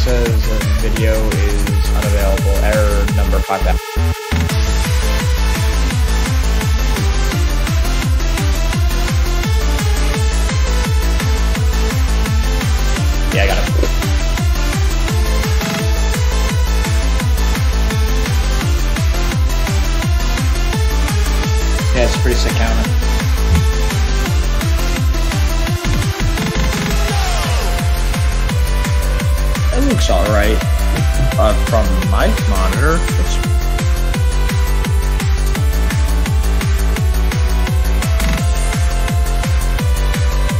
says video is unavailable. Error number 5000. Yeah, I got it. Yeah, it's pretty sick counter. It looks alright. From my monitor,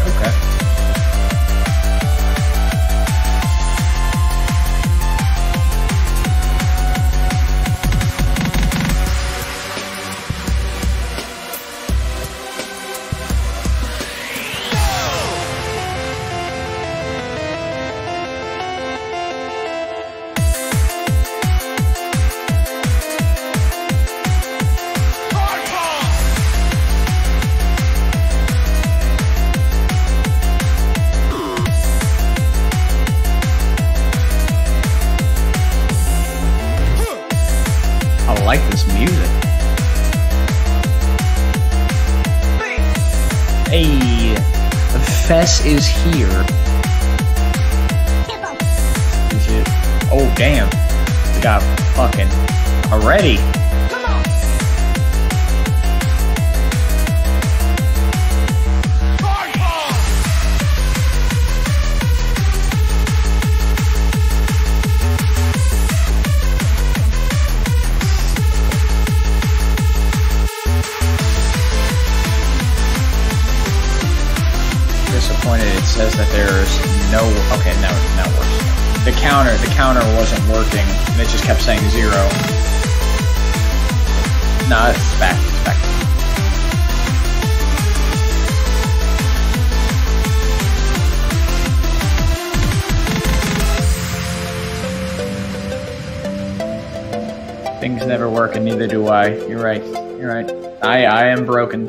okay. I like this music. Hey, Fess is here. Oh damn, we got fucking already. Disappointed. It says that there's no. Okay, now it works. The counter wasn't working, and it just kept saying 0. No, it's back. It's back. Things never work, and neither do I. You're right. You're right. I am broken.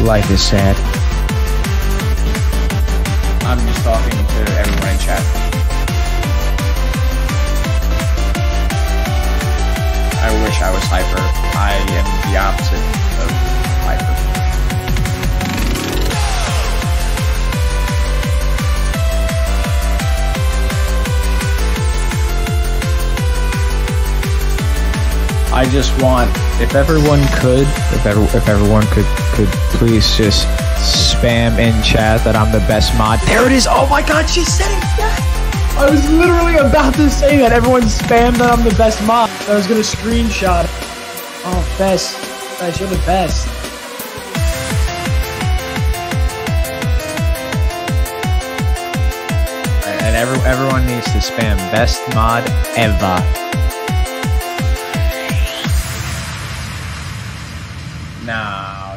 Life is sad. I'm just talking to everyone in chat. I wish I was hyper. I am the opposite of hyper. I just want, if everyone could please just spam in chat that I'm the best mod. There it is. Oh my god, she said it. Yes. I was literally about to say that. Everyone spam that I'm the best mod. I was gonna screenshot it. Oh, Fess, you're the best. And everyone needs to spam best mod ever.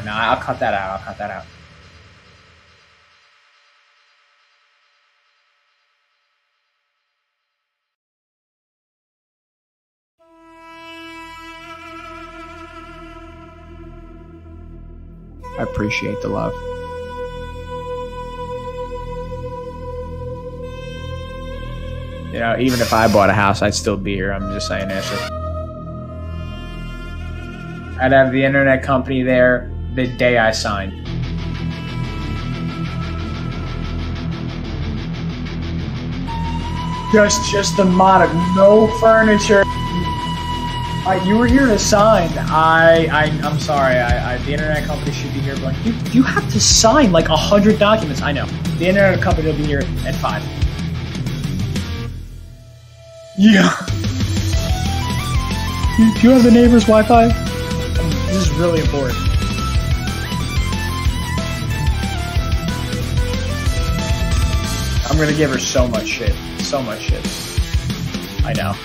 No, I'll cut that out. I appreciate the love. You know, even if I bought a house, I'd still be here. I'm just saying this. I'd have the internet company there the day I signed. Just the mod, no furniture. You were here to sign. I'm sorry. The internet company should be here, but you have to sign like 100 documents. I know. The internet company will be here at 5. Yeah. Do you have the neighbor's Wi-Fi? This is really important. I'm gonna give her so much shit. So much shit. I know.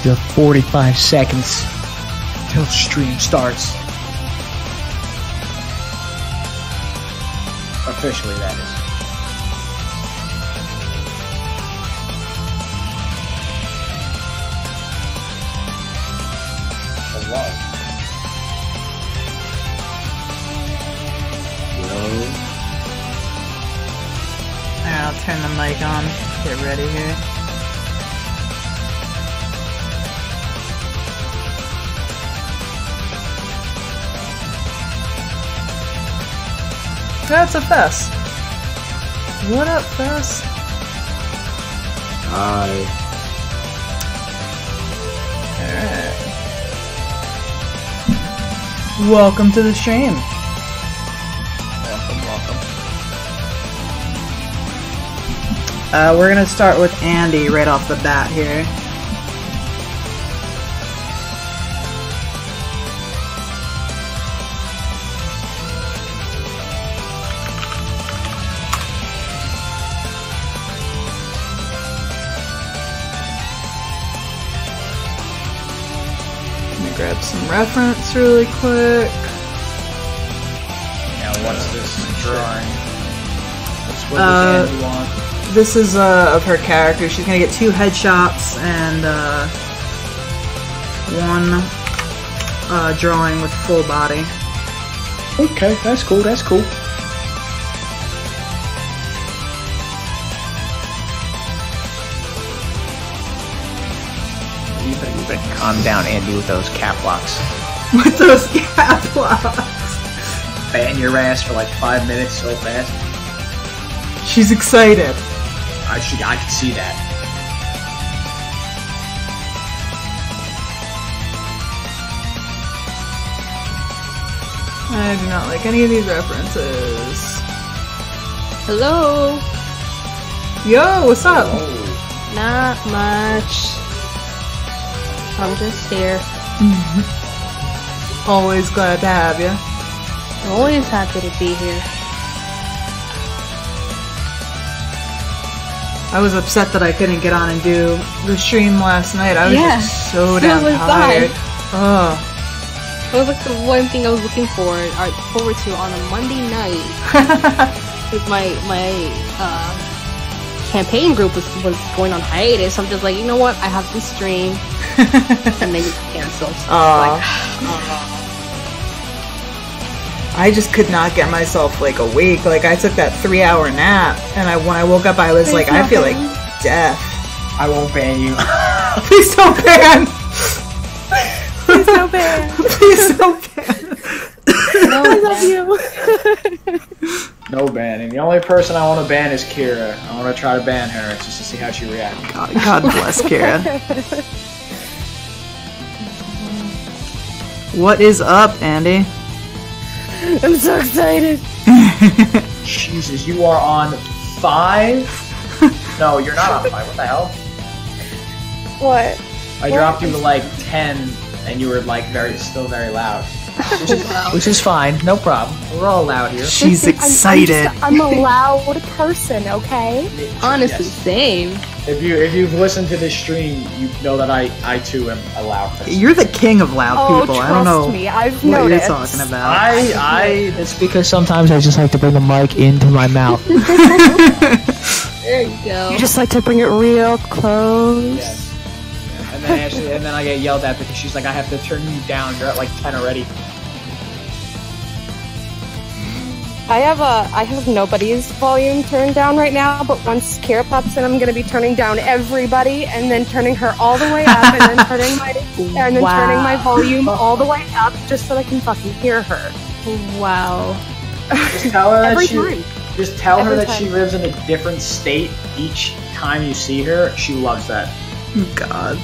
your 45 seconds till stream starts. Officially, that is. Hello. Alright, I'll turn the mic on. Get ready here. That's a Fess. What up, Fess? Hi. Alright. Welcome to the stream. Welcome. We're gonna start with Andy right off the bat here. Grab some reference really quick. Now, what's this drawing? What does Andy want? This is of her character. She's gonna get 2 headshots and one drawing with full body. Okay, that's cool. That's cool. You better calm down, Andy, with those cap locks. With those cap locks. Ban your ass for like 5 minutes so fast. She's excited. I can see that. I do not like any of these references. Hello. Yo, what's up? Oh. Not much. I'm just here. Always glad to have you. Always happy to be here. I was upset that I couldn't get on and do the stream last night. I was just so damn tired. Oh. It was like the one thing I was looking forward to on a Monday night. Because my campaign group was going on hiatus. So I'm just like, you know what? I have to stream. And then it canceled. Like, I just could not get myself like awake. Like I took that 3-hour nap, and when I woke up, I was like, I feel like death. I won't ban you. Please don't ban. Please don't ban. Please don't ban. No, I love you. No banning. The only person I want to ban is Kira. I want to try to ban her just to see how she reacts. God bless Kira. What is up, Andy? I'm so excited. Jesus, you are on 5? No, you're not on 5. What the hell? What? I dropped you to like 10, and you were like still very loud. Which is fine, no problem. We're all loud here. She's excited. I'm a loud person, okay? Honestly, Yes. same. If you've listened to this stream, you know that I too am a loud person. You're the king of loud people. Trust I don't know me, I've what noticed. you're talking about. It's because sometimes I just like to bring the mic into my mouth. There you go. You just like to bring it real close. Yes. And then I get yelled at because she's like, I have to turn you down. You're at like 10 already. I have nobody's volume turned down right now, but once Kira pops in, I'm gonna be turning down everybody and then turning her all the way up and then turning my volume all the way up just so I can fucking hear her. Wow. Just tell her Every that time. Just tell her Every that she time. lives in a different state each time you see her. She loves that. God.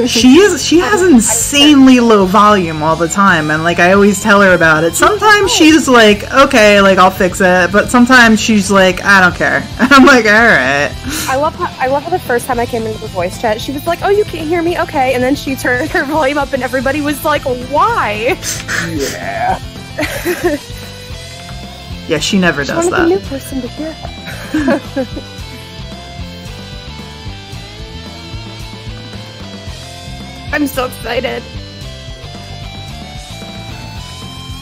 She has insanely low volume all the time, and like I always tell her about it. Sometimes she's like, okay, like I'll fix it, but sometimes she's like, I don't care. And I'm like, alright. I love how the first time I came into the voice chat, she was like, "Oh, you can't hear me? Okay." And then she turned her volume up and everybody was like, "Why?" Yeah. Yeah, she never She does wanted a that. new person to hear her. I'm so excited.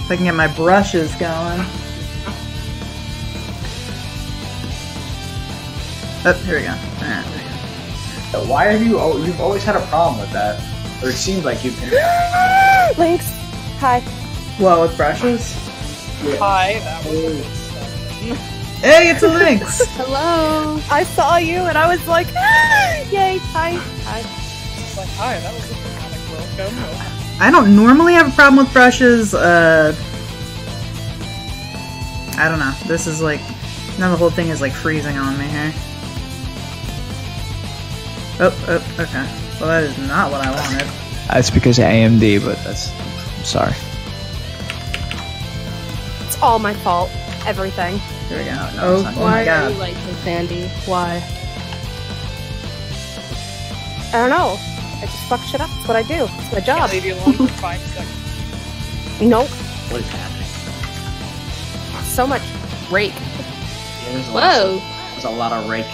If I can get my brushes going. Oh, here we go. Alright. Why have you've always had a problem with that? Or it seems like you've been... Lynx, hi. Whoa, with brushes? Hi, that was Hey, it's a Lynx! Hello. I saw you and I was like, yay, hi. It's like, hi, that was a dramatic welcome. I don't normally have a problem with brushes. I don't know. This is like... Now the whole thing is like freezing on me here. Oh, okay. Well, that is not what I wanted. That's because of AMD, but that's... I'm sorry. It's all my fault. Everything. Here we go. No, Oh, it's not. oh Why my are god. you like this, Andy? Why? I don't know. I just fuck shit up. That's what I do. It's my job. Leave you alone for 5 seconds. Nope. What is happening? So much rake. Yeah, there's Whoa. There's a lot of rake.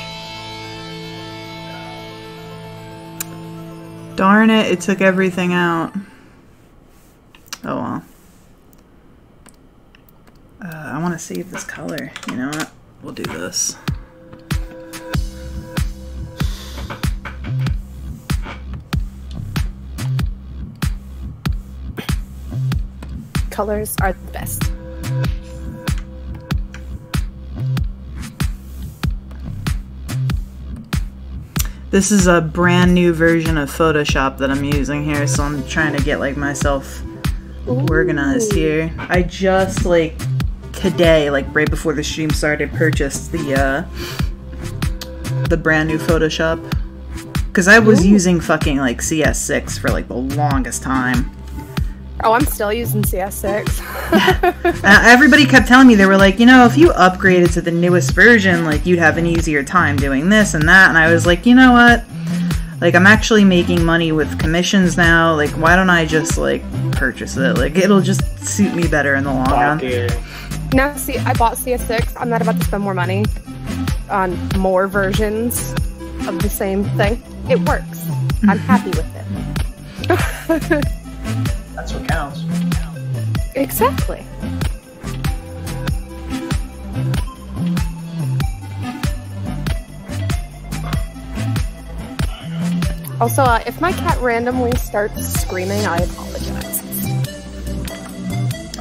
Darn it, it took everything out. Oh well. I want to save this color. You know what? We'll do this. Colors are the best. This is a brand new version of Photoshop that I'm using here, so I'm trying to get like myself organized here. I just like today, like right before the stream started, purchased the brand new Photoshop because I was using fucking like CS6 for like the longest time. Oh, I'm still using CS6. Everybody kept telling me, they were like, you know, if you upgraded to the newest version, like you'd have an easier time doing this and that. And I was like, you know what? Like, I'm actually making money with commissions now. Like, why don't I just like purchase it? Like, it'll just suit me better in the long run. Now, see, I bought CS6. I'm not about to spend more money on more versions of the same thing. It works. I'm happy with it. That's what counts. Exactly. Also, if my cat randomly starts screaming, I apologize.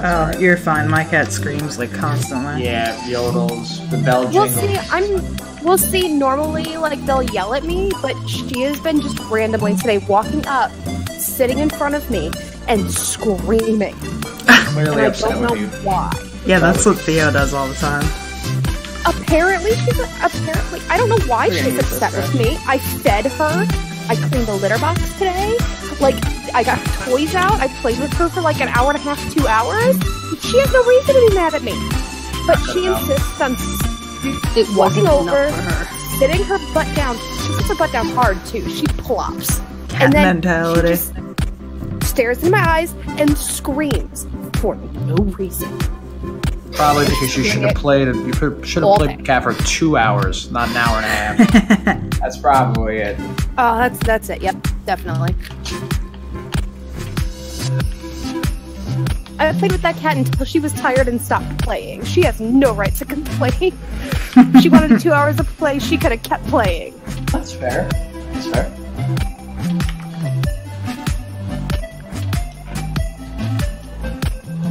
Oh, you're fine. My cat screams like constantly. Yeah, yodels, the bell We'll jingle. we'll see, normally, like, they'll yell at me, but she has been just randomly today walking up, sitting in front of me, and screaming. Clearly And I upset don't know with you. why. Yeah, that's what Theo does all the time. Apparently, I don't know why she's upset with me. I fed her. I cleaned the litter box today. Like, I got toys out. I played with her for like an hour and a half, 2 hours. She has no reason to be mad at me. But she insists on It walking wasn't over, enough for her. sitting her butt down. She sits her butt down hard, too. She plops. Cat And then mentality. she just stares in my eyes and screams for no reason. Probably because you should have played it. You should have All played day. cat for 2 hours, not an hour and a half. That's probably it. Oh, that's it. Yep, definitely. I played with that cat until she was tired and stopped playing. She has no right to complain. She wanted 2 hours of play. She could have kept playing. That's fair. That's fair.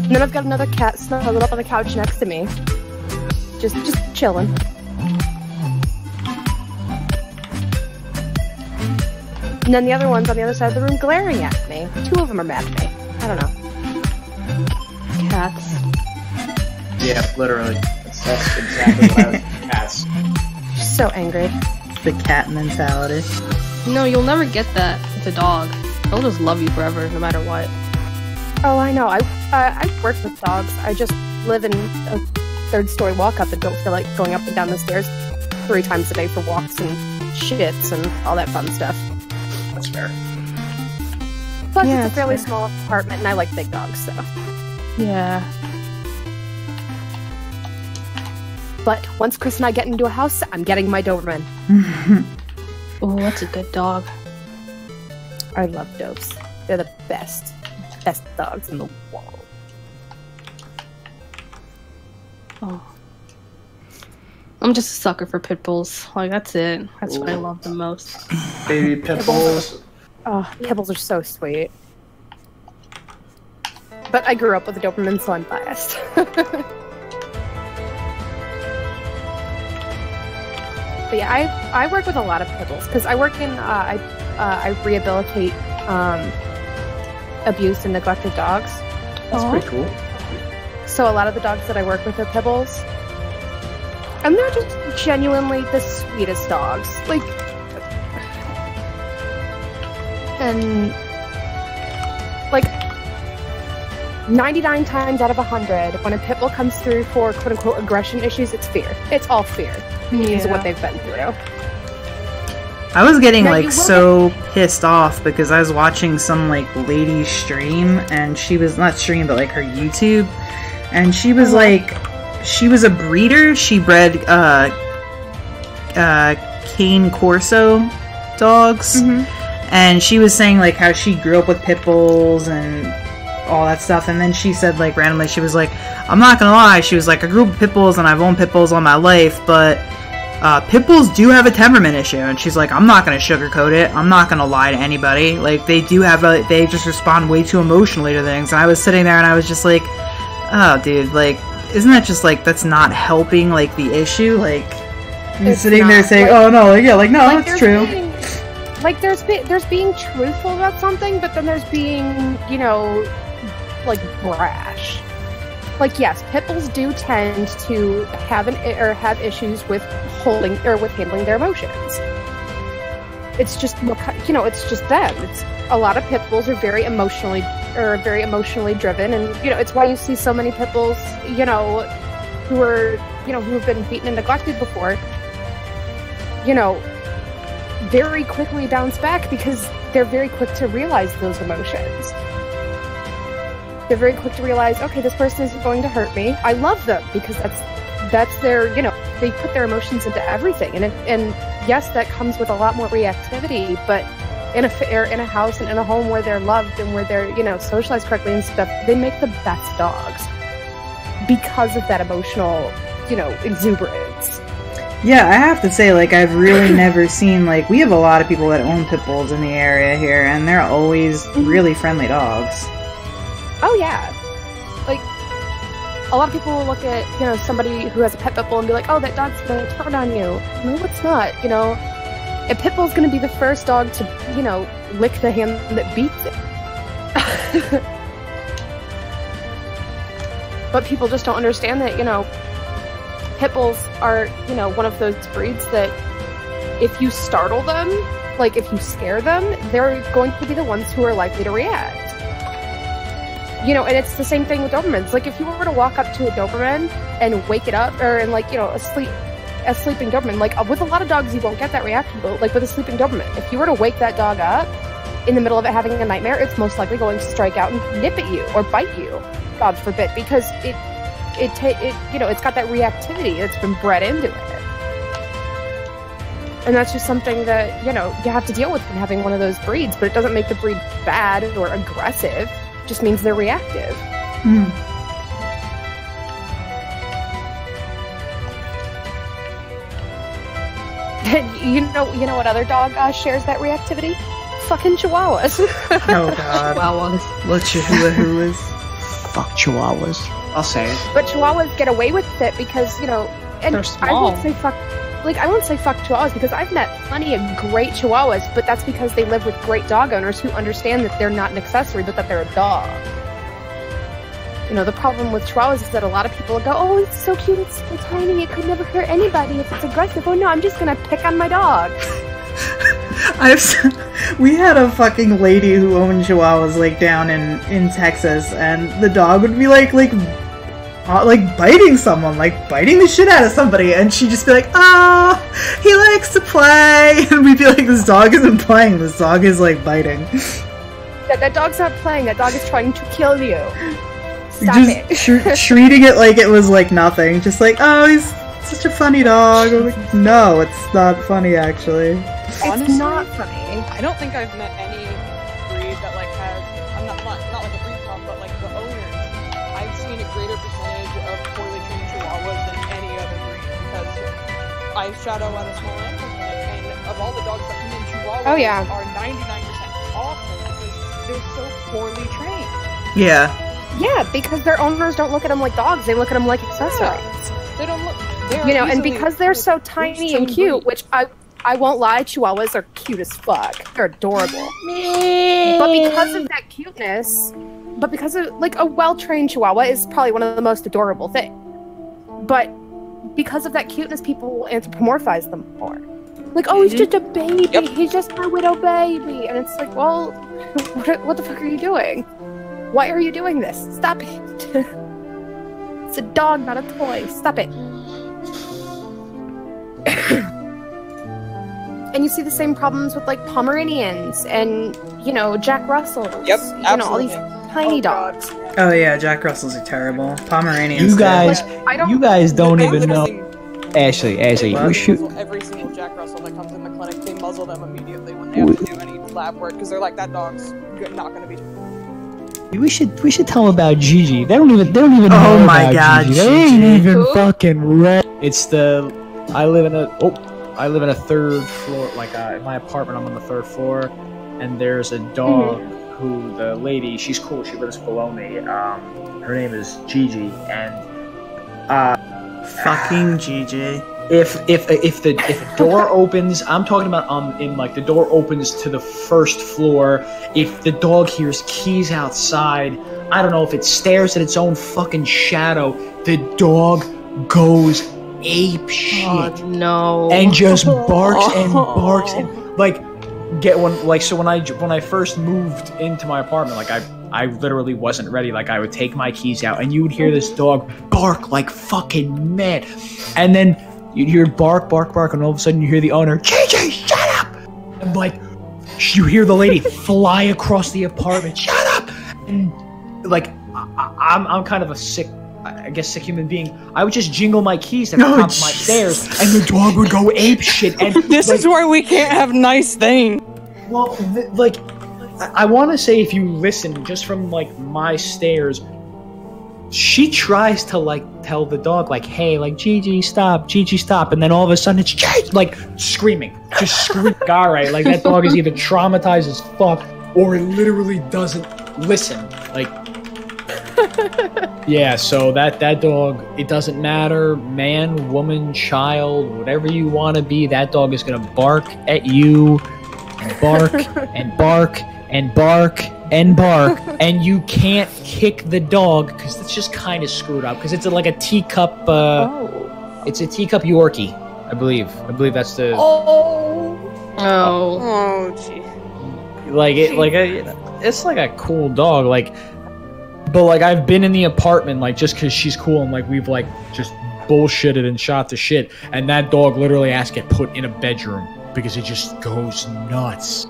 And then I've got another cat snuggled up on the couch next to me. Just chilling. And then the other one's on the other side of the room glaring at me. 2 of them are mad at me. I don't know. Cats. Yeah, literally. That's exactly what I was. Cats. She's so angry. The cat mentality. No, you'll never get that with a dog. They'll just love you forever, no matter what. Oh, I know. I've worked with dogs. I just live in a 3rd-story walk-up and don't feel like going up and down the stairs 3 times a day for walks and shits and all that fun stuff. That's fair. Plus, Yeah, it's a fairly that's fair. small apartment, and I like big dogs, so. Yeah. But once Chris and I get into a house, I'm getting my Doberman. Oh, that's a good dog. I love dopes. They're the best dogs in the world. Oh. I'm just a sucker for pit bulls. Like, that's it. That's what I love the most. Baby pit bulls. Oh, pit bulls are so sweet. But I grew up with a Doberman, so I'm biased. But yeah, I work with a lot of pit bulls because I work in I rehabilitate abused and neglected dogs. That's pretty cool. So a lot of the dogs that I work with are pit bulls, and they're just genuinely the sweetest dogs. Like, and like 99 times out of 100, when a pit bull comes through for quote unquote aggression issues, it's fear. It's all fear. Is what they've been through. I was getting like so pissed off because I was watching some like lady stream, and she was not stream but like her YouTube, and she was like, she was a breeder. She bred cane Corso dogs, and she was saying like how she grew up with pit bulls and all that stuff, and then she said like randomly, she was like, I'm not gonna lie, she was like, I grew up with pit bulls and I've owned pit bulls all my life, but pit bulls do have a temperament issue, and she's like, I'm not gonna sugarcoat it, I'm not gonna lie to anybody, like they do have they just respond way too emotionally to things. And I was sitting there and I was just like, oh dude, like isn't that just like, that's not helping like the issue? Like you're sitting there saying, like, oh no, like, yeah, like no, like, that's true. Like there's being truthful about something, but then there's being, you know, like brash. Like yes, pit bulls do tend to have have issues with handling their emotions. It's just, you know, it's just them. It's a lot of pit bulls are very emotionally driven, and you know, it's why you see so many pit bulls, you know, who have been beaten and neglected before, you know, very quickly bounce back because they're very quick to realize those emotions. They're very quick to realize, okay, this person isn't going to hurt me. I love them because that's their, you know, they put their emotions into everything. And yes, that comes with a lot more reactivity, but in a house and in a home where they're loved and where they're, you know, socialized correctly and stuff, they make the best dogs because of that emotional, you know, exuberance. Yeah, I have to say, like, I've really never seen, like, we have a lot of people that own pit bulls in the area here, and they're always really friendly dogs. Oh yeah, like a lot of people will look at, you know, somebody who has a pit bull and be like, oh, that dog's gonna turn on you. No, it's not. You know, a pit bull's gonna be the first dog to, you know, lick the hand that beats it. But people just don't understand that, you know, pit bulls are, you know, one of those breeds that if you startle them, like if you scare them, they're going to be the ones who are likely to react. You know, and it's the same thing with Dobermans. Like, if you were to walk up to a Doberman and wake it up, or, and like, you know, a sleeping Doberman, like, with a lot of dogs, you won't get that reaction, but, like, with a sleeping Doberman, if you were to wake that dog up in the middle of it having a nightmare, it's most likely going to strike out and nip at you, or bite you, God forbid, because it you know, it's got that reactivity that's been bred into it. And that's just something that, you know, you have to deal with when having one of those breeds, but it doesn't make the breed bad or aggressive. Just means they're reactive. You know what other dog shares that reactivity? Fucking Chihuahuas. Oh god. Chihuahuas. What Chihuahuas? Fuck Chihuahuas. I'll say it. But Chihuahuas get away with it because, you know, and they're small. I won't say fuck Chihuahuas because I've met plenty of great Chihuahuas, but that's because they live with great dog owners who understand that they're not an accessory, but that they're a dog. You know, the problem with Chihuahuas is that a lot of people will go, oh, it's so cute, it's so tiny, it could never hurt anybody if it's aggressive. Oh no, I'm just gonna pick on my dog. We had a fucking lady who owned Chihuahuas, like, down in Texas, and the dog would be like biting someone, like biting the shit out of somebody, and she'd just be like, oh, he likes to play, and we'd be like, this dog isn't playing, this dog is like biting. That dog's not playing, that dog is trying to kill you. Stop just it. Treating it like it was like nothing, just like, oh, he's such a funny dog. I'm like, no, it's not funny actually. Honestly, it's not funny. I don't think I've met any not like a breed problem, but like the owners, I've seen a greater percentage of poorly trained Chihuahuas than any other breed because I shadow at a small animal clinic, and of all the dogs that come in, Chihuahuas are 99% awful because they're so poorly trained. Yeah. Yeah, because their owners don't look at them like dogs; they look at them like accessories. They don't look, and because they're so tiny and cute, which I won't lie, Chihuahuas are cute as fuck. They're adorable. But because of that cuteness, because of, like, a well-trained Chihuahua is probably one of the most adorable things. But because of that cuteness, people anthropomorphize them more. Like, oh, he's just a baby. Yep. He's just my widow baby. And it's like, well, what the fuck are you doing? Why are you doing this? Stop it. It's a dog, not a toy. Stop it. And you see the same problems with, like, Pomeranians and, Jack Russells. Yep, absolutely. All these tiny dogs. Oh yeah, Jack Russells are terrible. Pomeranians. You guys don't even know. Ashley, we should. Every single Jack Russell that comes in the clinic, they muzzle them immediately when they have to do any lab work because they're like, that dog's not going to be. We should tell them about Gigi. They don't even know oh my about god, Gigi. They ain't even fucking ready. It's the I live in a third floor, like in my apartment. I'm on the third floor, and there's a dog who the lady, she's cool. She lives below me. Her name is Gigi, and fucking Gigi. If the door opens, I'm talking about the door opens to the first floor. If the dog hears keys outside, I don't know if it stares at its own fucking shadow. The dog goes ape shit. Oh, no. And just barks and barks and when I first moved into my apartment, like I literally wasn't ready. Like I would take my keys out and you would hear this dog bark like fucking mad. And then you'd hear bark, and all of a sudden you hear the owner, Gigi, shut up! And like, you hear the lady fly across the apartment, shut up! And like, I'm kind of a sick human being. I would just jingle my keys at the top of my stairs, and the dog would go ape shit. And this is why we can't have nice things. Well, I want to say if you listen just from like my stairs, she tries to like tell the dog like, hey, like Gigi stop, and then all of a sudden it's Gigi, like screaming, just scream. All right, like that dog is either traumatized as fuck or it literally doesn't listen. Like, yeah. So that dog, it doesn't matter, man, woman, child, whatever you want to be. That dog is gonna bark at you, and bark and bark and bark and bark, and you can't kick the dog because it's just kind of screwed up because it's like a teacup. It's a teacup Yorkie, I believe. That's the. Gee. It's like a cool dog, like, but like I've been in the apartment like just because she's cool and like we've like just bullshitted and shot the shit, and that dog literally has to get put in a bedroom because it just goes nuts.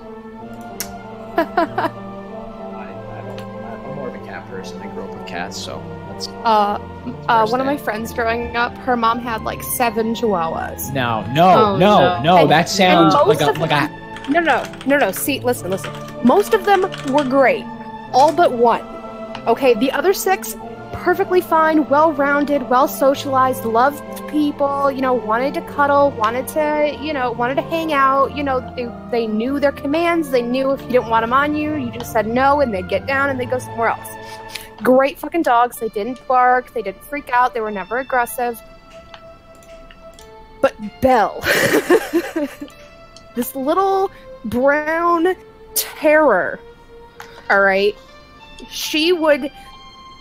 Person. I grew up with cats, so that's one of my friends growing up, her mom had like 7 chihuahuas. No. And, that sounds like a No. See, listen. Most of them were great, all but one. Okay, the other 6, perfectly fine, well-rounded, well-socialized, loved people. Wanted to cuddle, wanted to hang out. They knew their commands. They knew if you didn't want them on you, you just said no, and they'd get down and they'd go somewhere else. Great fucking dogs. They didn't bark. They didn't freak out. They were never aggressive. But Belle, this little brown terror, all right, she would,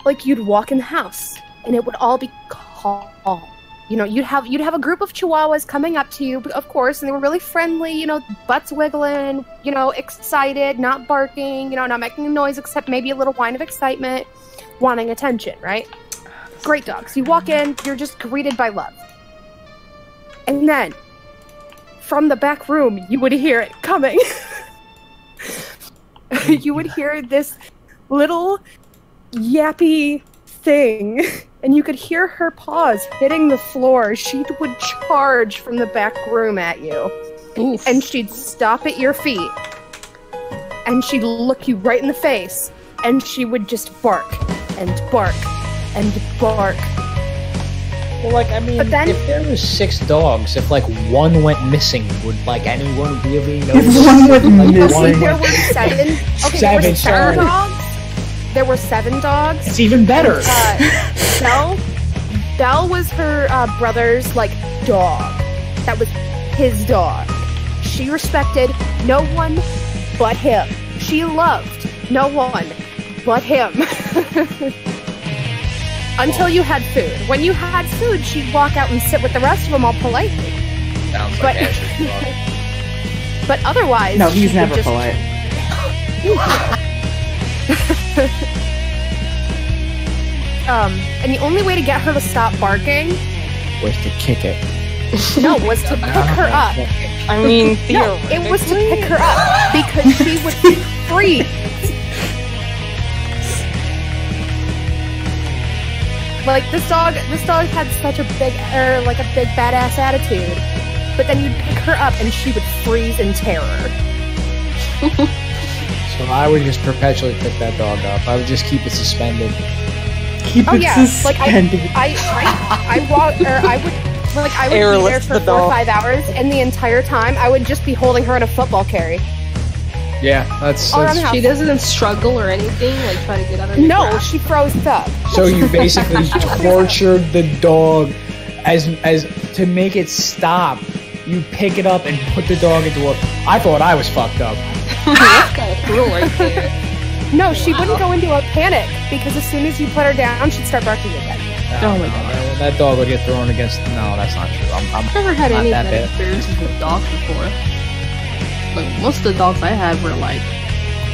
like, you'd walk in the house and it would all be calm. You'd have a group of chihuahuas coming up to you, of course, and they were really friendly, butts wiggling, excited, not barking, not making a noise except maybe a little whine of excitement, wanting attention, right? Great dogs. You walk in, you're just greeted by love. And then, from the back room, you would hear it coming. You would hear this little yappy thing, and you could hear her paws hitting the floor. She would charge from the back room at you. Oof. And she'd stop at your feet, and she'd look you right in the face, and she would just bark and bark and bark. Well, like, I mean, But then- if there was 6 dogs, if like one went missing, would like anyone really know? If one went Like, missing. Okay, there were 7. Okay, there were 7 sorry. dogs. There were 7 dogs. It's even better. Belle was her brother's like dog. That was his dog. She respected no one but him. She loved no one but him. Until you had food. When you had food, she'd walk out and sit with the rest of them all politely. Sounds But- like Ashley's dog. But otherwise, No, he's she would never just- polite. And the only way to get her to stop barking, Was to kick it. was to pick her up. I mean, No, it was to pick her up because she would freeze. Like this dog had such a big badass attitude. But then you'd pick her up and she would freeze in terror. So I would just perpetually pick that dog up. I would just keep it suspended. Keep Oh it yeah, suspended. I would be there Airlift for the 4 or dog. 5 hours, and the entire time I would just be holding her in a football carry. Yeah, that's All around the house. She doesn't struggle or anything, like try to get out of the No, crowd. she froze up. so you basically tortured the dog as to make it stop. You pick it up and put the dog into a. I thought I was fucked up. That's kind of cruel right there. No, she wouldn't go into a panic because as soon as you put her down, she'd start barking again. Oh my God. That dog would get thrown against. No, that's not true. I'm I've never had not any that bad bad. experiences with dogs before. Like most of the dogs I had were like,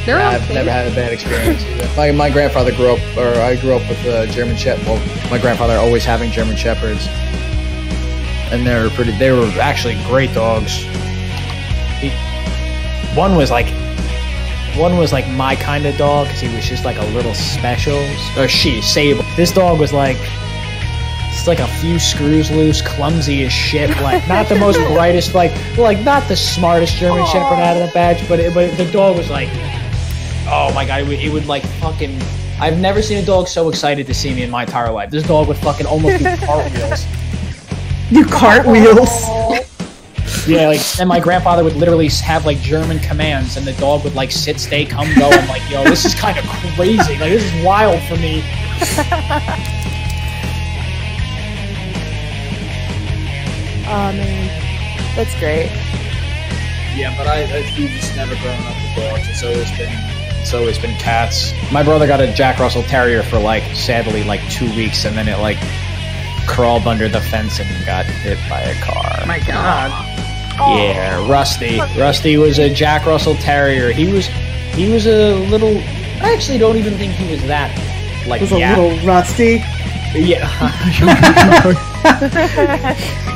they're I've okay. never had a bad experience either. My grandfather I grew up with German Shepherd. Well, my grandfather always having German Shepherds, and they were actually great dogs. One was like my kind of dog because he was just like a little special. Or Sable. This dog was like. It's like a few screws loose, clumsy as shit. Like not the most brightest, like not the smartest German Shepherd out of the batch, but the dog was like, oh my god, it would like fucking. I've never seen a dog so excited to see me in my entire life. This dog would fucking almost do cartwheels. You cartwheels. Yeah, like, and my grandfather would literally have like German commands, and the dog would like sit, stay, come, go. I'm like, yo, this is kind of crazy. Like this is wild for me. Oh man, that's great. Yeah, but we've just never grown up with dogs. It's always been cats. My brother got a Jack Russell Terrier for sadly 2 weeks, and then it crawled under the fence and got hit by a car. Oh my god. Yeah, Rusty. Rusty was a Jack Russell Terrier. He was a little. I actually don't even think he was that Was a little rusty. Yeah.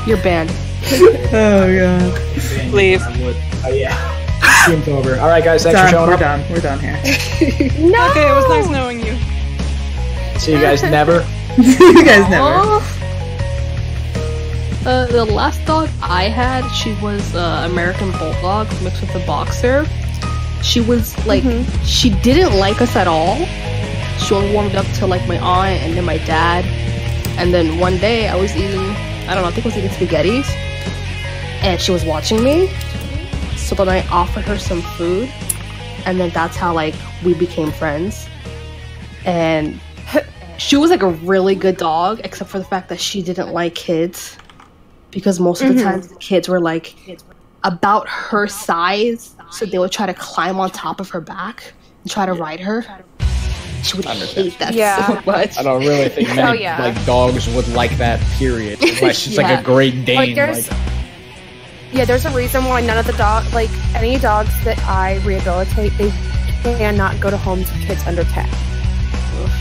You're banned. Oh god. Leave. Oh yeah. Stream's over. All right, guys. Thanks for showing We're up. done. We're done here. No. Okay, it was nice knowing you. See you guys never. You guys never. The last dog I had, she was American Bulldog mixed with a boxer. She was like, she didn't like us at all. She only warmed up to my aunt and then my dad. And then one day I was eating, I don't know, I think I was eating spaghettis. And she was watching me. So then I offered her some food. And then that's how we became friends. And she was a really good dog, except for the fact that she didn't like kids. Because most of the time the kids were about her size. So they would try to climb on top of her back and try to ride her. She would hate that so much. I don't really think many dogs would like that. Period. Unless she's a Great Dane. There's a reason why none of the any dogs that I rehabilitate, they cannot go to homes with kids under 10.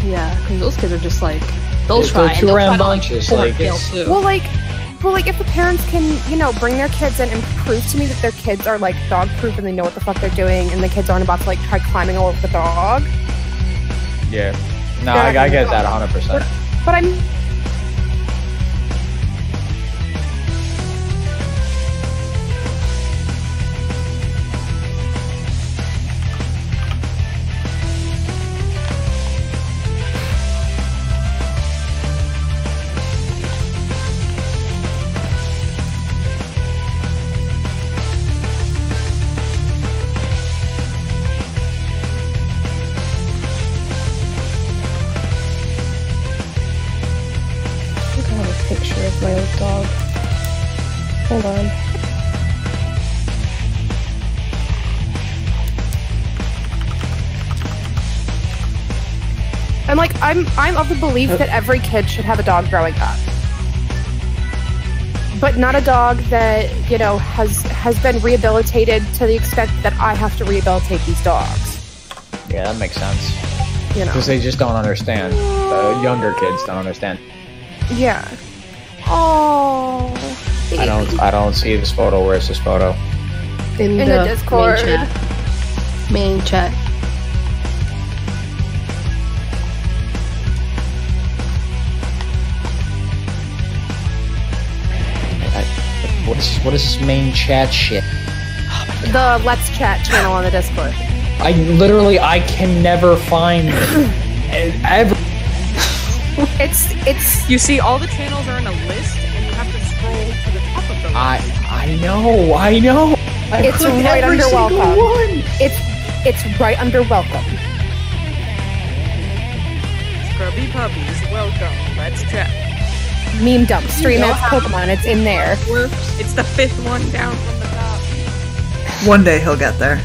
Yeah, because those kids are just they'll try. They're too rambunctious. Well, if the parents can, bring their kids in and prove to me that their kids are dog proof and they know what the fuck they're doing, and the kids aren't about to try climbing all over the dog. Yeah. No, I get that 100%. But I'm. my old dog. Hold on. And like, I'm of the belief that every kid should have a dog growing up. But not a dog that, you know, has been rehabilitated to the extent that I have to rehabilitate these dogs. Yeah, that makes sense. You know. Because they just don't understand. The younger kids don't understand. Yeah. Oh. I don't see this photo. Where's this photo? In the Discord. Main chat. What is this main chat shit? The Let's Chat channel on the Discord. I can never find it. Ever. It's You see, all the channels are in a list, and you have to scroll to the top of the list. I know. It's right under welcome. It's right under welcome. Scrubby puppies, welcome. Let's chat. Meme dump, stream as Pokemon, it's in there. It's the 5th one down from the top. One day he'll get there.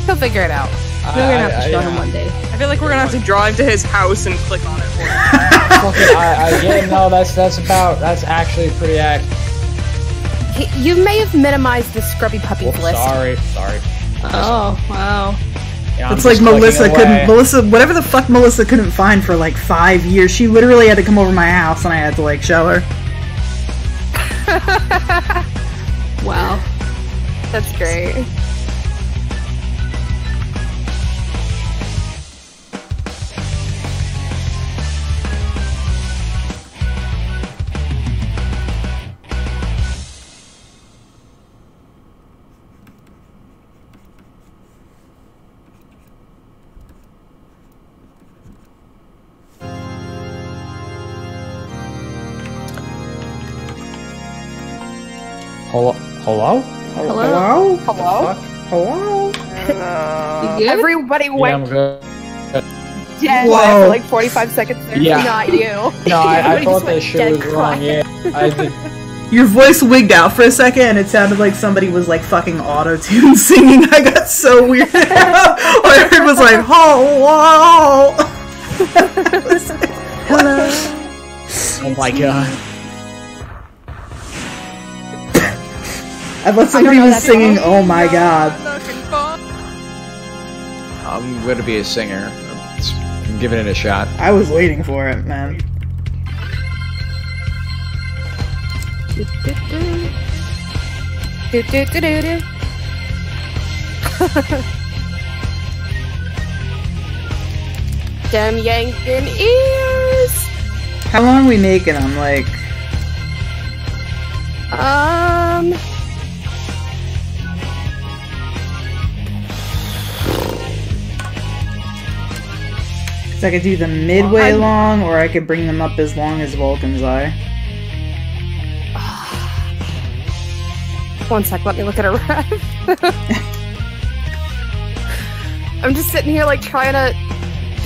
He'll figure it out. We're gonna have to show him one day. I feel like we're gonna have to drive to his house and click on it for him. Yeah, no, that's actually pretty accurate. You may have minimized the Scrubby Puppies list. Sorry. Oh, wow. Yeah, It's like whatever the fuck Melissa couldn't find for like 5 years. She literally had to come over my house and I had to like show her. Wow. That's great. Hello? Hello? Hello? Hello? Hello? You good? Everybody Yeah, went I'm good. dead Whoa. for like 45 seconds there. Yeah. Not you. No, I Everybody thought just that went shit dead was wrong. quiet. Yeah, I did. Your voice wigged out for a second and it sounded like somebody was like fucking auto-tune singing. I got so weirded out. All I heard was like, hello. Oh my god. I thought somebody was singing, oh my god. I'm gonna be a singer. I'm giving it a shot. I was waiting for it, man. Do, do, do, do, do. Them yanking ears. How long are we making them? Like, cause I could do them midway long, or I could bring them up as long as Vulcan's Eye. 1 sec, let me look at a ref. I'm just sitting here like trying to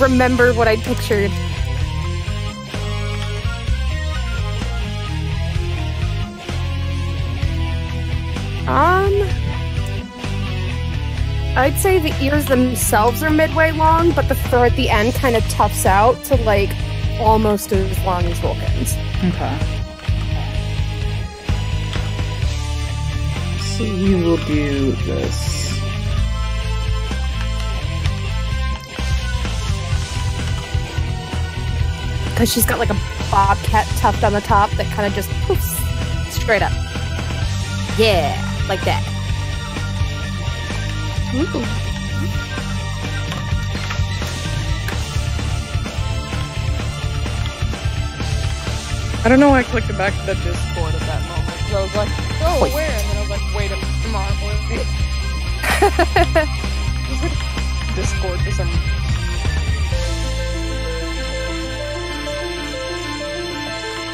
remember what I pictured. I'd say the ears themselves are midway long, but the fur at the end kind of toughs out to like almost as long as Vulcan's. Okay. So you will do this. Because she's got like a bobcat tuft on the top that kind of just poofs straight up. Yeah, like that. Ooh. I don't know why I clicked back to the Discord at that moment. So I was like, oh, where? And then I was like, wait a minute, come on, wait. Discord for some...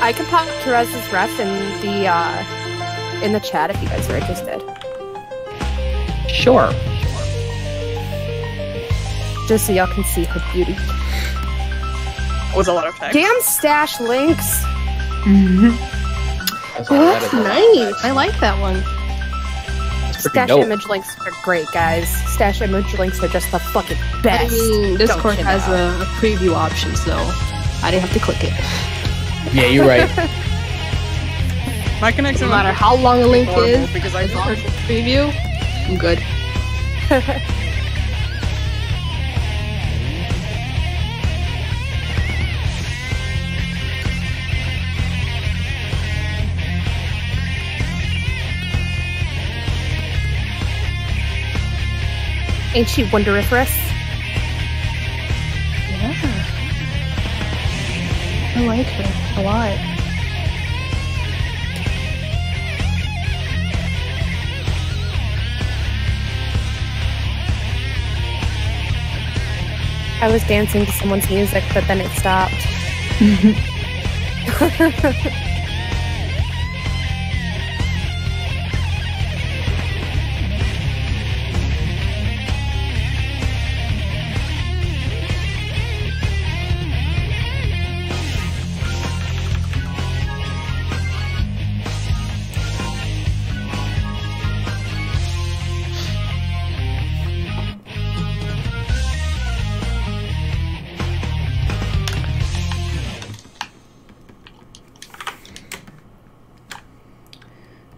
I could pop Teresa's ref in the chat if you guys are interested. Sure. Just so y'all can see her beauty. That was a lot of text. Damn stash links! That's Oh, that's nice. I like that one. Stash dope. image links are great, guys. Stash image links are just the fucking I best. mean, Discord Don't you has know? a preview option, so I didn't have to click it. Yeah, you're right. My connection. No matter how long a link horrible is, because I as long as it's preview, I'm good. Ain't she wonderiferous? Yeah. I like her a lot. I was dancing to someone's music, but then it stopped.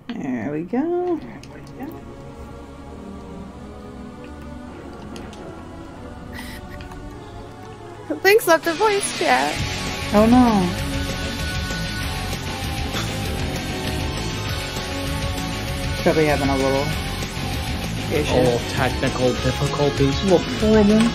There we go. Thanks, left the voice chat. Oh no. Probably having a little issue. All technical difficulties. A little problem.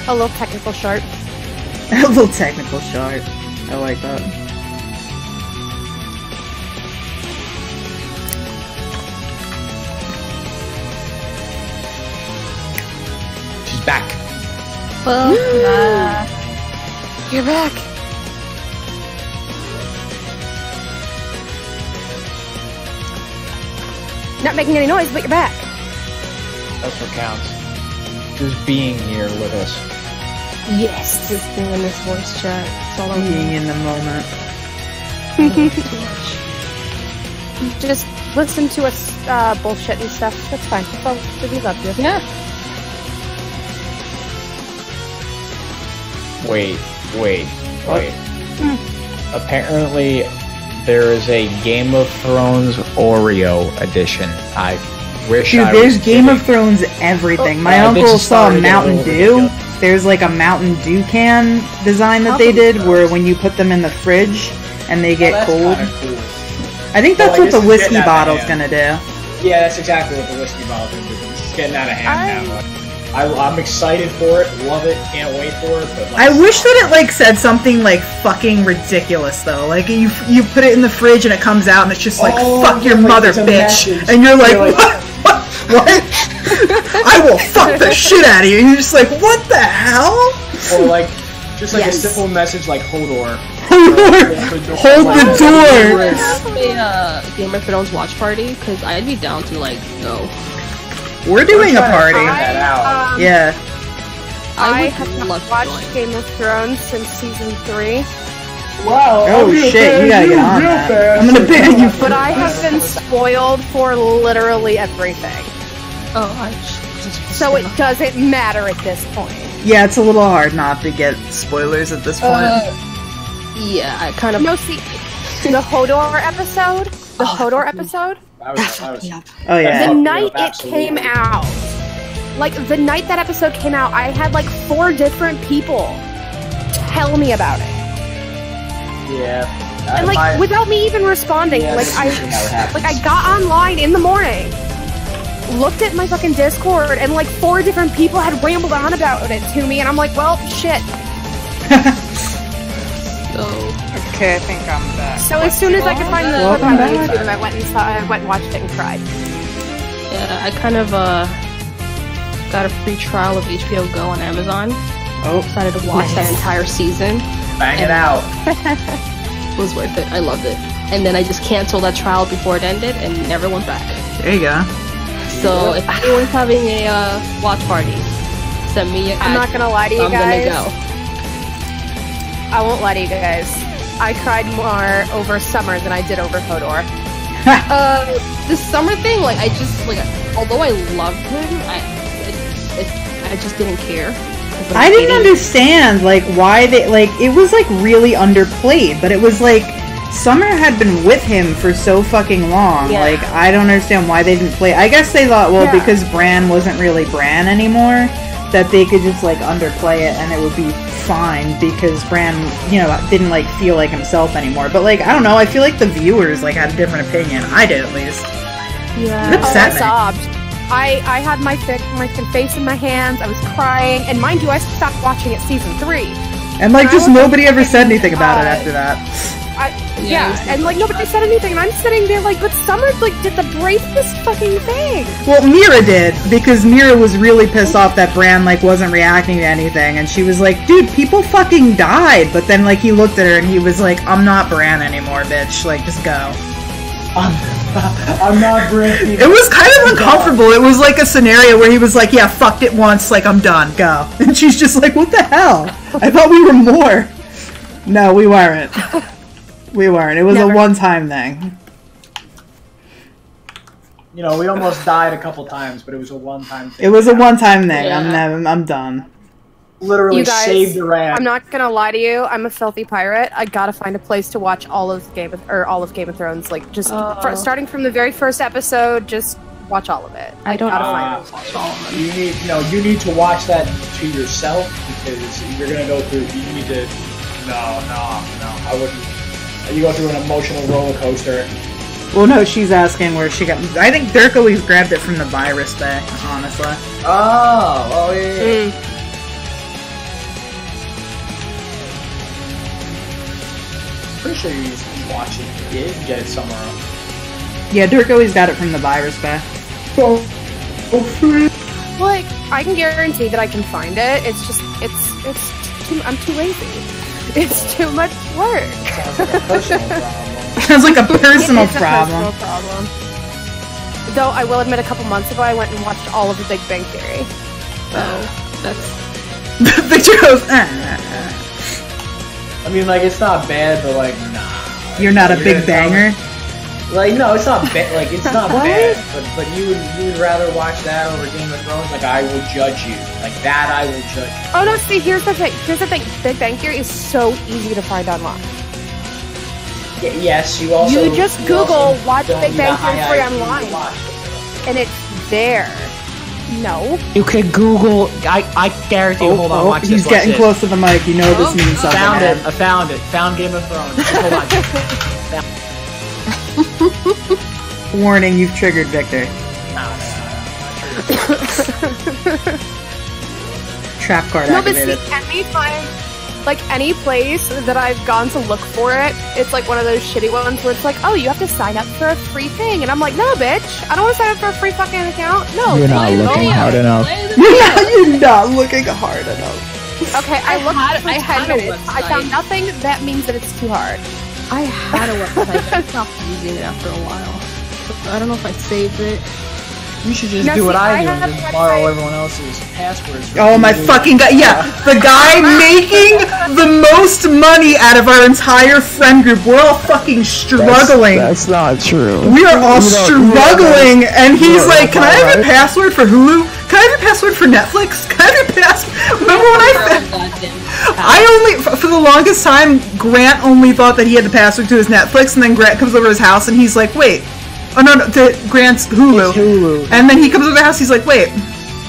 A little technical sharp. A little technical sharp. I like that. She's back. You're back. Not making any noise, but you're back. That's what counts. Just being here with us. Yes, just being in this voice chat. That's all I'm Being in the moment. Just listen to us bullshit and stuff. That's fine. That's all we love you. Yeah. Wait. Apparently, there is a Game of Thrones Oreo edition. I wish Dude, I there's was Game kidding. of Thrones everything. My Yeah, uncle bitches saw started Mountain getting Dew. over There's like a Mountain Dew can design that they did where when you put them in the fridge and they get cold. Cool. I think that's Well, I what the guess it's whiskey getting out of bottle's hand. gonna do. Yeah, that's exactly what the whiskey bottle is. It's getting out of hand now. I'm excited for it. Love it. Can't wait for it. But I wish that it like said something like fucking ridiculous though. Like you put it in the fridge and it comes out and it's just like fuck your like, mother, it's a bitch, message. and you're like, You're like- what? I will fuck the shit out of you. And you're just like, what the hell? Or like, just like Yes. a simple message like Hodor. Hold the door. Have a Game of Thrones watch party, because I'd be down to like go. We're doing a party. That out. Yeah. I would have love not to watched join. Game of Thrones since season 3, Wow. Oh shit, you gotta get on that. I'm gonna ban you. but I have been spoiled for literally everything. Oh, So it doesn't matter at this point. Yeah, it's a little hard not to get spoilers at this point. yeah, I kind of. No, see, the Hodor episode, That was Oh yeah. the night it absolutely. came out, like the night that episode came out, I had like 4 different people tell me about it. Yeah. And like without me even responding, Yeah, like that's usually how it happens. I got online in the morning, looked at my fucking Discord, and like 4 different people had rambled on about it to me, and I'm like, well, shit. So, Okay, I think I'm back. So as soon as I could find the clip Welcome on back. YouTube, I went and watched it and cried. yeah, I kind of got a free trial of HBO Go on Amazon. Oh, Decided to watch that entire season. Bang it out. It was worth it. I loved it. and then I just canceled that trial before it ended and never went back. There you go. So if anyone's having a watch party, send me. I'm not gonna lie to you guys. I'm gonna go. I won't lie to you guys. I cried more over Summer than I did over Hodor. The Summer thing, like I just like, although I loved him, I just didn't care. I didn't understand like why they like it was like really underplayed, but it was like Summer had been with him for so fucking long. Yeah. Like I don't understand why they didn't play. I guess they thought, well, because Bran wasn't really Bran anymore, that they could just like underplay it and it would be fine because Bran, you know, didn't like feel like himself anymore. But like I don't know, I feel like the viewers like had a different opinion. I did at least. Yeah. It upset I me. sobbed. I had my face in my hands. I was crying, and mind you, I stopped watching it season 3. And like just nobody ever said anything about it after that. And like nobody said anything, and I'm sitting there like, but Summer like did the bravest fucking thing. Well, Mira did, because Mira was really pissed off that Bran like wasn't reacting to anything, and she was like, dude, people fucking died. But then like he looked at her and he was like, I'm not Bran anymore, bitch. Like just go. I'm not Bran. It was kind of uncomfortable. It was like a scenario where he was like, yeah, fucked it once, like I'm done, go. And she's just like, what the hell? I thought we were more. No, we weren't. We weren't. It was a one-time thing. You know, we almost died a couple times, but it was a one-time thing. It was a one-time thing. Yeah. I'm done. Literally You guys, saved the rat. I'm not gonna lie to you. I'm a filthy pirate. I gotta find a place to watch all of Game of Thrones. Like just starting from the very first episode, just watch all of it. I don't gotta know. find it. You need to watch that to yourself because you're gonna go through. You need to. No. I wouldn't. You go through an emotional roller coaster. Well, no, she's asking where she got. I think Dirk always grabbed it from the virus bay, honestly. Oh yeah. Pretty sure you just watch it. Yeah, you can get it somewhere else. Yeah, Dirk always got it from the virus bay. Like I can guarantee that I can find it. It's just I'm too lazy. It's too much work. Sounds like a personal problem. Sounds like a personal problem. A personal problem. Though I will admit, a couple months ago, I went and watched all of The Big Bang Theory. Oh, that's. Victor goes. I mean, like it's not bad, but like nah. You're not a big banger. Like no, it's not bad. Like it's not bad, but you would rather watch that over Game of Thrones. Like I will judge you. Like that, I will judge you. Oh no! See, here's the thing. Big Bang Theory is so easy to find online. Yes, you also. You just Google "Watch Big Bang Theory" free online, and it's there. No. You could Google. I guarantee. Hold on, watch this. He's getting close to the mic. You know this means something. Found it. I found it. Found Game of Thrones. Hold on. Warning, you've triggered Victor. No. Trap card No, but activated. see, can we find like any place that I've gone to look for it? It's like one of those shitty ones where it's like, oh, you have to sign up for a free thing, and I'm like, no, bitch, I don't want to sign up for a free fucking account. No, You're not looking hard enough. You're not looking hard enough. Okay, I looked for I 10 had a minutes. I found website. nothing. That means that it's too hard. I had a website, but I stopped using it after a while. I don't know if I saved it. You should just Now, do what see, I I do have and just a borrow website. everyone else's passwords. Oh my fucking god! Yeah, the guy making the most money out of our entire friend group. We're all fucking struggling. That's not true. We are all struggling, and he's like, "Can I have a password for Hulu? Can I have a password for Netflix? Can I have a password?" Remember when I only for the longest time, Grant only thought that he had the password to his Netflix, and then Grant comes over to his house, and he's like, "Wait, oh no, to Grant's Hulu." It's Hulu. And then he comes over to the house, he's like, "Wait,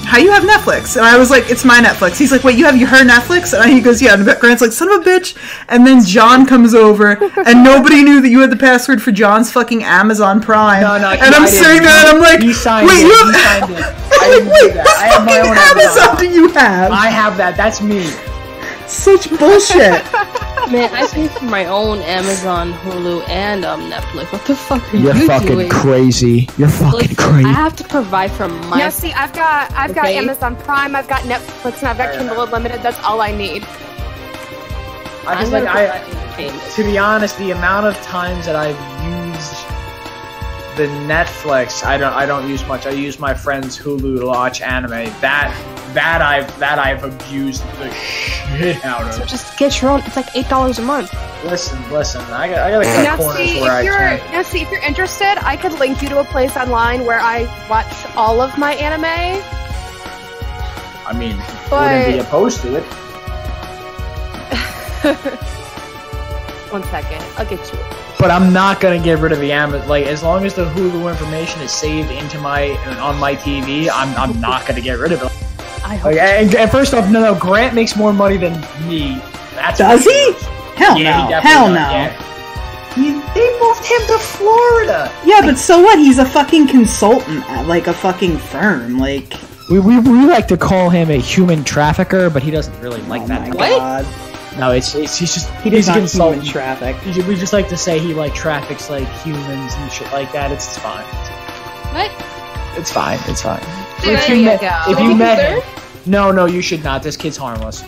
how you have Netflix?" And I was like, "It's my Netflix." He's like, "Wait, you have her Netflix?" And he goes, "Yeah." And Grant's like, "Son of a bitch." And then John comes over, and nobody knew that you had the password for John's fucking Amazon Prime. No, and I'm sitting there, and I'm like, you signed "Wait, it. you You have..." signed it. I'm like, "Wait, what I have my fucking own Amazon do you have?" I have that. That's me. Such bullshit. Man, I pay for my own Amazon, Hulu, and Netflix. What the fuck are You're you fucking doing? crazy. You're fucking Listen, crazy. I have to provide for my. Now, see, I've got Okay. Amazon Prime, I've got Netflix, and I've got Kindle Unlimited. That's all I need. I just I'm like gonna I famous. To be honest, the amount of times that I've used the Netflix, I don't use much. I use my friend's Hulu to watch anime. That I've abused the shit out of. So just get your own. It's like $8 a month. Listen. I gotta cut corners where I can. Now, see, if you're interested, I could link you to a place online where I watch all of my anime. I mean, wouldn't be opposed to it. 1 second, I'll get you it. But I'm not gonna get rid of the Amazon. Like, as long as the Hulu information is saved into on my TV, I'm not gonna get rid of it. I hope. Like, and first off, no, Grant makes more money than me. Does he? Hell Yeah, no. he Hell definitely no. does, yeah. They moved him to Florida. Yeah, but so what? He's a fucking consultant at like a fucking firm. Like We like to call him a human trafficker, but he doesn't really like that. my God. No, he's just He's a not consultant. human traffic. We just like to say he like traffics like humans and shit like that. It's fine. What? It's fine. It's fine. There If you you met, go. if Can you we met consider? him, no, you should not. This kid's harmless.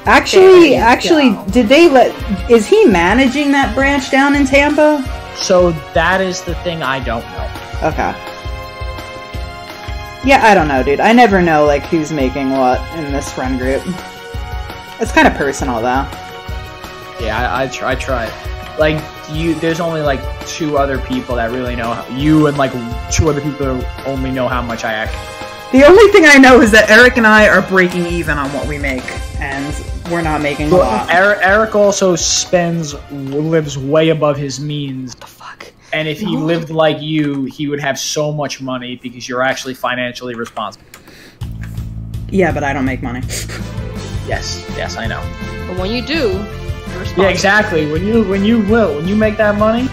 Actually, go. did they let? Is he managing that branch down in Tampa? So that is the thing I don't know. Okay. Yeah, I don't know, dude. I never know like who's making what in this friend group. It's kind of personal, though. Yeah, I try. Like there's only like 2 other people that really know you, and like 2 other people who only know how much I act. The only thing I know is that Eric and I are breaking even on what we make, and we're not making a lot. Eric also lives way above his means. What the fuck? And if he lived like you, he would have so much money because you're actually financially responsible. Yeah, but I don't make money. Yes, I know. But when you do, you're responsible. Yeah, exactly. When you make that money,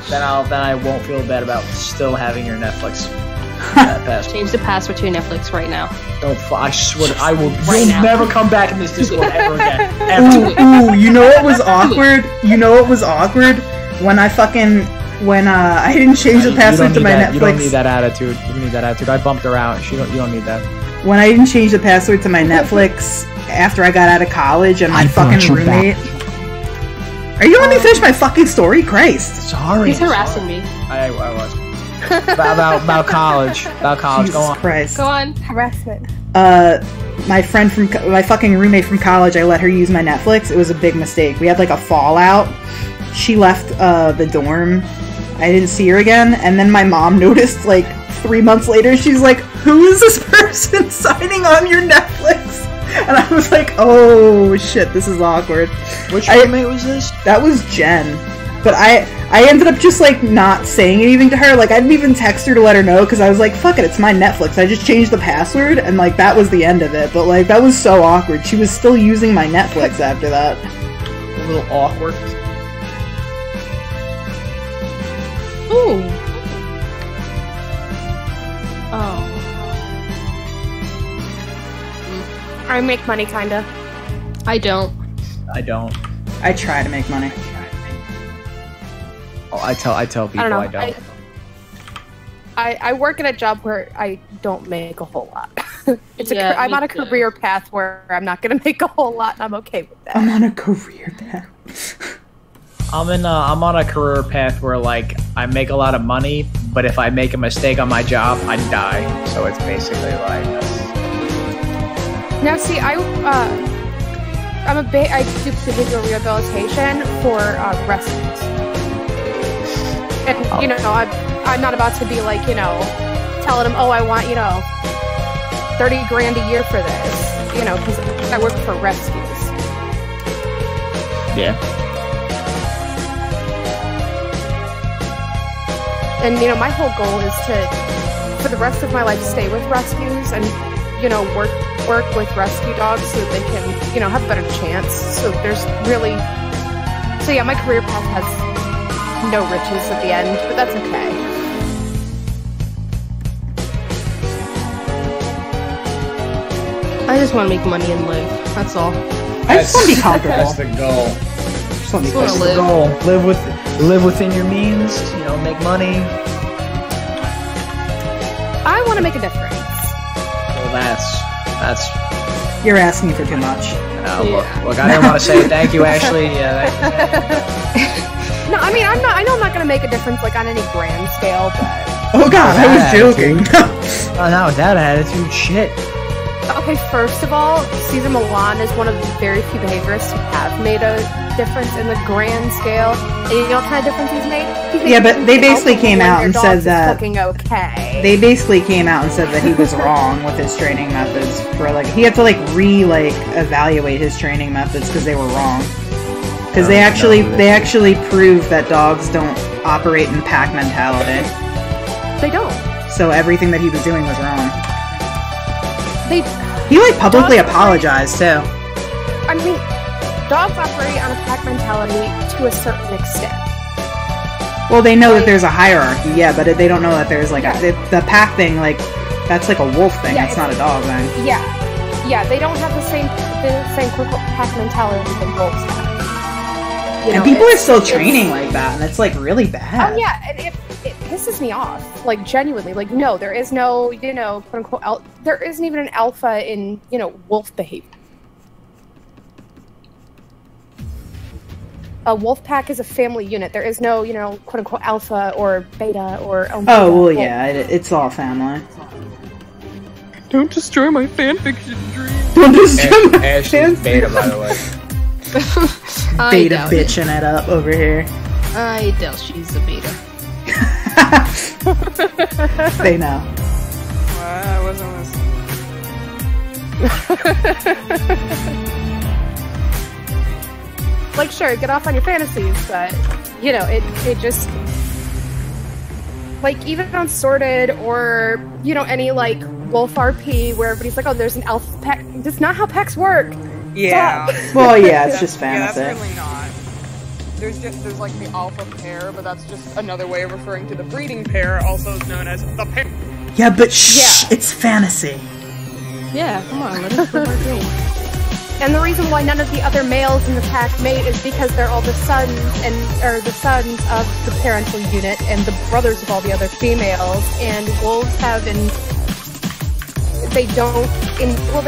then I won't feel bad about still having your Netflix password. Change the password to your Netflix right now. I swear I will. Right You'll now. never come back in this Discord ever again. Ever. Ooh, you know what was awkward? You know what was awkward? When I didn't change the password to my Netflix. You don't need that attitude. You don't need that attitude. I bumped her out. You don't need that. When I didn't change the password to my Netflix after I got out of college, and my fucking roommate. Are you letting me finish my fucking story? Christ. Sorry. He's harassing me. I was. about college. About college. Jesus Go on. Christ. Go on. Harassment. My fucking roommate from college, I let her use my Netflix. It was a big mistake. We had like a fallout. She left the dorm. I didn't see her again, and then my mom noticed like 3 months later. She's like, "Who is this person signing on your Netflix?" And I was like, "Oh shit, this is awkward." Which roommate was this? That was Jen. But I ended up just like not saying anything to her. Like I didn't even text her to let her know because I was like, "Fuck it, it's my Netflix." I just changed the password, and like that was the end of it. But like that was so awkward. She was still using my Netflix after that. A little awkward. Ooh. Oh. I make money, kinda. I don't. I try to make money. Oh, I tell people I don't know. I don't. I work at a job where I don't make a whole lot. Yeah, I'm me on a too. career path where I'm not gonna make a whole lot, and I'm okay with that. I'm on a career path. I'm on a career path where like I make a lot of money, but if I make a mistake on my job, I die. So it's basically like Now, see, I do behavioral rehabilitation for rescues, and you know, I'm not about to be like, you know, telling them, oh, I want, you know, 30 grand a year for this, you know, because I work for rescues. yeah. And, you know, my whole goal is to, for the rest of my life, stay with rescues and, you know, work with rescue dogs so they can, you know, have a better chance. So yeah, my career path has no riches at the end, but that's okay. I just want to make money and live. That's all. I just want to be comfortable. That's the goal. Just want to be Just wanna comfortable. live. Live within your means. You know, make money. I want to make a difference. Well, that's. You're asking for too much. Look, I didn't want to say thank you, Ashley. Yeah. No, I mean, I know I'm not gonna make a difference like on any grand scale, but. Oh God, I was joking. Oh no, that attitude, shit. Okay, first of all, Caesar Milan is one of the very few behaviorists who have made a difference in the grand scale. And you know what kind of difference he's made? Yeah, but they basically came out and said that. Looking okay. They basically came out and said that he was wrong with his training methods. For like, he had to evaluate his training methods because they were wrong. Because they actually proved that dogs don't operate in pack mentality. They don't. So everything that he was doing was wrong. He publicly apologized too. I mean, dogs operate on a pack mentality to a certain extent. Well, they know that there's a hierarchy, yeah, but they don't know that there's like the pack thing, like that's like a wolf thing. It's not a dog thing. Yeah, they don't have the same quote-unquote pack mentality that wolves have. And people are still training like that, and it's like really bad. Oh yeah, it pisses me off. Like genuinely, like no, there is no, quote unquote, there isn't even an alpha in wolf behavior. A wolf pack is a family unit. There is no, quote unquote, alpha or beta or. Oh well, yeah, it's all family. Don't destroy my fanfiction dream. Don't destroy my Ashley's beta, by the way. Beta bitching it up over here. I doubt she's a beta. They know. I wasn't listening. Like, sure, get off on your fantasies, but it just like even on Sorted or any like Wolf RP where everybody's like, oh, there's an alpha pack. That's not how packs work. Yeah. Well, yeah, it's just fantasy. Yeah, that's really not. There's like the alpha pair, but that's just another way of referring to the breeding pair, also known as the pair. Yeah, but shh, it's fantasy. Yeah, come on, let us live our dream. And the reason why none of the other males in the pack mate is because they're all the sons the sons of the parental unit and the brothers of all the other females. And wolves have they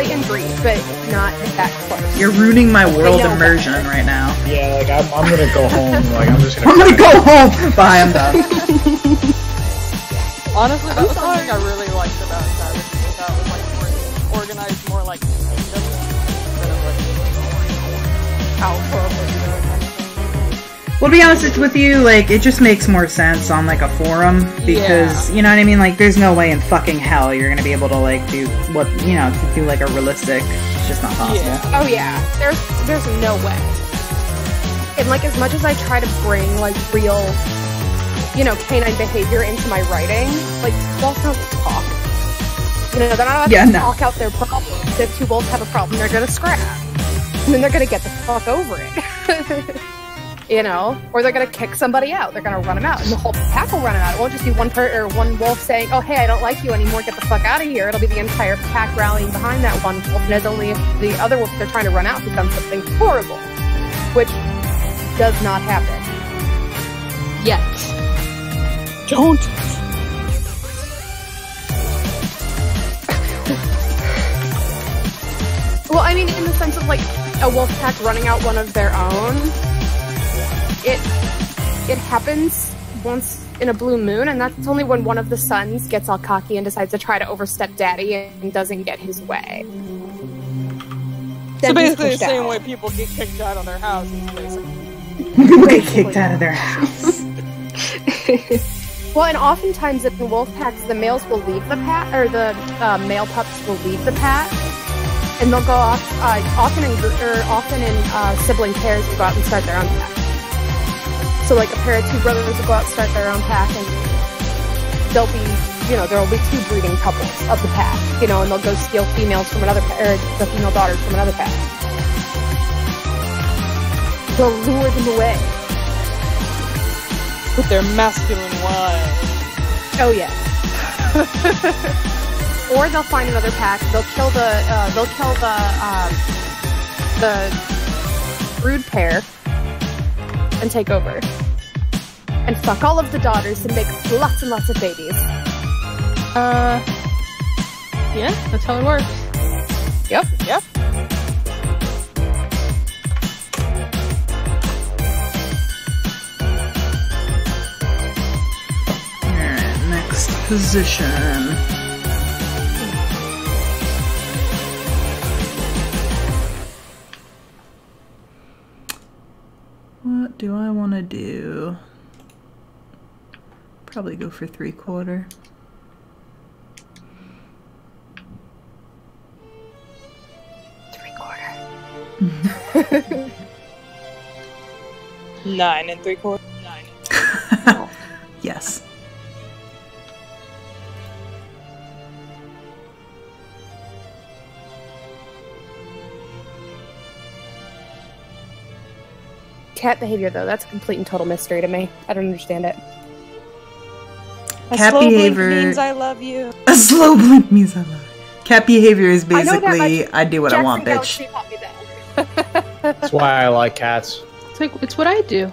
inbreed, but not that close. You're ruining my world immersion right now. Yeah, like I'm gonna go home. Like I'm gonna go home. Bye, I'm done. Honestly, that was something I really liked about Savage. That was like more organized, more like kingdom instead of like alpha. Well, to be honest with you, like, it just makes more sense on, like, a forum, because, you know what I mean? Like, there's no way in fucking hell you're gonna be able to, like, do what, do, like, a realistic, it's just not possible. Yeah. Oh, yeah. There's no way. And, like, as much as I try to bring, like, real, canine behavior into my writing, like, wolves don't talk. They're not allowed to talk out their problems. If two wolves have a problem, they're gonna scrap. And then they're gonna get the fuck over it. Or they're gonna kick somebody out. They're gonna run them out, and the whole pack will run them out. It won't just be one wolf saying, "Oh, hey, I don't like you anymore. Get the fuck out of here." It'll be the entire pack rallying behind that one wolf, and it's only if the other wolf they're trying to run out becomes something horrible, which does not happen yet. Don't. Well, I mean, in the sense of like a wolf pack running out one of their own. It happens once in a blue moon, and that's only when one of the sons gets all cocky and decides to try to overstep daddy and doesn't get his way. So basically the same way people get kicked out of their houses, basically. People get kicked out of their house. Well, and oftentimes in wolf packs, the males will leave the pack, or the male pups will leave the pack, and they'll go off, often in sibling pairs will go out and start their own pack. So like a pair of two brothers will go out and start their own pack, and there'll be, there will be two breeding couples of the pack, and they'll go steal females from another pack, or the female daughters from another pack. They'll lure them away. With their masculine wives. Oh yeah. Or they'll find another pack. They'll kill the brood pair and take over. And fuck all of the daughters and make lots and lots of babies. Yeah, that's how it works. Yep. Alright, next position. What do I want to do? Probably go for 3/4. Nine and 3/4. Yes. Cat behavior, though, that's a complete and total mystery to me. I don't understand it. Cat A slow blink behavior means I love you. A slow blink means I love it. Cat behavior is I know that basically much. I do what I want, Jackson bitch. Galaxy taught me that. That's why I like cats. It's what I do.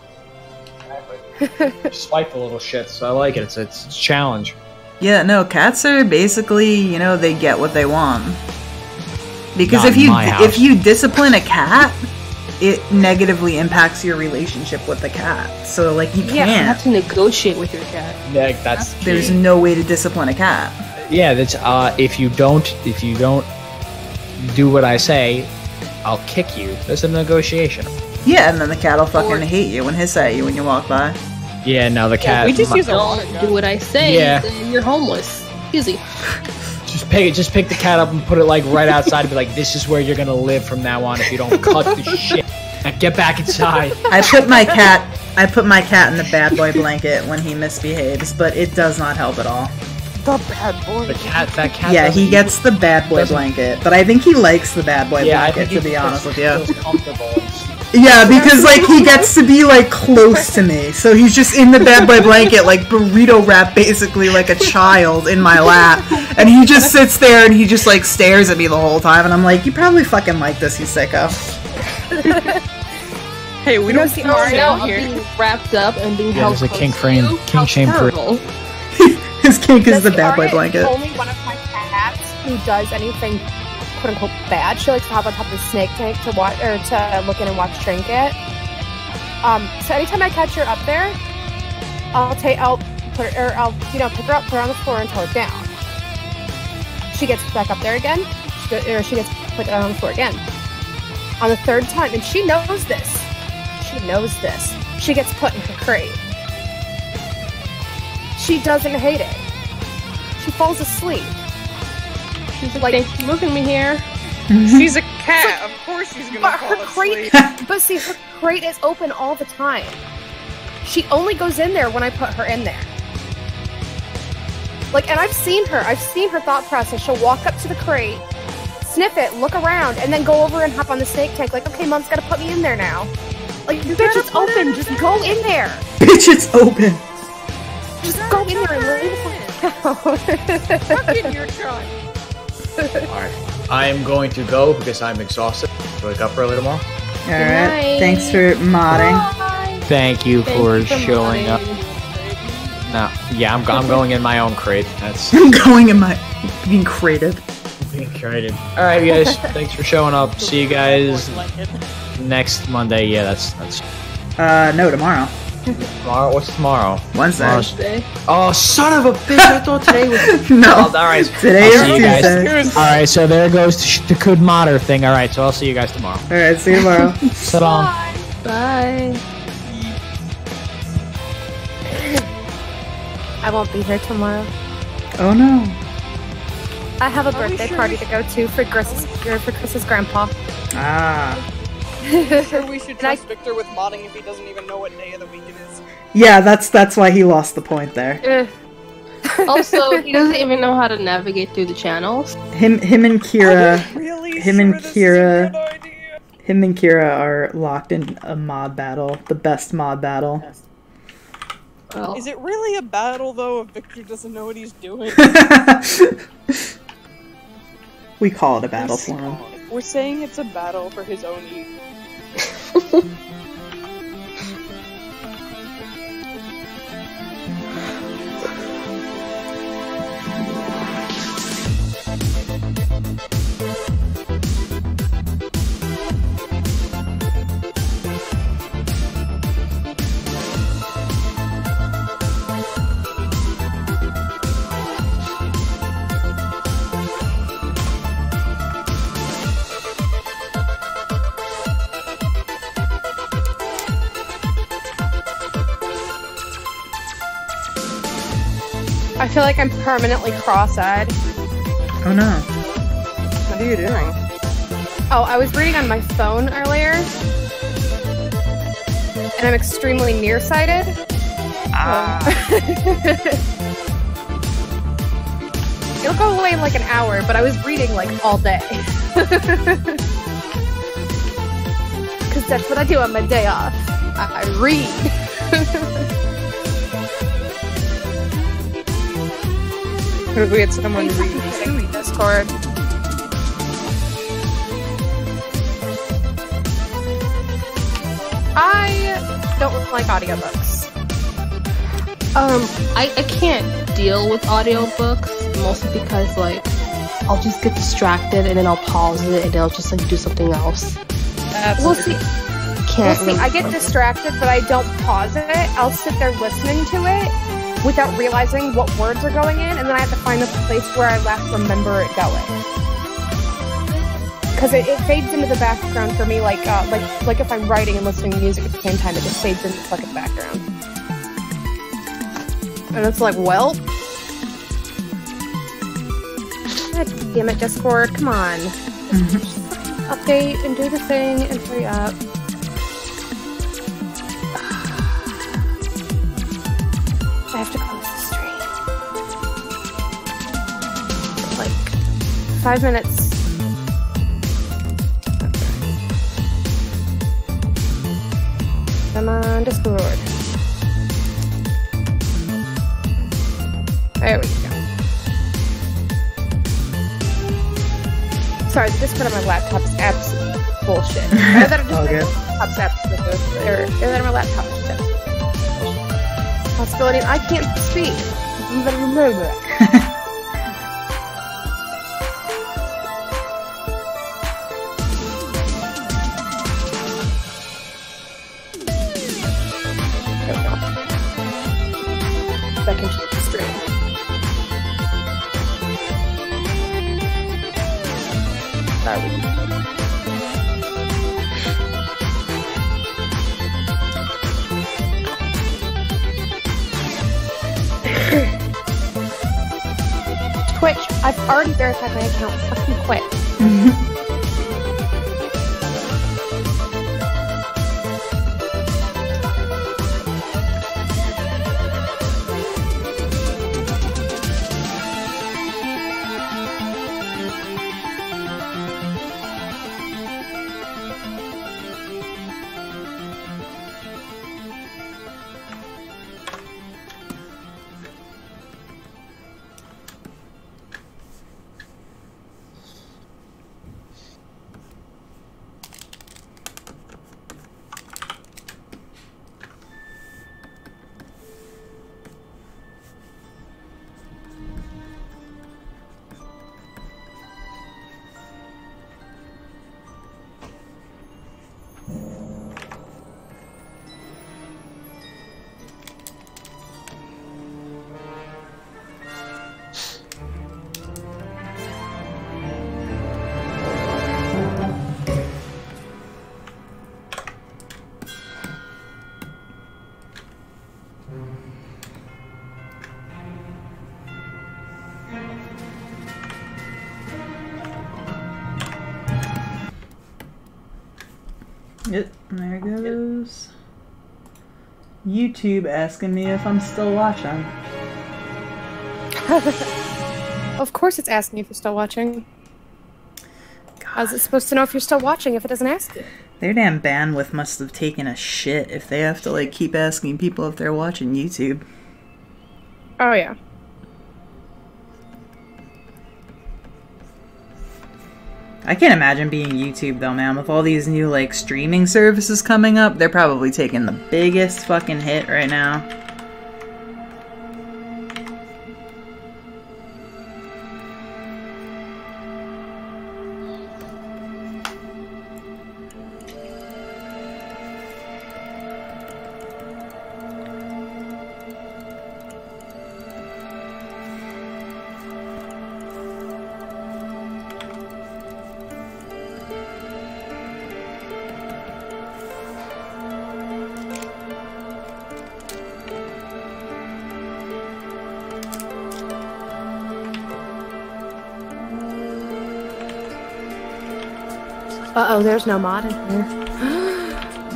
Just like the little shits. I like it. It's a challenge. Yeah, no, cats are basically, you know, they get what they want. Because Not if in my house. if you discipline a cat, it negatively impacts your relationship with the cat. So like you You can't. have to negotiate with your cat. Yeah, that's There's no way to discipline a cat. yeah. That's if you don't do what I say, I'll kick you. That's a negotiation. Yeah, and then the cat will fucking hate you and hiss at you when you walk by. Yeah, now the cat. we just use a Don't water gun. do what I say, Yeah. then you're homeless. Easy. Just pick the cat up and put it like right outside and be like, this is where you're gonna live from now on if you don't cut the shit. Now get back inside. I put my cat in the bad boy blanket when he misbehaves, but it does not help at all. The bad boy. That cat. Yeah, doesn't he gets the bad boy doesn't- blanket, but I think he likes the bad boy Yeah, I blanket, think to be honest with you. feels comfortable. Yeah, because like he gets to be like close to me, so he's just in the bad boy blanket, like burrito wrap, basically like a child in my lap, and he just sits there and he just like stares at me the whole time, and I'm like, you probably fucking like this, you sicko. Hey, we don't see Right our now, now I'm here. being wrapped up and being Yeah, held there's a close kink to frame- you. kink How shame free. terrible. His kink is the Does bad boy Arya blanket. Only one of my cats who does anything "quote unquote" bad. She likes to hop on top of the snake tank to watch or to look in and watch Trinket. So anytime I catch her up there, I'll put her, or I'll pick her up, put her on the floor, and tow her down. She gets back up there again, she gets put down on the floor again. On the third time, and she knows this. She gets put in her crate. She doesn't hate it. She falls asleep. She's like, thanks for moving me here. She's a cat. Of course she's gonna But fall her crate, asleep. but see, her crate is open all the time. She only goes in there when I put her in there. Like, and I've seen her thought process. She'll walk up to the crate, sniff it, look around, and then go over and hop on the snake tank. Like, okay, mom's gotta put me in there now. Like, bitch, it's open. Just go in there. Bitch, it's open. Just go in there and leave it alone. Fucking your child. Alright. I am going to go because I'm exhausted. Wake up early tomorrow. Alright, night. thanks for modding. Bye. Thank you Thank for you showing up. modding. No, yeah, I'm going in my own crate. That's I'm going in my being creative. being created. All right, guys. Thanks for showing up. See you guys next Monday. Yeah, that's No, tomorrow. tomorrow. What's tomorrow? Wednesday. Tomorrow's- Oh, son of a bitch! I thought today was. No. Oh, all right. Today I'll is see you guys. Tuesday. All right, so there goes the Kud Modder thing. All right, so I'll see you guys tomorrow. Alright, see you tomorrow. So long. Bye. I won't be here tomorrow. Oh no. I have a Are we birthday sure party we to go to for Chris's grandpa. Ah. Sure, we should trust Victor with modding if he doesn't even know what day of the week it is. Yeah, that's why he lost the point there. Also, he doesn't even know how to navigate through the channels. Him and Kira Really Him sure and this is a Kira- good idea. him and Kira are locked in a mod battle. The best mod battle. Well, Is it really a battle though if Victor doesn't know what he's doing? We call it a battle for him. We're saying it's a battle for his own ego. I feel like I'm permanently cross-eyed. Oh no. What are you doing? Oh, I was reading on my phone earlier. And I'm extremely nearsighted. It'll go away in like an hour, but I was reading like all day. Because that's what I do on my day off. I read. What if we had someone reading Discord? I don't like audiobooks. I can't deal with audiobooks, mostly because, like, I'll just get distracted and then I'll pause it and then I'll just, like, do something else. Absolutely. I get distracted, but I don't pause it. I'll sit there listening to it without realizing what words are going in, and then I have to find the place where I last remember it going. Because it fades into the background for me, like if I'm writing and listening to music at the same time, it just fades into like a background. And it's like, well, God damn it, Discord, come on, update and do the thing and hurry up. I have to close the stream. Like 5 minutes. Come on, Discord. There we go. Sorry, the Discord on my laptop is absolute bullshit. Either that or just my laptop's absolute bullshit. Either that or my laptop's just absolute bullshit. Possibility, I can't speak. Back into the stream. Sorry. Twitch, I've already verified my account. Fucking quit. Yep, there it goes. YouTube asking me if I'm still watching. Of course it's asking you if you're still watching. How's it supposed to know if you're still watching if it doesn't ask you? Their damn bandwidth must have taken a shit if they have to, like, keep asking people if they're watching YouTube. Oh, yeah. I can't imagine being YouTube, though, man. With all these new, like, streaming services coming up, they're probably taking the biggest fucking hit right now. Uh-oh, there's no mod in here.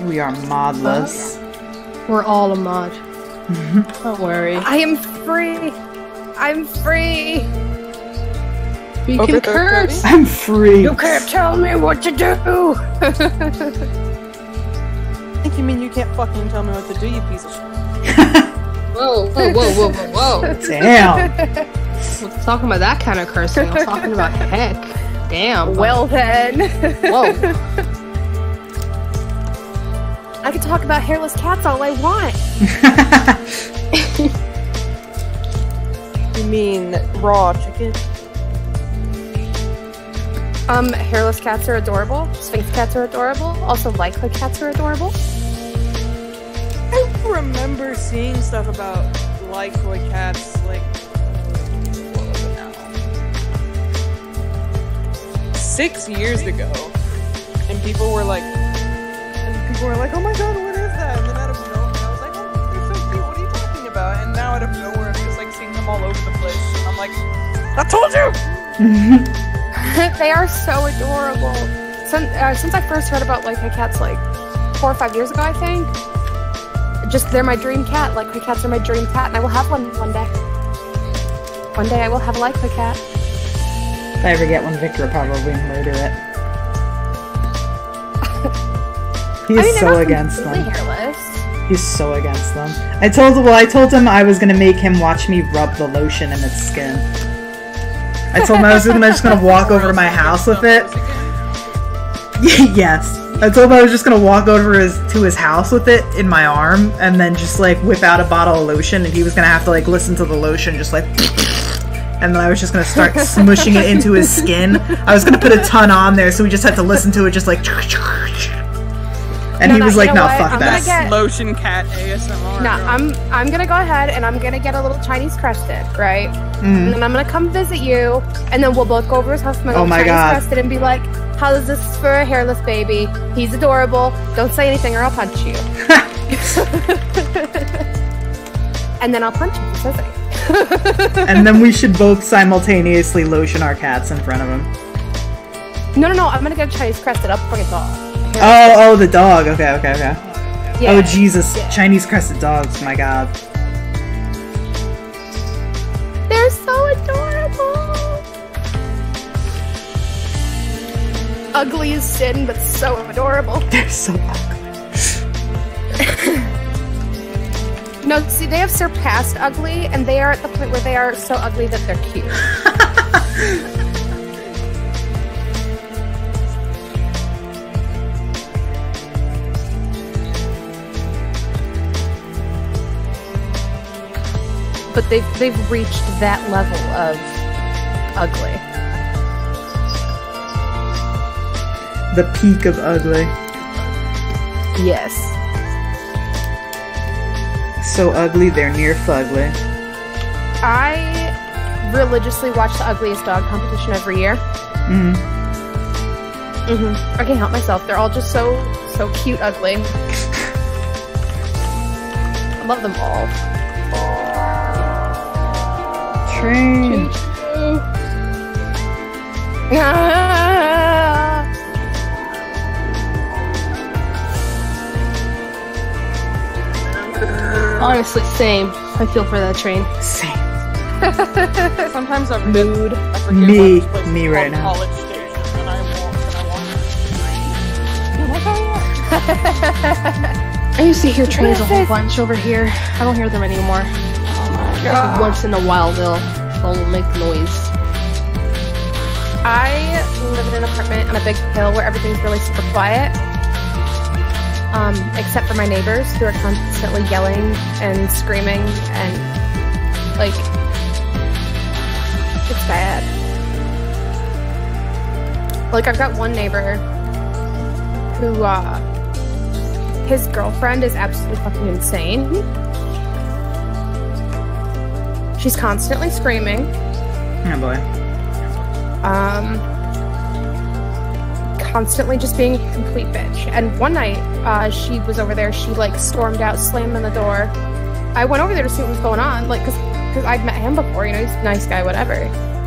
We are modless. We're all a mod. Don't worry. I am free. I'm free. We Okay, can curse. I'm free. You can't tell me what to do. I think you mean you can't fucking tell me what to do, you piece of shit. Whoa, whoa, whoa, whoa, whoa, whoa. Damn. I was talking about that kind of cursing. I was talking about heck. Damn. Well then. Whoa. I can talk about hairless cats all I want. You mean raw chicken? Hairless cats are adorable. Sphinx cats are adorable. Also, Lycra cats are adorable. I remember seeing stuff about Lycra cats, like, what was it now? 6 years ago. And people were like, oh my god, what is that? And then out of nowhere, I was like, oh, they're so cute, what are you talking about? And now out of nowhere, I'm just like seeing them all over the place. And I'm like, I told you! They are so adorable. Since I first heard about Lycra cats like 4 or 5 years ago, I think. They're my dream cat. Lycra cats are my dream cat, and I will have one day. One day I will have a Lycra cat. If I ever get one, Victor will probably murder it. He's so against them. Hairless. He's so against them. I told him I was gonna make him watch me rub the lotion in its skin. I told him I was just gonna walk over to my house with it. Yes. I told him I was just gonna walk over to his house with it in my arm and then just like whip out a bottle of lotion, and he was gonna have to like listen to the lotion just like and then I was just gonna start smushing it into his skin. I was gonna put a ton on there, so we just had to listen to it just like and he was like, no, fuck that. Lotion cat ASMR. No, I'm gonna go ahead and I'm gonna get a little Chinese crested, right? And then I'm gonna come visit you, and then we'll both go over to his house with my little Chinese crested and be like, how is this for a hairless baby? He's adorable. Don't say anything or I'll punch you. And then I'll punch him. He says it. And then we should both simultaneously lotion our cats in front of him. No, I'm gonna get a Chinese crested up for a dog. Oh, the dog. Okay. Yeah, oh, Jesus. Yeah. Chinese crested dogs. My God. They're so adorable. Ugly as sin, but so adorable. They're so ugly. No, see, they have surpassed ugly, and they are at the point where they are so ugly that they're cute. But they've reached that level of ugly. The peak of ugly. Yes. So ugly, they're near fugly. I religiously watch the ugliest dog competition every year. I can't help myself. They're all just so cute ugly. I love them all. Train. Honestly, same. I feel for that train. Same. Sometimes I forget. Mood. I forget Me right now. College Station, and I walk. I used to hear trains a whole bunch over here. I don't hear them anymore. God. Once in a while, they'll make noise. I live in an apartment on a big hill where everything's really super quiet. Except for my neighbors who are constantly yelling and screaming and, like, it's bad. Like, I've got one neighbor who, his girlfriend is absolutely fucking insane. She's constantly screaming. Oh boy. Constantly just being a complete bitch. And one night, she was over there, she like stormed out, slammed on the door. I went over there to see what was going on, like, cause because I'd met him before, you know, he's a nice guy, whatever.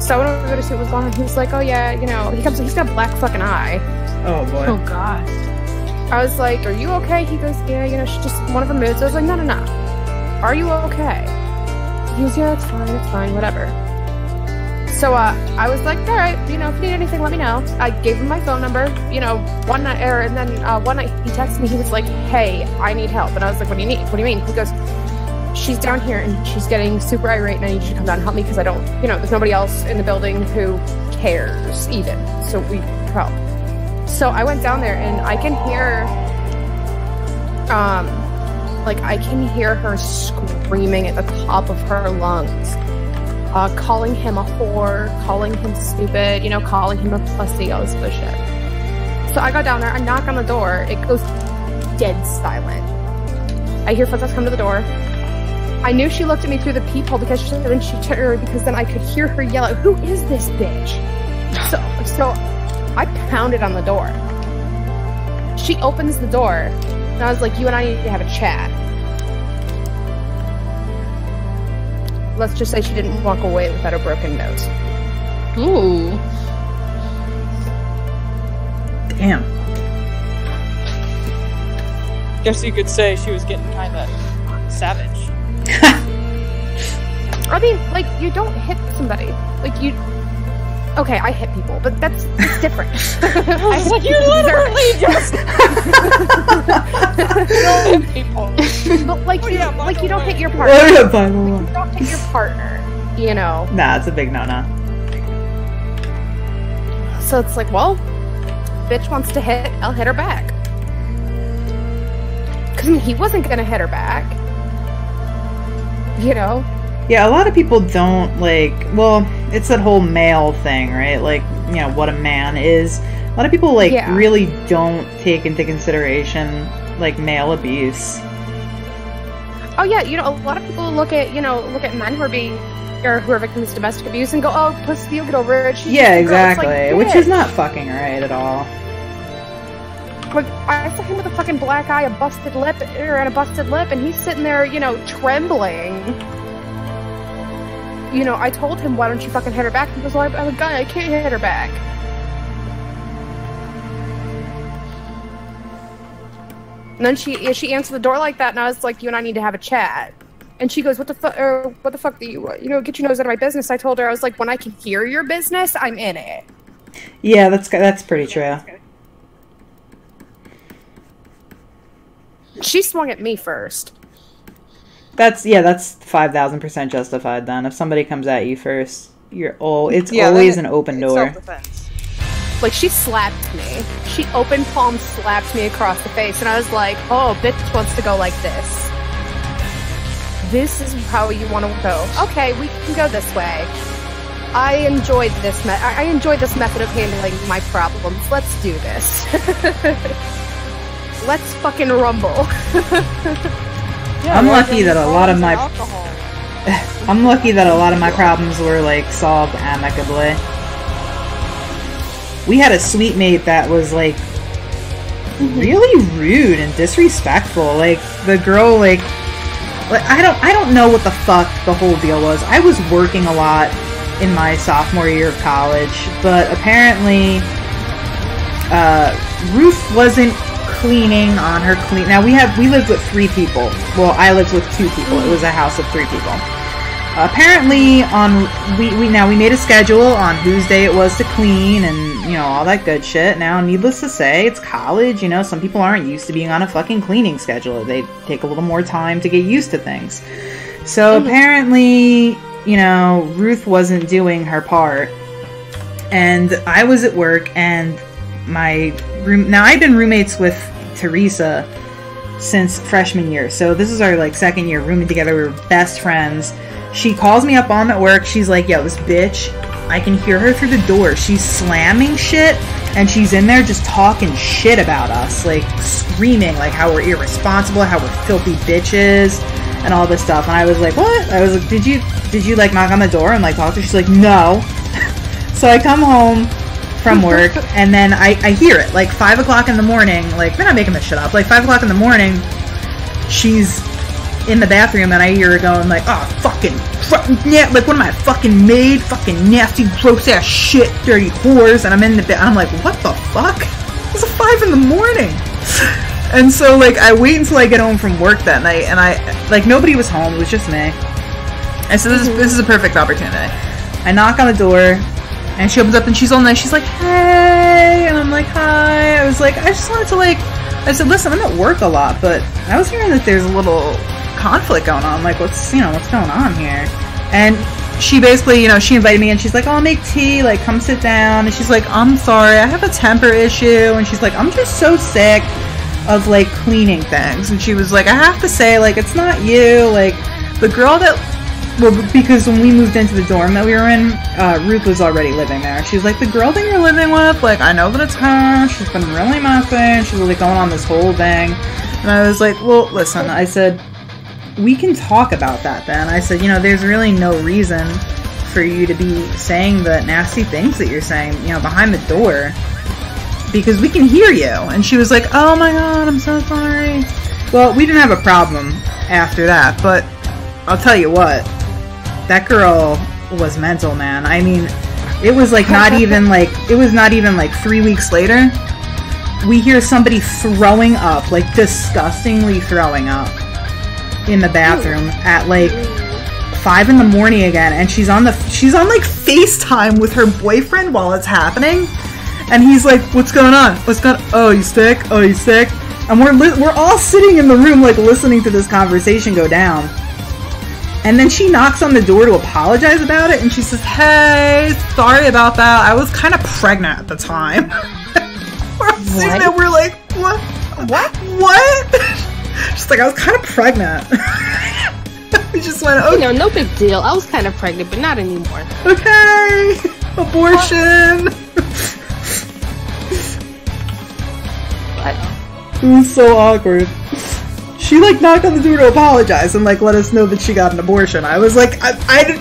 So I went over to see what was going on. He was like, oh yeah, you know, he's got a black fucking eye. Oh boy. Oh god. I was like, are you okay? He goes, yeah, you know, she's just one of her moods. I was like, no. Are you okay? He goes, yeah, it's fine, whatever. So I was like, all right, you know, if you need anything, let me know. I gave him my phone number, you know, one night he texted me, he was like, hey, I need help. And I was like, what do you need? What do you mean? He goes, she's down here and she's getting super irate and I need you to come down and help me because I don't, you know, there's nobody else in the building who cares even. So we help. So I went down there and I can hear, I can hear her screaming at the top of her lungs. Calling him a whore, calling him stupid, you know, calling him a pussy, all this bullshit. So I got down there, I knock on the door, it goes dead silent. I hear footsteps come to the door. I knew she looked at me through the peephole because then I could hear her yell out, who is this bitch? So I pounded on the door. She opens the door, and I was like, you and I need to have a chat. Let's just say she didn't walk away without a broken nose. Ooh. Damn. Guess you could say she was getting kind of savage. I mean, like, you don't hit somebody. Like, you... Okay, I hit people, but that's different. I was like, you literally just... You don't hit people. But, like, you don't hit your Oh, partner. yeah, You don't hit your partner, you know? Nah, it's a big no-no. So it's like, well, bitch wants to hit, I'll hit her back. Because he wasn't gonna hit her back. You know? Yeah, a lot of people don't, like, well, it's that whole male thing, right? Like, you know, what a man is. A lot of people, like, really don't take into consideration, like, male abuse. Oh, yeah, you know, a lot of people look at men who are victims of domestic abuse and go, oh, pussy, you'll get over it. Yeah, exactly. Like, which is not fucking right at all. Like, I saw him with a fucking black eye, a busted lip, and he's sitting there, you know, trembling. You know, I told him, why don't you fucking hit her back? He goes, well, I'm a guy, I can't hit her back. And then she answered the door like that, and I was like, you and I need to have a chat. And she goes, what the fuck do you, you know, get your nose out of my business? I told her, I was like, when I can hear your business, I'm in it. Yeah, that's pretty true. She swung at me first. That's 5,000% justified then. If somebody comes at you first, it's always an open door. Self-defense. Like, she slapped me. She open palm slapped me across the face, and I was like, oh, bitch wants to go like this. This is how you want to go. Okay, we can go this way. I enjoyed this method of handling my problems. Let's do this. Let's fucking rumble. Yeah, I'm lucky that a lot of my alcohol. I'm lucky that a lot of my problems were like solved amicably. We had a suite mate that was like really rude and disrespectful. Like the girl like I don't know what the fuck the whole deal was. I was working a lot in my sophomore year of college, but apparently Ruth wasn't cleaning on her clean. Now we lived with 3 people. Well, I lived with 2 people. It was a house of 3 people. Apparently, we made a schedule on whose day it was to clean and you know all that good shit. Now, needless to say, it's college. You know, some people aren't used to being on a fucking cleaning schedule. They take a little more time to get used to things. So apparently, you know, Ruth wasn't doing her part, and I was at work and now I've been roommates with Teresa since freshman year, so this is our like second year rooming together. We were best friends. She calls me up on at work. She's like, yo, this bitch, I can hear her through the door. She's slamming shit and she's in there just talking shit about us, like screaming like how we're irresponsible, how we're filthy bitches and all this stuff. And I was like, what? I was like, did you like knock on the door and like talk to her? She's like, no. So I come home from work, and then I hear it, like 5 o'clock in the morning, like, they're not making this shit up, like 5 o'clock in the morning, she's in the bathroom, and I hear her going like, "Oh, fucking, yeah, like what am I, fucking maid, fucking nasty, gross ass shit, dirty whores," and I'm in the bed, I'm like, what the fuck? It's 5 in the morning. And so, like, I wait until I get home from work that night, and like, nobody was home, it was just me. And so this is a perfect opportunity. I knock on the door, and she opens up, and she's all nice, she's like, "Hey," and I'm like, "Hi." I was like, I just wanted to, like, I said, "Listen, I'm at work a lot, but I was hearing that there's a little conflict going on, like, what's going on here?" And she basically, she invited me, and she's like, "Oh, I'll make tea, like, come sit down," and she's like, "I'm sorry, I have a temper issue," and she's like, "I'm just so sick of, like, cleaning things," and she was like, "I have to say, like, it's not you, like, the girl that," well, because when we moved into the dorm that we were in, Ruth was already living there. She was like, "The girl that you're living with, like, I know that it's her, she's been really messy, she's really going on this whole thing," and I was like, "Well, listen," I said, "we can talk about that then." I said, "There's really no reason for you to be saying the nasty things that you're saying, behind the door, because we can hear you." And she was like, "Oh my god, I'm so sorry." Well, we didn't have a problem after that, but I'll tell you what, that girl was mental, man. I mean, it was like not even like 3 weeks later, we hear somebody throwing up, like disgustingly throwing up in the bathroom at like 5 in the morning again, and she's on like FaceTime with her boyfriend while it's happening, and he's like, "What's going on? What's going on? Oh, you sick? Oh, you sick?" And we're all sitting in the room like listening to this conversation go down. And then she knocks on the door to apologize about it, and she says, "Hey, sorry about that. I was kind of pregnant at the time." We're all sitting there, we're like, "What? What?" She's like, "I was kind of pregnant." We just went, "Okay." No big deal. I was kind of pregnant, but not anymore. Okay. Abortion. It was so awkward. She like knocked on the door to apologize and like let us know that she got an abortion. I was like, I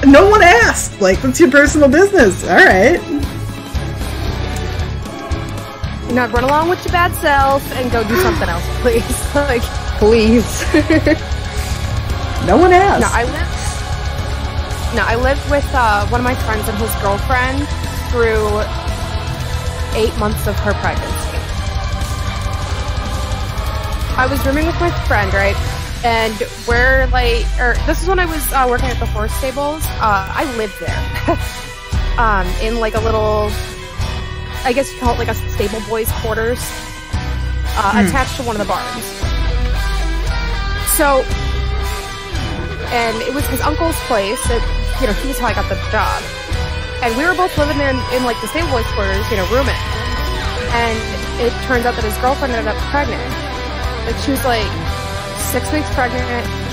no one asked. Like, that's your personal business. All right. Now run along with your bad self and go do something else, please. Like, please. No one asked. I lived with one of my friends and his girlfriend through 8 months of her pregnancy. I was rooming with my friend, right? And we're like, this is when I was working at the horse stables. I lived there. In like a little, I guess you call it like a stable boys quarters, attached to one of the barns. So, and it was his uncle's place. He was how I got the job. And we were both living in like the stable boys quarters, rooming. And it turns out that his girlfriend ended up pregnant. Like, she was like 6 weeks pregnant.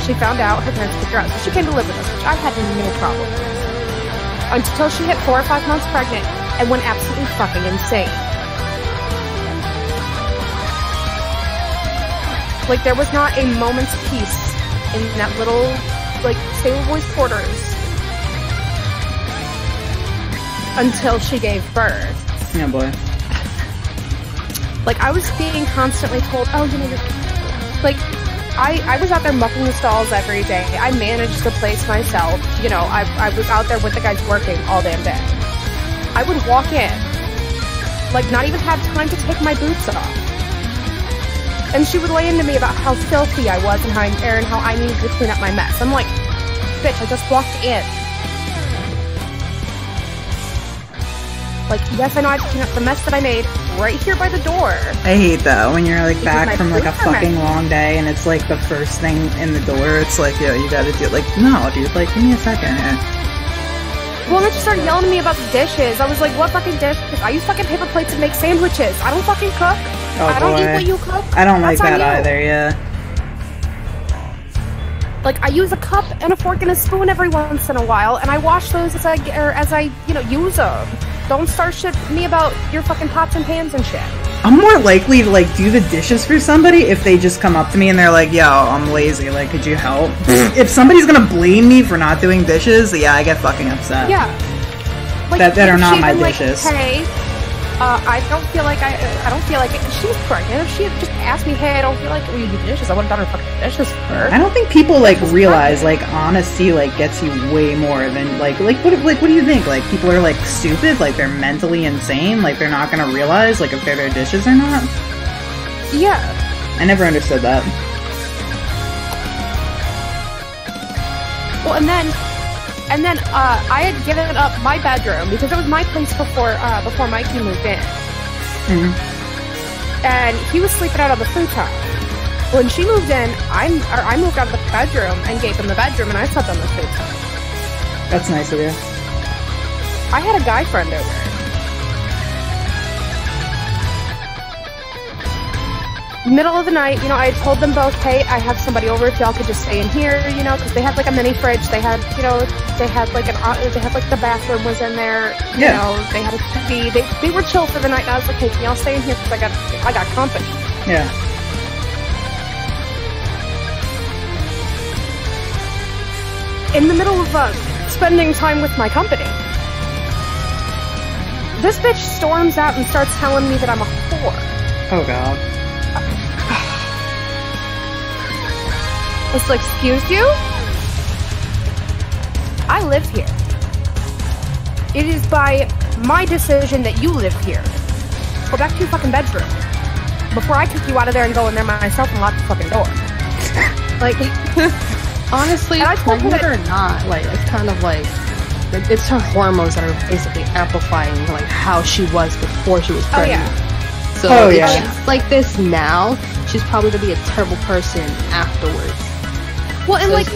She found out her parents kicked her out, so she came to live with us, which I had no problem with. Until she hit 4 or 5 months pregnant and went absolutely fucking insane. Like, there was not a moment's peace in that little, like, stable boys quarters until she gave birth. Yeah, boy. Like, I was being constantly told, "Oh, you're..." Like, I was out there mucking the stalls every day. I managed the place myself. I was out there with the guys working all damn day. I would walk in, like, not even have time to take my boots off. And she would lay into me about how filthy I was and how I needed to clean up my mess. I'm like, bitch, I just walked in. Like, yes, I know I have to clean up the mess that I made right here by the door. I hate that when you're like back from like a fucking long day and it's like the first thing in the door. It's like, yo, you gotta do it. Like, no, dude, like, give me a second here. Well, then she started yelling at me about the dishes. I was like, what fucking dishes? I use fucking paper plates and make sandwiches. I don't fucking cook. Oh, I don't eat what you cook. I don't like that either, yeah. Like, I use a cup and a fork and a spoon every once in a while, and I wash those as I use them. Don't start shit me about your fucking pots and pans and shit. I'm more likely to, like, do the dishes for somebody if they just come up to me and they're like, yo, I'm lazy, like, could you help? If somebody's gonna blame me for not doing dishes, yeah, I get fucking upset. Yeah. Like, that are not my dishes. Like, hey, I don't feel like I don't feel like it. She was pregnant. If she had just asked me, hey, I don't feel like will you do the dishes, I would have done her fucking dishes for her. I don't think people like realize like honesty like gets you way more than like what do you think? Like people are like stupid, like they're mentally insane, like they're not gonna realize like if they're their dishes or not. Yeah. I never understood that. Well, and then I had given up my bedroom because it was my place before Mikey moved in. Mm-hmm. And he was sleeping out on the futon. When she moved in, I moved out of the bedroom and gave him the bedroom, and I slept on the futon. That's nice of you. I had a guy friend over. Middle of the night, you know, I told them both, hey, I have somebody over if y'all could just stay in here, you know, because they had like a mini fridge. They had, you know, they had like the bathroom was in there. You know, they had a TV. They were chill for the night. And I was like, hey, can y'all stay in here because I got company. Yeah. In the middle of spending time with my company, this bitch storms out and starts telling me that I'm a whore. Oh god. It's like, excuse you? I live here. It is by my decision that you live here. Go back to your fucking bedroom before I kick you out of there and go in there myself and lock the fucking door. Like, honestly, and I told her or not, like, it's kind of like, it's her hormones that are basically amplifying, like, how she was before she was pregnant. Oh, yeah. So if she's like this now, she's probably gonna be a terrible person afterwards. Well, and like,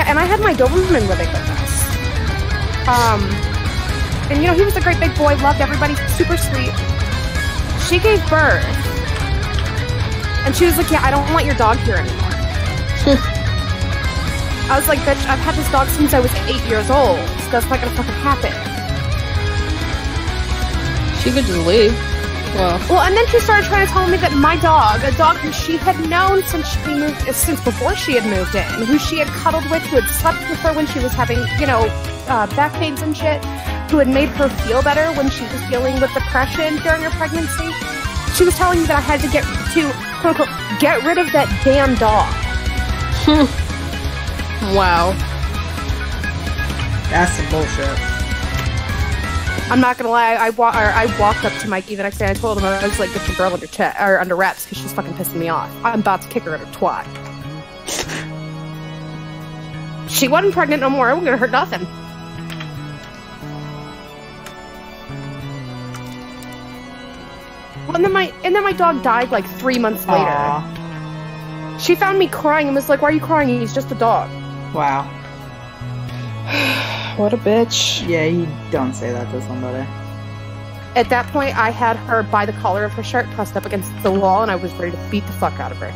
and I had my Doberman living with us. And you know, he was a great big boy, loved everybody, super sweet. She gave birth, and she was like, yeah, I don't want your dog here anymore. I was like, bitch, I've had this dog since I was 8 years old, so that's not gonna fucking happen. She could just leave. Well, and then she started trying to tell me that my dog, a dog who she had known since before she had moved in, who she had cuddled with, who had slept with her when she was having, you know, back pains and shit, who had made her feel better when she was dealing with depression during her pregnancy. She was telling me that I had to quote unquote, get rid of that damn dog. Wow. That's some bullshit. I'm not gonna lie, I walked up to Mikey the next day and I told him, I was like, get your girl under wraps because she's fucking pissing me off. I'm about to kick her in her twat. She wasn't pregnant no more, it wasn't gonna hurt nothing. Well, and then my dog died like 3 months later. Aww. She found me crying and was like, why are you crying? He's just a dog. Wow. What a bitch. Yeah, you don't say that to somebody. At that point, I had her by the collar of her shirt pressed up against the wall, and I was ready to beat the fuck out of her.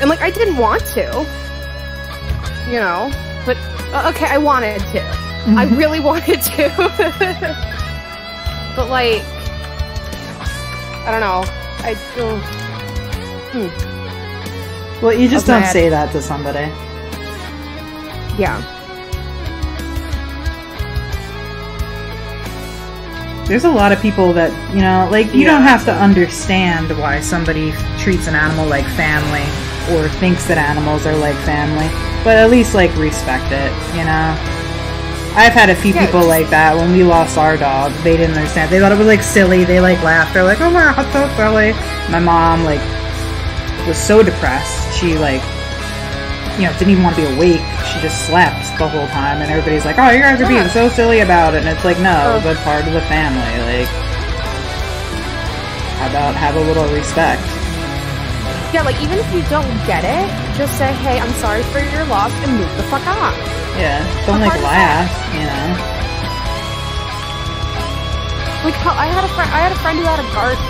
And, like, I didn't want to. You know? But, okay, I wanted to. I really wanted to. But, like, I don't know. Well, you just don't say that to somebody. Yeah. There's a lot of people that, you know, like, you don't have to understand why somebody treats an animal like family or thinks that animals are like family, but at least, like, respect it, you know? I've had a few people like that. When we lost our dog, they didn't understand. They thought it was, like, silly. They, like, laughed. They're like, oh my god, so silly. My mom, like, was so depressed. She, like, you know, didn't even want to be awake. She just slept the whole time, and everybody's like, oh, you guys are being so silly about it, and it's like, no, but part of the family, like, how about have a little respect? Yeah, like, even if you don't get it, just say, hey, I'm sorry for your loss, and move the fuck on. Yeah, don't, like, laugh, you know? Like, I had a friend who had a garden,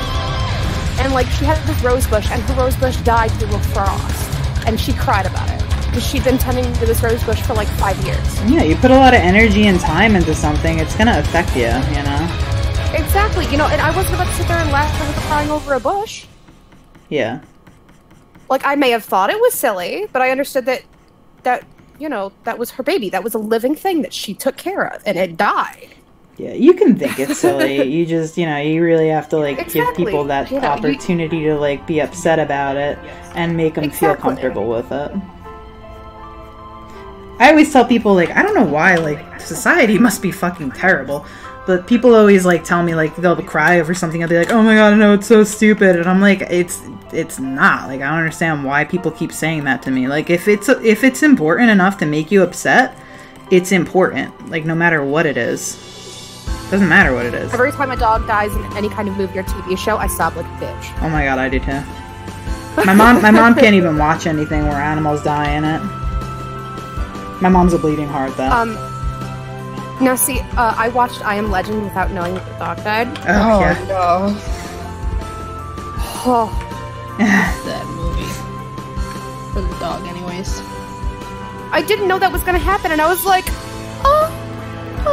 and, like, she had this rose bush, and her rose bush died through a frost, and she cried about it. She'd been tending to this rose bush for like 5 years. Yeah, you put a lot of energy and time into something, it's gonna affect you, you know? Exactly, you know, and I wasn't about to sit there and laugh and crying over a bush. Yeah. Like, I may have thought it was silly, but I understood that you know, that was her baby. That was a living thing that she took care of, and it died. Yeah, you can think it's silly. You just, you know, you really have to, like, give people that opportunity to, like, be upset about it and make them feel comfortable with it. I always tell people, like, I don't know why, like, society must be fucking terrible. But people always, like, tell me, like, they'll cry over something. I'll be like, oh my god, no, it's so stupid. And I'm like, it's not. Like, I don't understand why people keep saying that to me. Like, if it's important enough to make you upset, it's important. Like, no matter what it is. Doesn't matter what it is. Every time a dog dies in any kind of movie or TV show, I sob like a bitch. Oh my god, I do too. My mom can't even watch anything where animals die in it. My mom's a bleeding heart, though. Now see, I watched I Am Legend without knowing that the dog died. Oh yeah. No. Oh. That movie. For the dog, anyways. I didn't know that was gonna happen, and I was like, oh.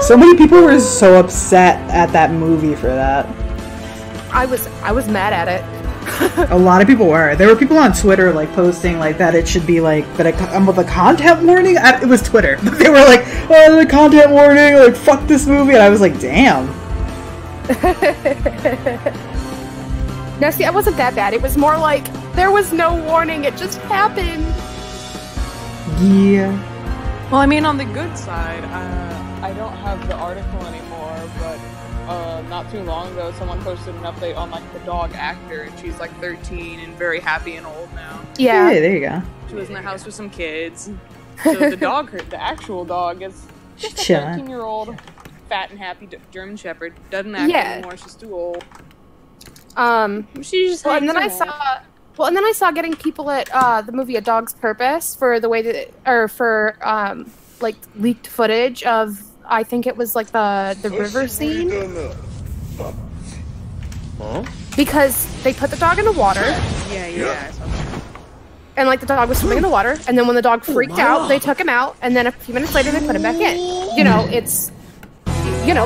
So many people were so upset at that movie for that. I was mad at it. A lot of people were. There were people on Twitter, like, posting, like, that it should be, like, with a content warning? It was Twitter. They were like, oh, the content warning, like, fuck this movie. And I was like, damn. Now, see, it wasn't that bad. It was more like, there was no warning. It just happened. Yeah. Well, I mean, on the good side, I don't have the article anymore, but not too long ago, someone posted an update on, like, the dog actor, and she's, like, 13 and very happy and old now. Yeah. Hey, there you go. She was in the house with some kids. So the actual dog is just a 13-year-old, fat and happy German Shepherd. Doesn't act anymore. She's too old. She just and then I saw getting people at the movie A Dog's Purpose for the way that, or for like leaked footage of, I think it was like the river scene. Huh? Because they put the dog in the water. Yeah. I saw that. And like the dog was swimming in the water, and then when the dog freaked out, they took him out, and then a few minutes later they put him back in. You know,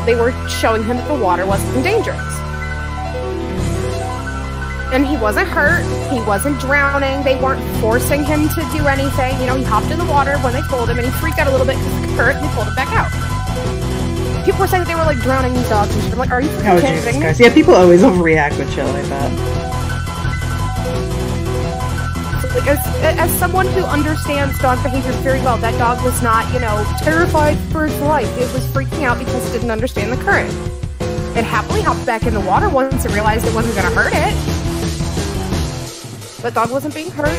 they were showing him that the water wasn't dangerous. And he wasn't hurt, he wasn't drowning, they weren't forcing him to do anything. You know, he hopped in the water when they told him, and he freaked out a little bit because he got hurt, and they pulled him back out. People were saying that they were like drowning these dogs and shit. I'm like, are you freaking kidding me? Yeah, people always overreact with shit like that. Like, as someone who understands dog behavior very well, that dog was not, you know, terrified for its life. It was freaking out because it didn't understand the current. It happily hopped back in the water once it realized it wasn't going to hurt it. But dog wasn't being hurt.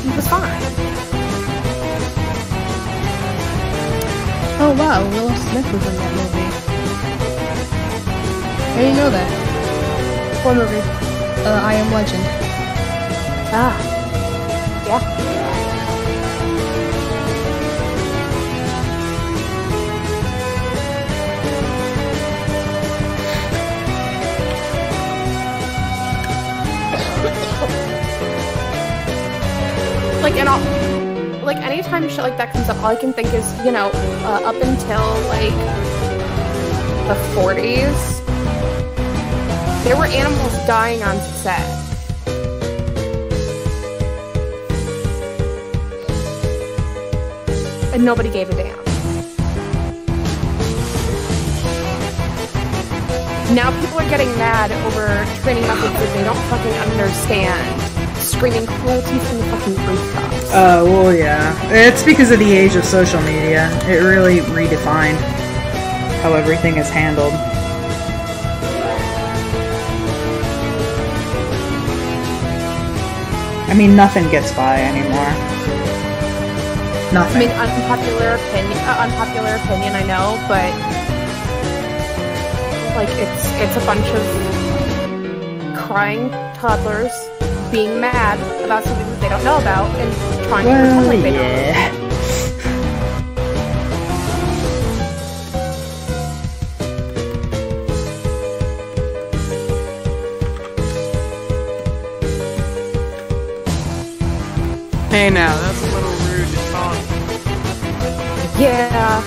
He was fine. Oh wow, Will Smith was in that movie. I didn't know that. What movie? I Am Legend. Ah. Yeah. Like, and like, anytime shit like that comes up, all I can think is, you know, up until, like, the 40s, there were animals dying on set. And nobody gave a damn. Now people are getting mad over training methods that they don't fucking understand. Screaming cruelty from the fucking rooftops. Oh, well, yeah. It's because of the age of social media. It really redefined how everything is handled. I mean, nothing gets by anymore. Nothing. I mean, unpopular opinion, I know, but like it's a bunch of crying toddlers being mad about something that they don't know about and trying to pretend like they don't know. Hey now, that's a little rude to talk. Yeah.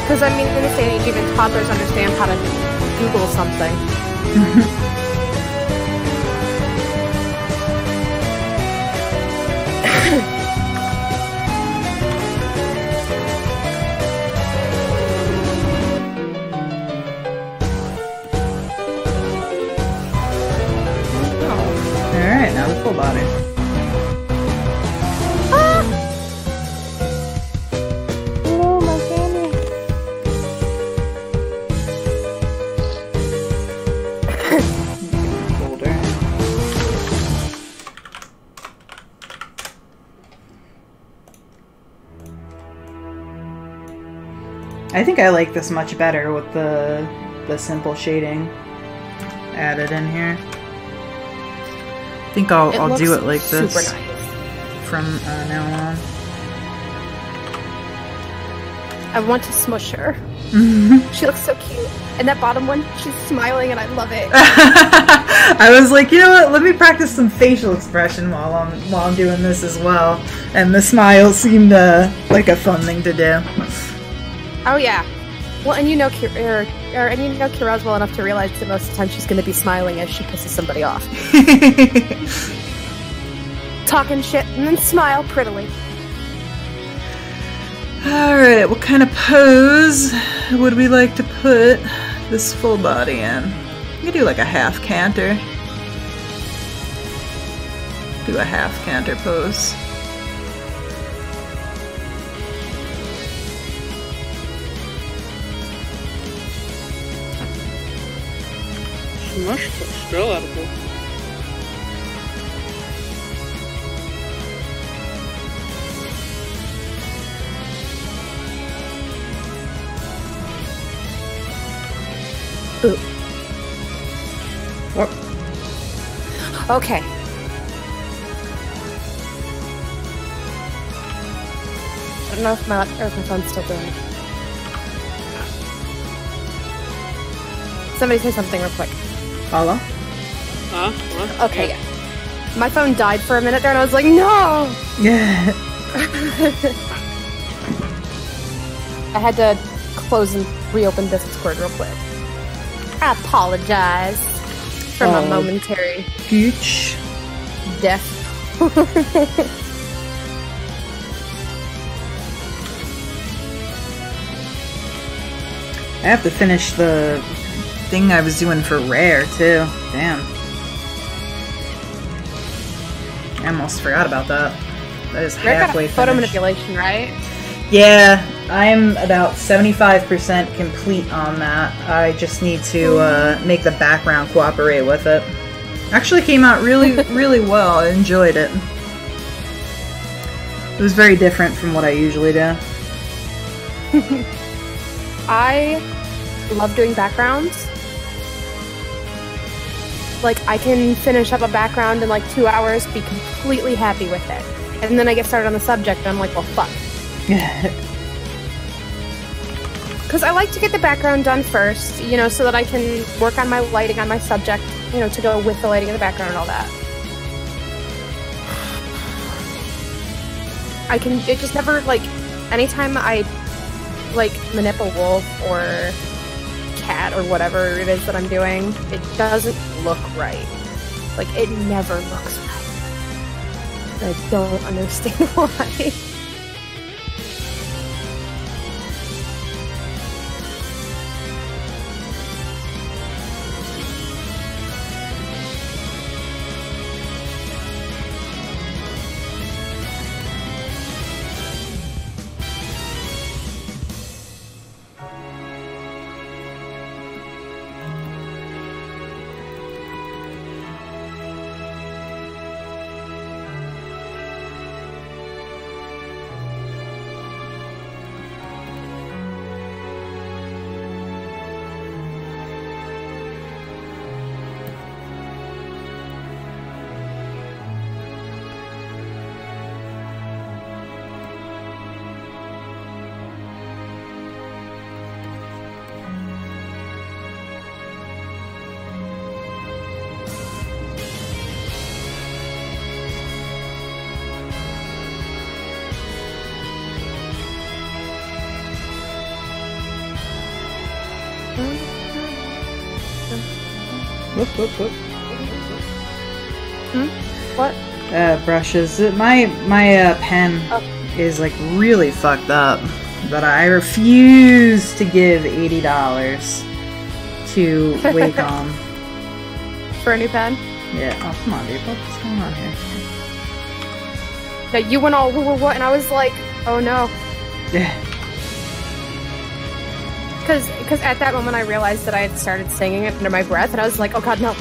Because I mean, in this day and age, even toddlers understand how to Google something. Alright, now the full body. Oh, my family. Folder. I think I like this much better with the simple shading added in here. I think I'll do it like this nice. from now on. I want to smush her. She looks so cute. And that bottom one, she's smiling and I love it. I was like, you know what? Let me practice some facial expression while I'm doing this as well. And the smile seemed like a fun thing to do. Oh yeah. Well, and you know Kira's well enough to realize that most of the time she's going to be smiling as she pisses somebody off. Talking shit and then smile prettily. Alright, what kind of pose would we like to put this full body in? We could do like a half canter. Do a half canter pose. Smush the skill out of it. Ooh. What? Okay. I don't know if my phone's still doing it. Somebody say something real quick. Hello? Huh? Okay, yeah. My phone died for a minute there and I was like, no! Yeah. I had to close and reopen Discord real quick. I apologize for my momentary Gooch. death. I have to finish the thing I was doing for rare too. Damn. I almost forgot about that. That is Rare got halfway a photo finished. manipulation, right? Yeah, I'm about 75% complete on that. I just need to make the background cooperate with it. Actually came out really, really well. I enjoyed it. It was very different from what I usually do. I love doing backgrounds. Like, I can finish up a background in like 2 hours, be completely happy with it. And then I get started on the subject and I'm like, well, fuck. Because I like to get the background done first, you know, so that I can work on my lighting on my subject, you know, to go with the lighting in the background and all that. It just never, like, anytime I, like, manipulate a wolf or cat or whatever it is that I'm doing, it doesn't look right. Like, it never looks right. I don't understand why. Whoop, whoop, whoop. What? Brushes. My pen is like really fucked up, but I refuse to give $80 to Wacom. For a new pen? Yeah. Oh, come on, dude. What's going on here? That you went all what, and I was like, oh no. Yeah. Because at that moment I realized that I had started singing it under my breath, and I was like, oh god, no.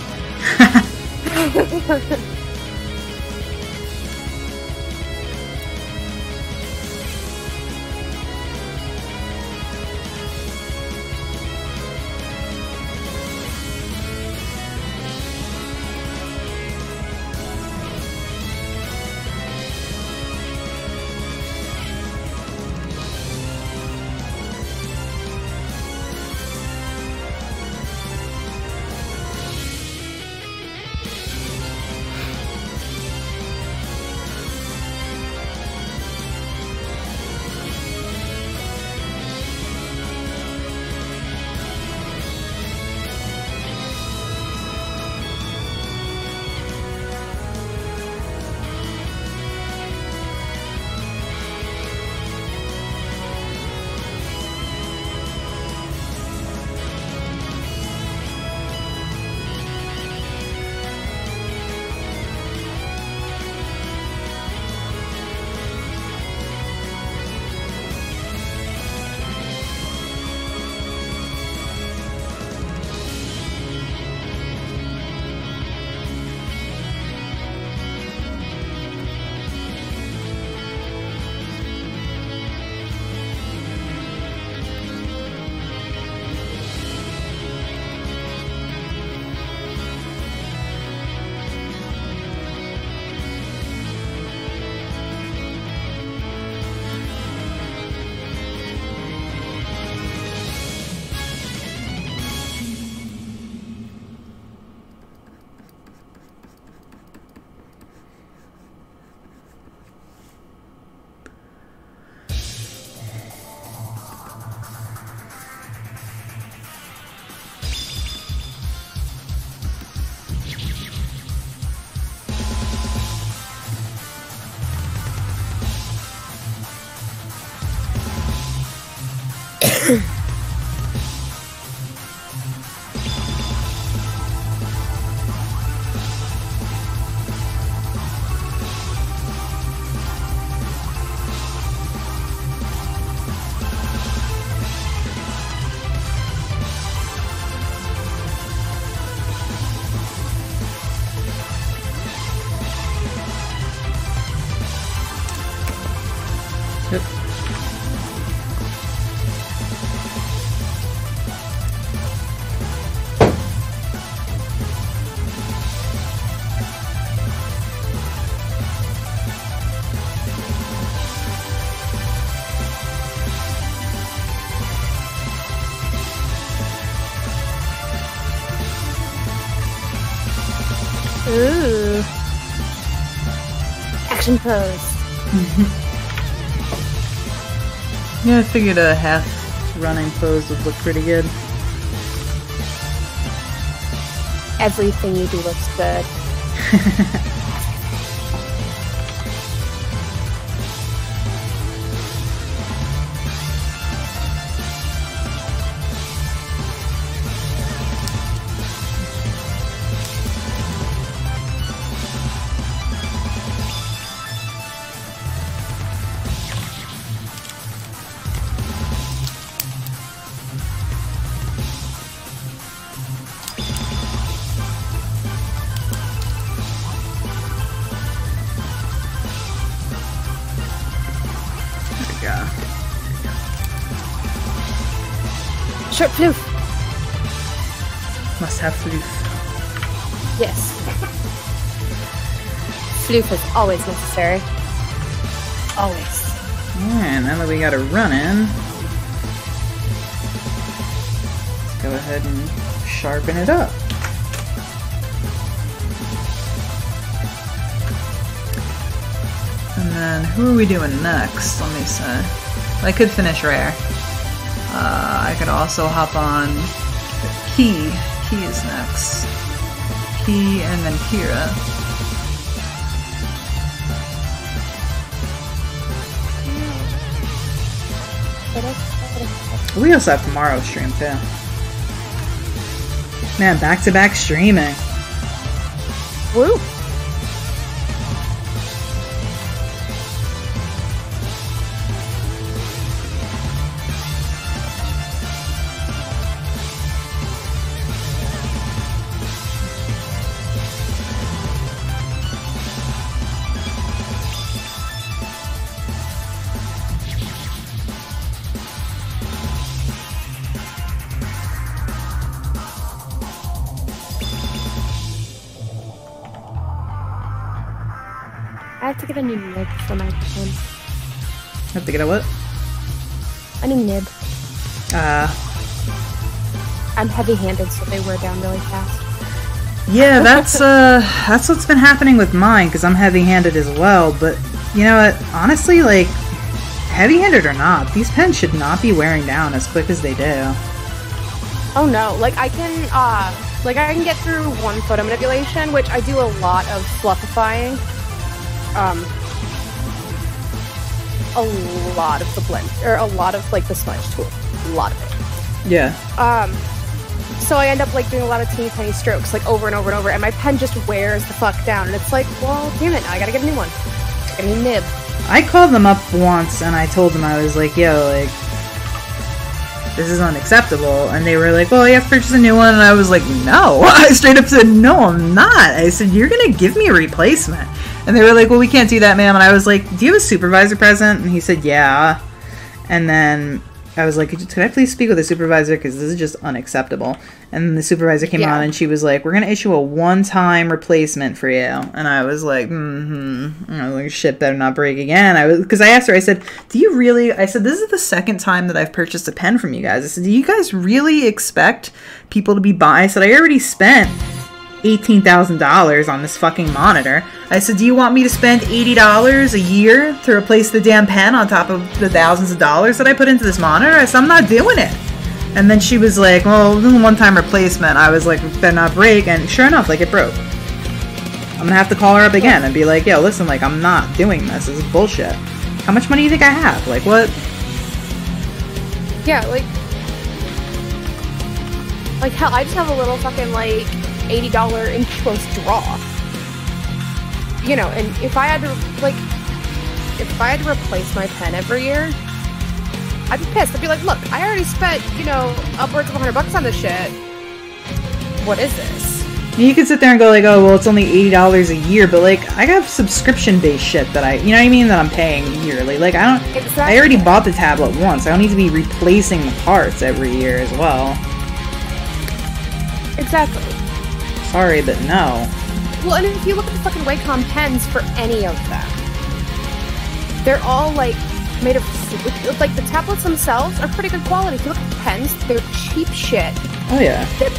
Ooh. Action pose. Yeah, I figured a half running pose would look pretty good. Everything you do looks good. Short floof. Must have floof. Yes. Floof is always necessary. Always. Alright, now that we got a run in, let's go ahead and sharpen it up. And then, who are we doing next? Let me see. I could finish Rare. I could also hop on Key. Key is next. Poppy, and then Kira. We also have tomorrow's stream too. Man, back-to-back streaming. Woo! I have to get a new nib for my pen. Have to get a what? A new nib. I'm heavy-handed, so they wear down really fast. Yeah, that's what's been happening with mine, because I'm heavy-handed as well, but you know what? Honestly, like, heavy-handed or not, these pens should not be wearing down as quick as they do. Oh no, like I can get through one photo manipulation, which I do a lot of fluffifying. A lot of the blend, or a lot of like the smudge tool, a lot of it. Yeah. So I end up like doing a lot of teeny tiny strokes, like over and over and over, and my pen just wears the fuck down, and it's like, well, damn it, now I gotta get a new one. Get a new nib. I called them up once, and I told them, I was like, yo, like, this is unacceptable, and they were like, well, you have to purchase a new one, and I was like, no. I straight up said, no, I'm not. I said, you're gonna give me a replacement. And they were like, well, we can't do that, ma'am. And I was like, do you have a supervisor present? And he said, yeah. And then I was like, could I please speak with the supervisor? Because this is just unacceptable. And then the supervisor came on and she was like, we're going to issue a one-time replacement for you. And I was like, I was like, shit better not break again. Because I asked her, I said, do you really, I said, this is the second time that I've purchased a pen from you guys. I said, do you guys really expect people to be buying? I said, I already spent $18,000 on this fucking monitor. I said, do you want me to spend $80 a year to replace the damn pen on top of the thousands of dollars that I put into this monitor? I said, I'm not doing it. And then she was like, well, this is a one-time replacement. I was like, better not break. And sure enough, like, it broke. I'm gonna have to call her up again and be like, yo, listen, like, I'm not doing this. This is bullshit. How much money do you think I have? Like, what? Yeah, like hell, I just have a little fucking, like, $80 inch close draw. You know, and if I had to replace my pen every year, I'd be pissed. I'd be like, look, I already spent, you know, upwards of $100 on this shit. What is this? You could sit there and go like, oh, well, it's only $80 a year, but like, I have subscription-based shit that you know what I mean, that I'm paying yearly. Like, I already bought the tablet once. I don't need to be replacing the parts every year as well. Exactly. Sorry, but no. Well, and if you look at the fucking Wacom pens for any of them, they're all, like, made of, like, the tablets themselves are pretty good quality. If you look at the pens, they're cheap shit. Oh, yeah. That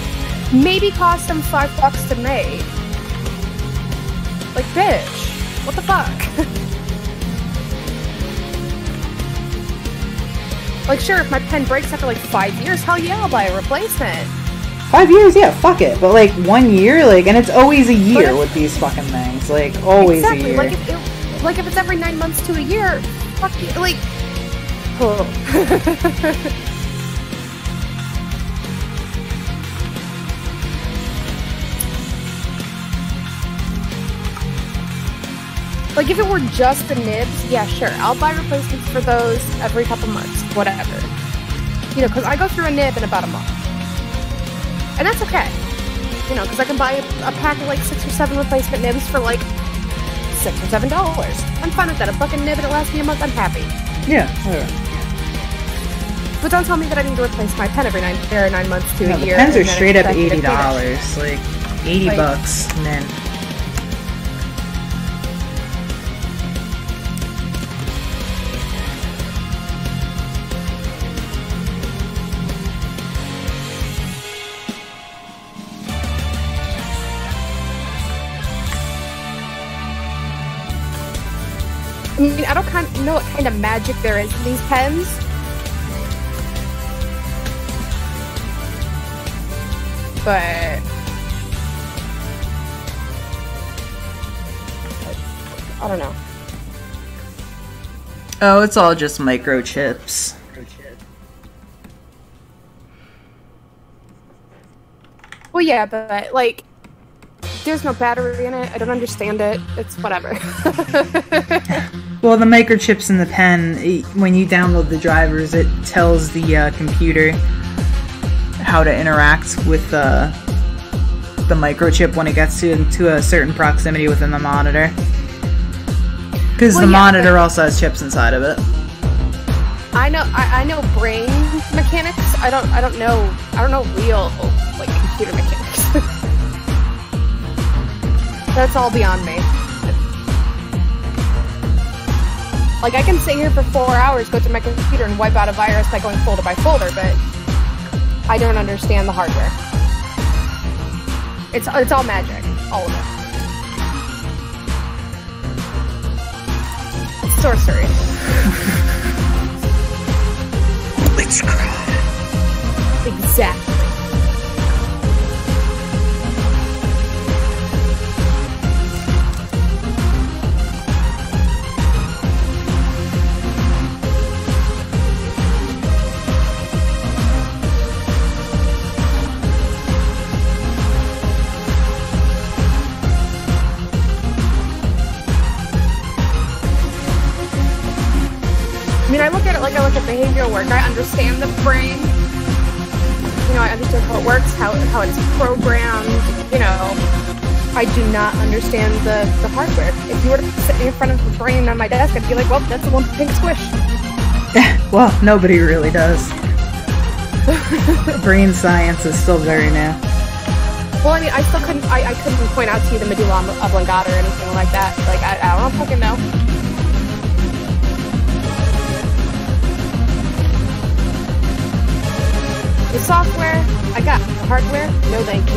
maybe cost them $5 to make. Like, bitch. What the fuck? Like, sure, if my pen breaks after, like, 5 years, hell yeah, I'll buy a replacement. 5 years, yeah, fuck it. But like 1 year, like, and it's always a year with these fucking things. Like, always a year. Like if it's every 9 months to a year, fuck you, like. Oh. Like if it were just the nibs, yeah, sure, I'll buy replacements for those every couple months, whatever. You know, because I go through a nib in about a month. And that's okay. You know, because I can buy a pack of like 6 or 7 replacement nibs for like $6 or $7. I'm fine with that. A fucking nib and it lasts me a month, I'm happy. Yeah. But don't tell me that I need to replace my pen every 9 months to a year. The pens are straight up $80. Like, $80 and then. I mean, I don't know what kind of magic there is in these pens. But I don't know. Oh, it's all just microchips. Well, yeah, but like, there's no battery in it. I don't understand it. It's whatever. Well, the microchips in the pen, when you download the drivers, it tells the computer how to interact with the microchip when it gets to a certain proximity within the monitor. Because the monitor also has chips inside of it. I know brain mechanics. I don't know real like computer mechanics. That's all beyond me. Like, I can sit here for 4 hours, go to my computer, and wipe out a virus by going folder by folder, but I don't understand the hardware. It's all magic, all of it. It's sorcery. Witchcraft. Exactly. I mean, I look at it like I look at behavioral work. I understand the brain. You know, I understand how it works, how it's programmed. You know, I do not understand the hardware. If you were to sit in front of the brain on my desk, I'd be like, well, that's a one pink squish. Well, nobody really does. Brain science is still very new. Well, I mean, I couldn't point out to you the medulla oblongata or anything like that. Like, I don't fucking know. The software, I got. The hardware, no thank you.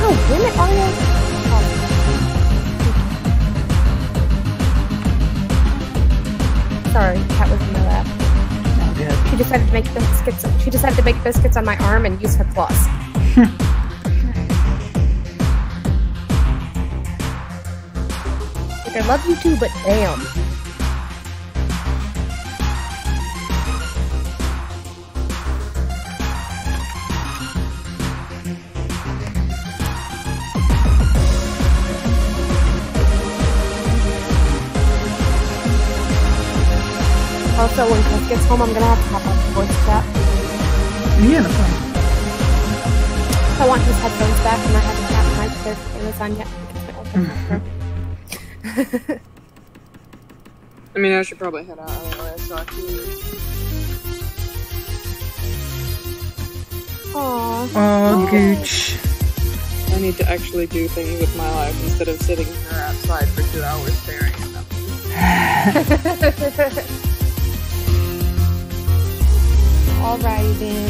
Oh, damn it, Arya. Sorry, cat was in my lap. Oh, good. She decided to make biscuits. She decided to make biscuits on my arm and use her claws. Like, I love you too, but damn. Also, when Chris gets home, I'm gonna have to hop on the voice chat. Yeah, no problem. I want his headphones back, and I haven't tapped my Amazon yet. I mean, I should probably head out anyway, so I can... Aww. Oh, gooch. I need to actually do things with my life instead of sitting here outside for 2 hours staring at them. Alrighty then.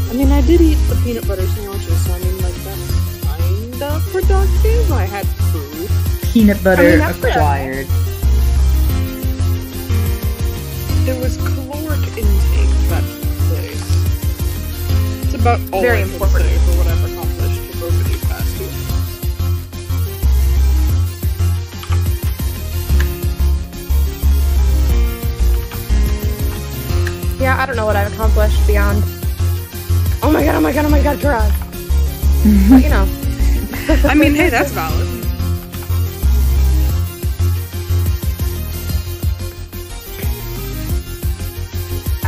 I mean, I did eat the peanut butter sandwiches, so I mean, like, that's kind of productive. I had food. Peanut butter that's acquired. It was caloric intake that day. It's about all Very I can important. say for what I've accomplished over these past 2 months. Yeah, I don't know what I've accomplished beyond. Oh my god, garage. But you know. I mean, hey, that's valid.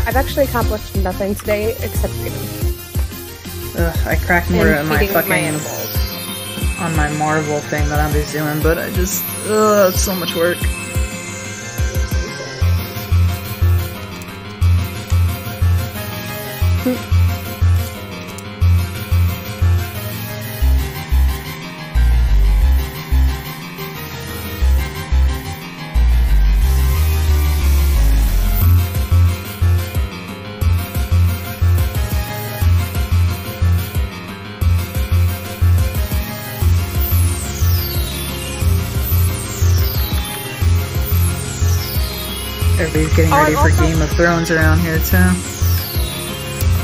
I've actually accomplished nothing today except reading. Ugh, I cracked more And at my feeding my fucking... animals. on my Marvel thing that I was doing, but I just... Ugh, it's so much work. Everybody's getting ready for Game of Thrones around here too.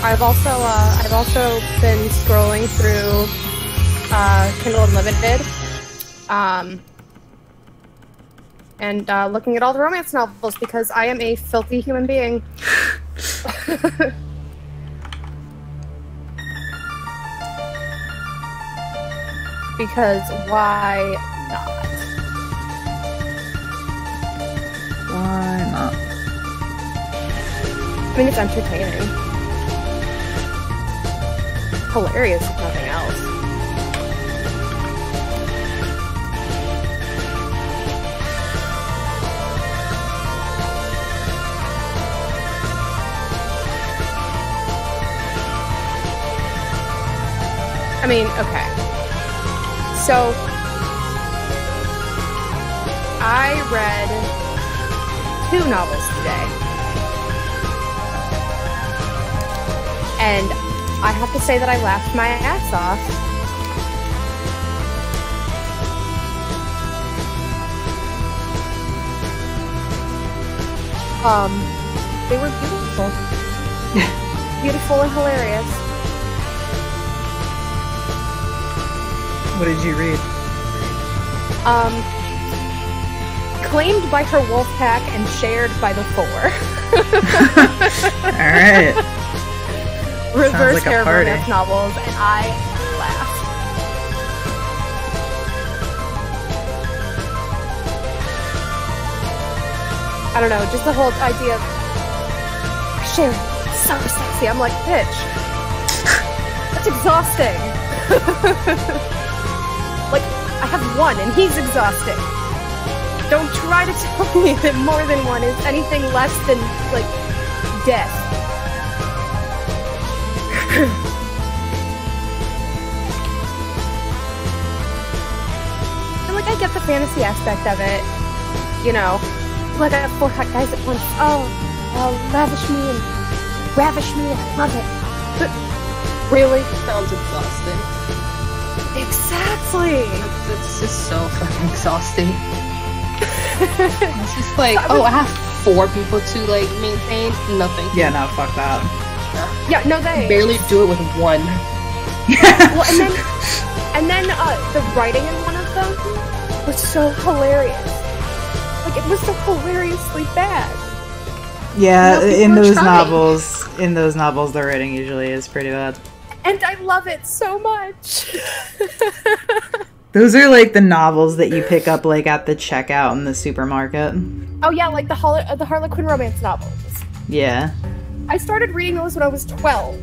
I've also been scrolling through Kindle Unlimited, and looking at all the romance novels because I am a filthy human being. Because why not? Why not? I mean, it's entertaining. Hilarious, if nothing else. I mean, okay. So, I read 2 novels today. And I have to say that I laughed my ass off. They were beautiful. Beautiful and hilarious. What did you read? Claimed by her wolf pack and shared by the 4. Alright. Reverse like a hair party. romance novels, and I laughed. I don't know, just the whole idea of sharing, so sexy. I'm like, bitch, that's exhausting. Like, I have 1 and he's exhausting. Don't try to tell me that more than 1 is anything less than, like, death. And, like, I get the fantasy aspect of it. You know, like, I have 4 hot guys at once. Oh, lavish me and ravish me. I love it. But really? Sounds exhausting. Exactly. It's just so fucking exhausting. It's just like, oh, I have 4 people to like maintain. Nothing. Yeah, no, fuck that. Yeah, no, they Barely do it with 1. Well, and then the writing in one of them was so hilarious. Like, it was so hilariously bad. Yeah, You know, people in are those trying. novels, the writing usually is pretty bad. And I love it so much. Those are like the novels that you pick up like at the checkout in the supermarket. Oh yeah, like the Harlequin romance novels. Yeah. I started reading those when I was 12.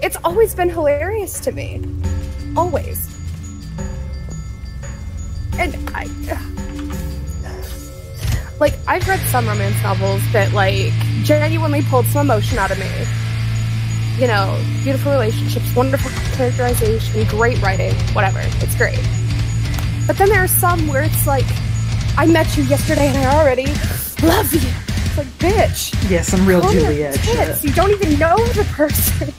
It's always been hilarious to me. Always. And I've read some romance novels that, like, genuinely pulled some emotion out of me. You know, beautiful relationships, wonderful characterization, great writing, whatever. It's great. But then there are some where it's like, I met you yesterday and I already love you. It's like, bitch. Yeah, some real calm your Juliet tits. shit. You don't even know the person.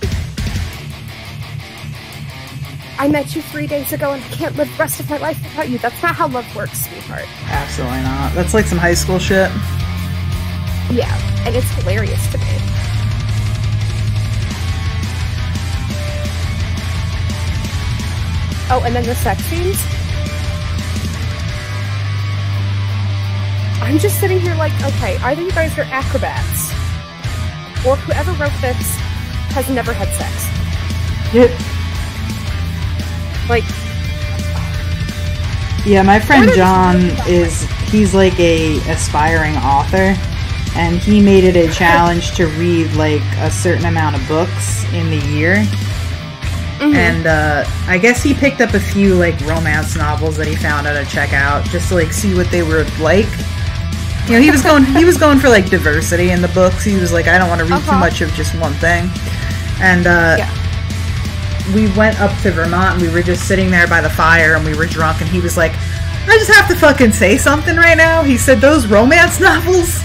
I met you 3 days ago and I can't live the rest of my life without you. That's not how love works, sweetheart. Absolutely not. That's like some high school shit. Yeah, and it's hilarious to me. Oh, and then the sex scenes. I'm just sitting here like, okay, either you guys are acrobats, or whoever wrote this has never had sex. Yep. Like, Yeah, my friend John he's like a aspiring author, and he made it a challenge to read like a certain amount of books in the year. Mm-hmm. And I guess he picked up a few like romance novels that he found at a checkout just to like see what they were like. You know, he was going for like diversity in the books. He was like, I don't want to read too much of just one thing. And we went up to Vermont and we were just sitting there by the fire and we were drunk and he was like, I just have to fucking say something right now. He said, those romance novels,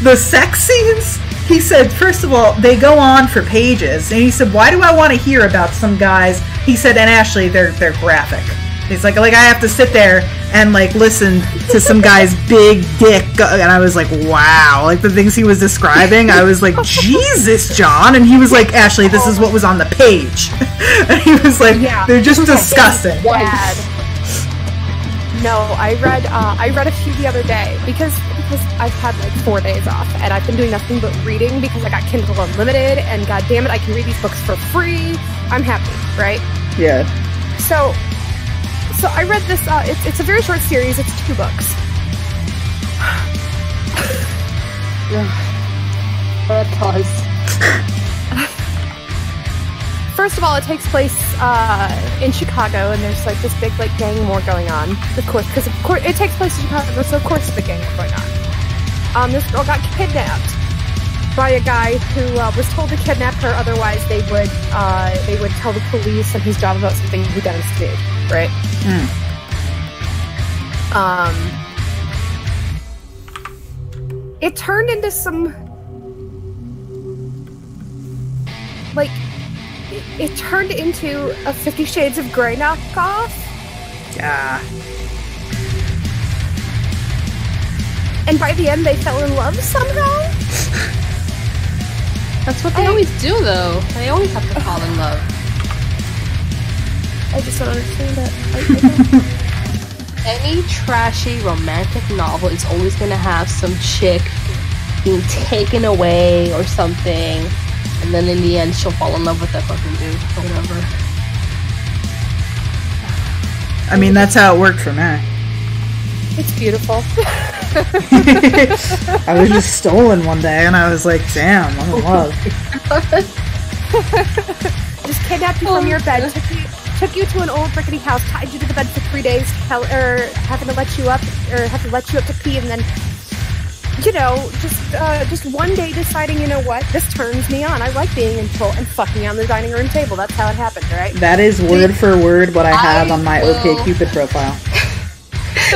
the sex scenes, he said, first of all, they go on for pages. And he said, why do I want to hear about some guys? He said, and Ashley, they're graphic. He's like I have to sit there and like listen to some guy's big dick and I was like, wow, like the things he was describing, I was like, Jesus, John. And he was like, Ashley, this is what was on the page. And he was like, they're just disgusting. No, I read a few the other day because I've had like 4 days off and I've been doing nothing but reading because I got Kindle Unlimited and god damn it, I can read these books for free. I'm happy, right? Yeah. So I read this, it's a very short series, it's 2 books. First of all, it takes place in Chicago, and there's like this big like gang war going on. Of course, because it takes place in Chicago, so of course the gang war going on. This girl got kidnapped by a guy who was told to kidnap her, otherwise they would tell the police and his job about something he done instead, right? It turned into some like it turned into a 50 Shades of Grey knockoff. Yeah. And by the end, they fell in love somehow. That's what they always do, though. They always have to fall in love. I just don't understand it. Any trashy romantic novel is always gonna have some chick being taken away or something, and then in the end she'll fall in love with that fucking dude or whatever. I mean, that's how it worked for me. It's beautiful. I was just stolen one day and I was like, damn, I'm in love. Just kidnapped you from your bed, took you to an old rickety house, tied you to the bed for 3 days, having to let you up, or have to let you up to pee, and then, you know, just one day deciding, you know what, this turns me on. I like being in control and fucking on the dining room table. That's how it happened, right? That is word for word what I have on my OkCupid profile.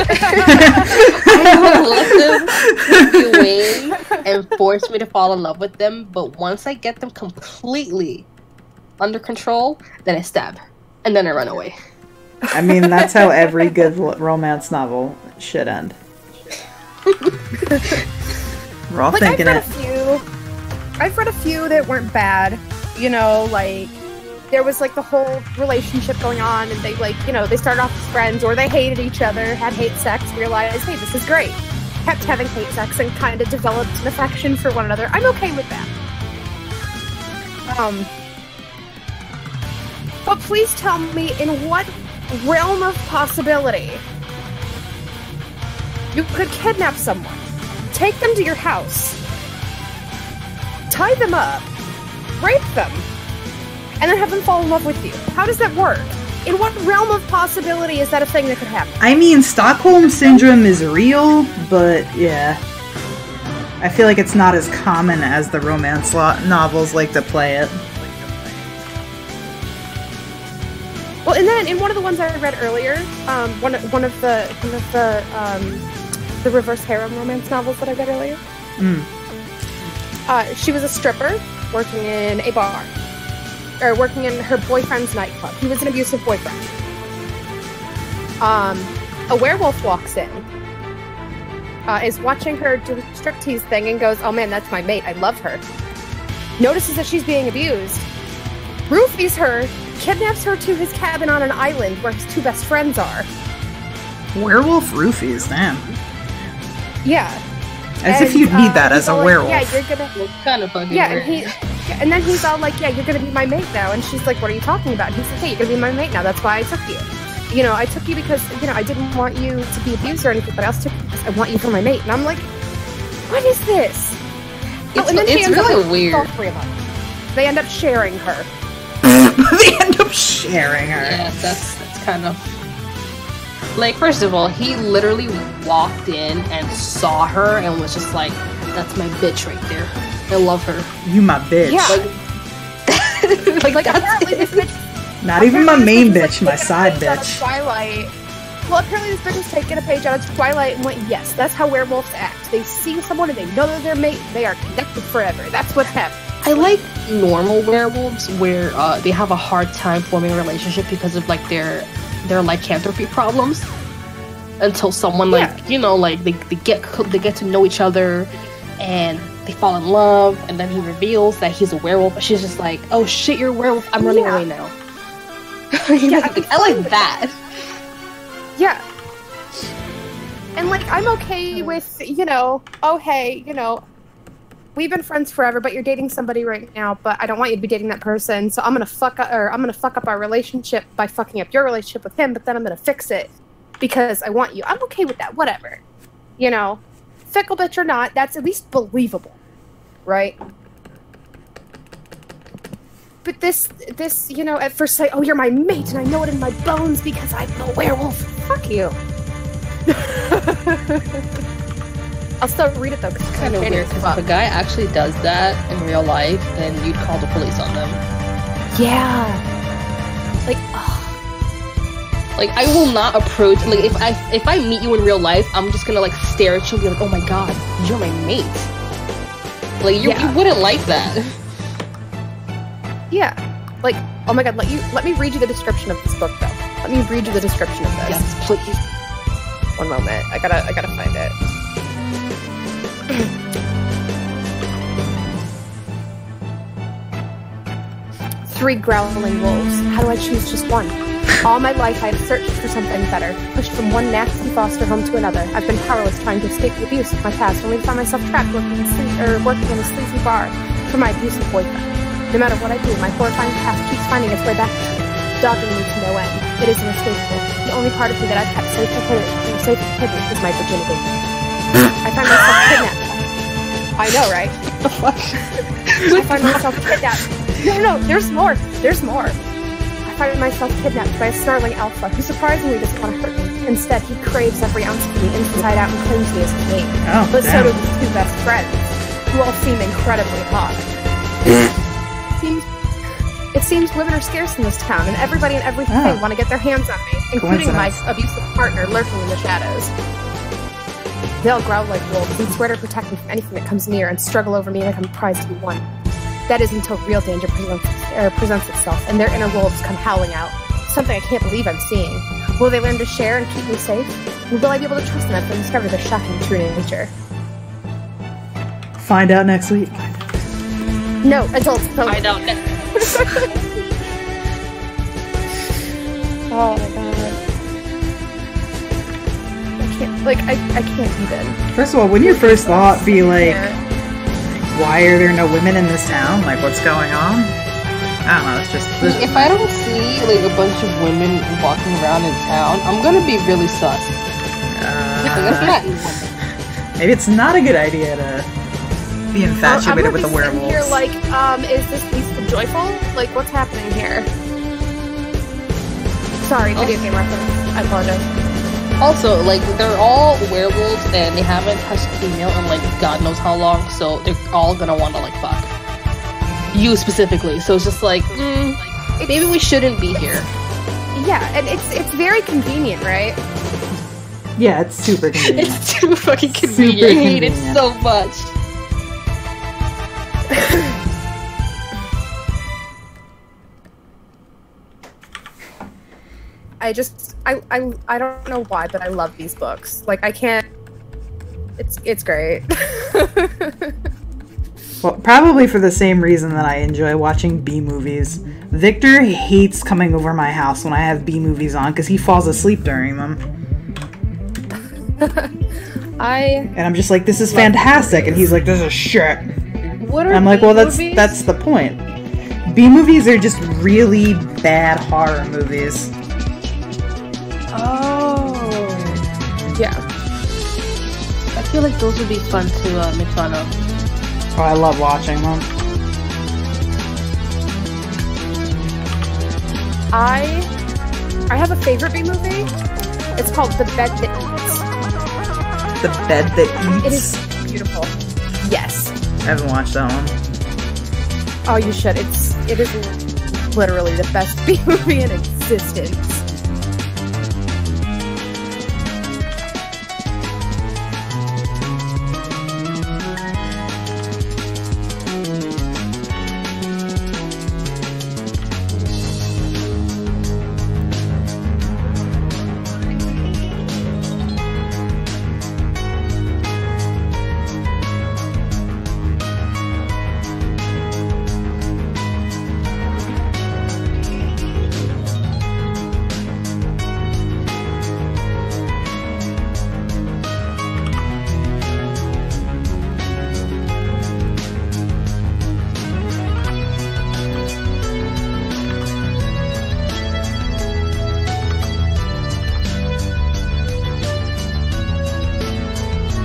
I will let them take me away and force me to fall in love with them, but once I get them completely under control, then I stab, and then I run away. I mean, that's how every good romance novel should end. We're all thinking it. I've read a few that weren't bad. You know, like, there was like the whole relationship going on, and they like, you know, they started off as friends, or they hated each other, had hate sex, realized, hey, this is great. Kept having hate sex and kind of developed an affection for one another. I'm okay with that. But please tell me, in what realm of possibility you could kidnap someone, take them to your house, tie them up, rape them, and then have them fall in love with you? How does that work? In what realm of possibility is that a thing that could happen? I mean, Stockholm Syndrome is real, but yeah. I feel like it's not as common as the romance novels like to play it. Well, and then in one of the ones I read earlier, one of the reverse harem romance novels that I read earlier, she was a stripper working in a bar. Or working in her boyfriend's nightclub. He was an abusive boyfriend. A werewolf walks in, is watching her do the striptease thing and goes, oh man, that's my mate, I love her. Notices that she's being abused, roofies her, kidnaps her to his cabin on an island where his 2 best friends are. Werewolf roofies, damn. Yeah. As if you'd need that as a werewolf. Like, yeah, you're gonna... It's kind of fucking weird. And then he's all like, yeah, you're gonna be my mate now. And she's like, what are you talking about? And he's like, hey, you're gonna be my mate now. That's why I took you. You know, I took you because, you know, I didn't want you to be abused or anything, but I also took you because I want you for my mate. And I'm like, what is this? It's really weird. All 3 of them. They end up sharing her. They end up sharing her. Yeah, that's kind of... Like, first of all, he literally walked in and saw her and was just like, that's my bitch right there. I love her. You my bitch. Yeah. Like apparently this bitch... Not even my main bitch, my side bitch. Twilight. Well, apparently this bitch has taken a page out of Twilight and went, yes, that's how werewolves act. They see someone and they know they're their mate. They are connected forever. That's what's happening. I like normal werewolves where they have a hard time forming a relationship because of like their their lycanthropy problems until someone like you know like they get to know each other and they fall in love, and then he reveals that he's a werewolf, and she's just like, oh shit, you're a werewolf, I'm running away now. I like that. Yeah. And like, I'm okay with, you know, oh hey, you know, we've been friends forever, but you're dating somebody right now, but I don't want you to be dating that person, so I'm gonna fuck up our relationship by fucking up your relationship with him, but then I'm gonna fix it because I want you. I'm okay with that, whatever. You know, fickle bitch or not, that's at least believable, right? But this, you know, at first sight, oh, you're my mate, and I know it in my bones because I'm a werewolf. Fuck you. I'll still read it though, because it's kind of weird, because if a guy actually does that in real life, then you'd call the police on them. Yeah. Like, like, I will not approach, like, if I meet you in real life, I'm just gonna, like, stare at you and be like, oh my god, you're my mate. Like, you wouldn't like that. Yeah. Like, oh my god, let me read you the description of this book, though. Let me read you the description of this. Yes, please. One moment. I gotta find it. 3 growling wolves. How do I choose just one? All my life I have searched for something better, pushed from one nasty foster home to another. I've been powerless trying to escape the abuse of my past, only to find myself trapped working in a sleazy bar for my abusive boyfriend. No matter what I do, my horrifying past keeps finding its way back to me, dogging me to no end. It is inescapable. The only part of me that I've kept safe and hidden is my virginity. I find myself kidnapped. I know, right? I find myself kidnapped. No, there's more. There's more. I find myself kidnapped by a snarling alpha who surprisingly doesn't want to hurt me. Instead, he craves every ounce of me inside out and claims me as his mate. Oh, but damn. so do his 2 best friends, who all seem incredibly hot. It seems women are scarce in this town, and everybody and everything want to get their hands on me, including my abusive partner lurking in the shadows. They'll growl like wolves and swear to protect me from anything that comes near and struggle over me like I'm a prize to be won. That is until real danger presents itself, and their inner wolves come howling out. Something I can't believe I'm seeing. Will they learn to share and keep me safe? And will I be able to trust them after I discover their shocking true nature? Find out next week. No, adults don't. Find out next week. Oh my god. I can't even. First of all, wouldn't your first thought be like, why are there no women in this town? Like, what's going on? I don't know, it's just... If I don't see, like, a bunch of women walking around in town, I'm gonna be really sus. Maybe it's not a good idea to be infatuated with the werewolves. Here, like, is this Lisa Joyful? Like, what's happening here? Sorry, video game reference. I apologize. Also, like, they're all werewolves and they haven't touched a female in, like, God knows how long, so they're all gonna want to, like, fuck. You specifically. So it's just like, maybe we shouldn't be here. Yeah, and it's very convenient, right? Yeah, it's super convenient. It's too fucking convenient. I hate it so much. I don't know why, but I love these books. Like, I can't... It's great. Well, probably for the same reason that I enjoy watching B-movies. Victor hates coming over my house when I have B-movies on because he falls asleep during them. And I'm just like, this is fantastic, and he's like, this is shit. What are I'm like, well, B-movies? that's the point. B-movies are just really bad horror movies. Oh. Yeah. I feel like those would be fun to make fun of. Oh, I love watching them. I have a favorite B-movie. It's called The Bed That Eats. The Bed That Eats? It is beautiful. Yes. I haven't watched that one. Oh, you should. It is literally the best B-movie in existence.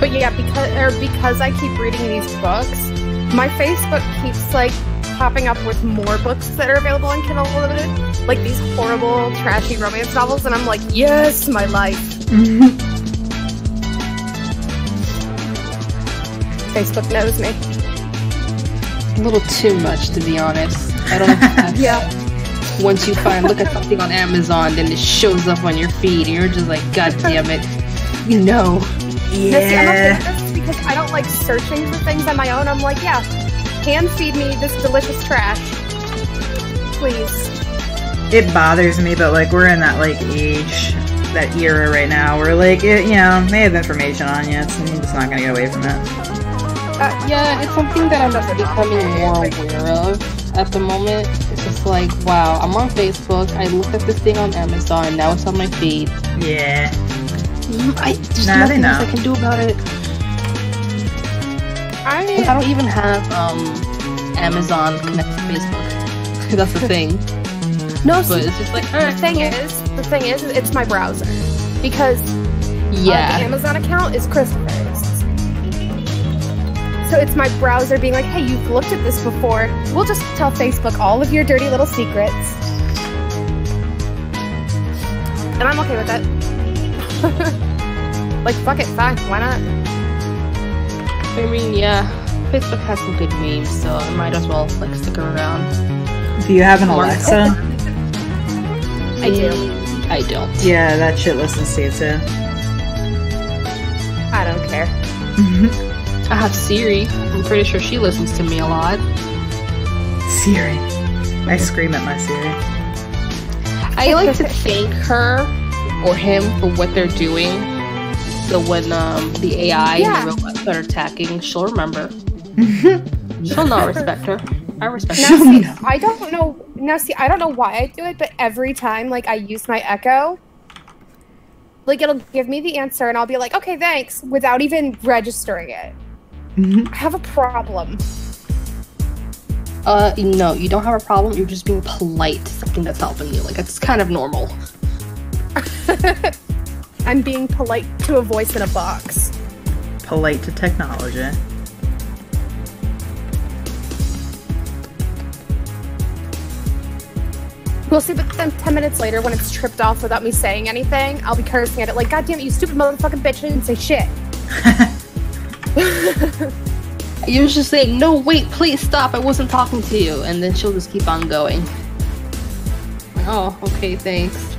But yeah, because I keep reading these books, my Facebook keeps like popping up with more books that are available on Kindle Unlimited, like these horrible, trashy romance novels, and I'm like, yes, my life. Facebook knows me. A little too much, to be honest. I don't know. Yeah. Once you look at something on Amazon, then it shows up on your feed, and you're just like, God damn it. You know. Yeah. Now, see, I'm okay with this because I don't like searching for things on my own. I'm like, yeah, hand feed me this delicious trash. Please. It bothers me, but like we're in that like age, that era right now where like it, you know, they have information on you. You're just not gonna get away from it. Yeah, it's something that I'm just becoming more aware of at the moment. It's just like, wow, I'm on Facebook, I looked at this thing on Amazon, and now it's on my feed. Yeah. There's nothing else I can do about it. I don't even have Amazon connected to Facebook. That's the thing. No, but it's just like, the thing is, it's my browser. Because the Amazon account is Christopher's. So it's my browser being like, hey, you've looked at this before. We'll just tell Facebook all of your dirty little secrets. And I'm okay with it. Like, fuck it, fine, why not? I mean, yeah, Facebook has some good memes, so I might as well, like, stick around. Do you have an Alexa? I do. I don't. Yeah, that shit listens to you too. I don't care. I have Siri. I'm pretty sure she listens to me a lot. Siri. I scream at my Siri. I like to thank her or him for what they're doing. So when the AI and the robots are attacking, she'll remember. She'll not respect her. I respect her. See, I don't know. Now, see, I don't know why I do it, but every time, like, I use my Echo, like, it'll give me the answer, and I'll be like, okay, thanks, without even registering it. I have a problem. No, you don't have a problem. You're just being polite to something that's helping you. Like, it's kind of normal. I'm being polite to a voice in a box. Polite to technology. We'll see, but then 10 minutes later, when it's tripped off without me saying anything, I'll be cursing at it like, God damn it, you stupid motherfucking bitch, I didn't say shit. You just say, no, wait, please stop, I wasn't talking to you. And then she'll just keep on going. Oh, okay, thanks.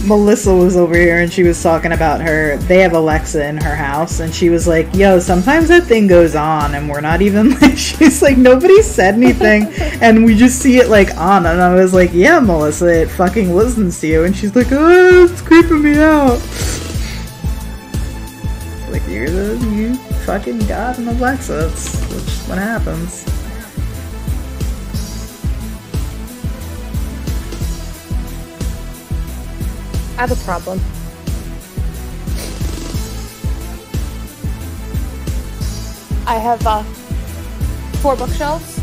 Melissa was over here and she was talking about they have Alexa in her house, and she was like, yo, sometimes that thing goes on and we're not even like, she's like, nobody said anything and we just see it like on, and I was like, yeah, Melissa, it fucking listens to you, and she's like, oh, it's creeping me out. Like, you fucking got an Alexa, that's what happens. I have a problem. I have 4 bookshelves.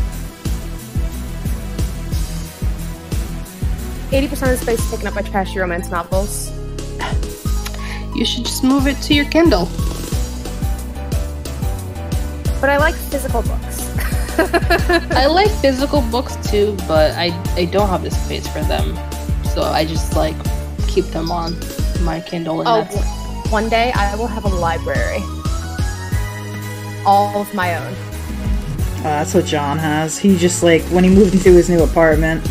80% of the space is taken up by trashy romance novels. You should just move it to your Kindle. But I like physical books. I like physical books too, but I don't have the space for them. So I just like keep them on my Kindle, and one day I will have a library. All of my own. That's what John has. He just, like, when he moved into his new apartment,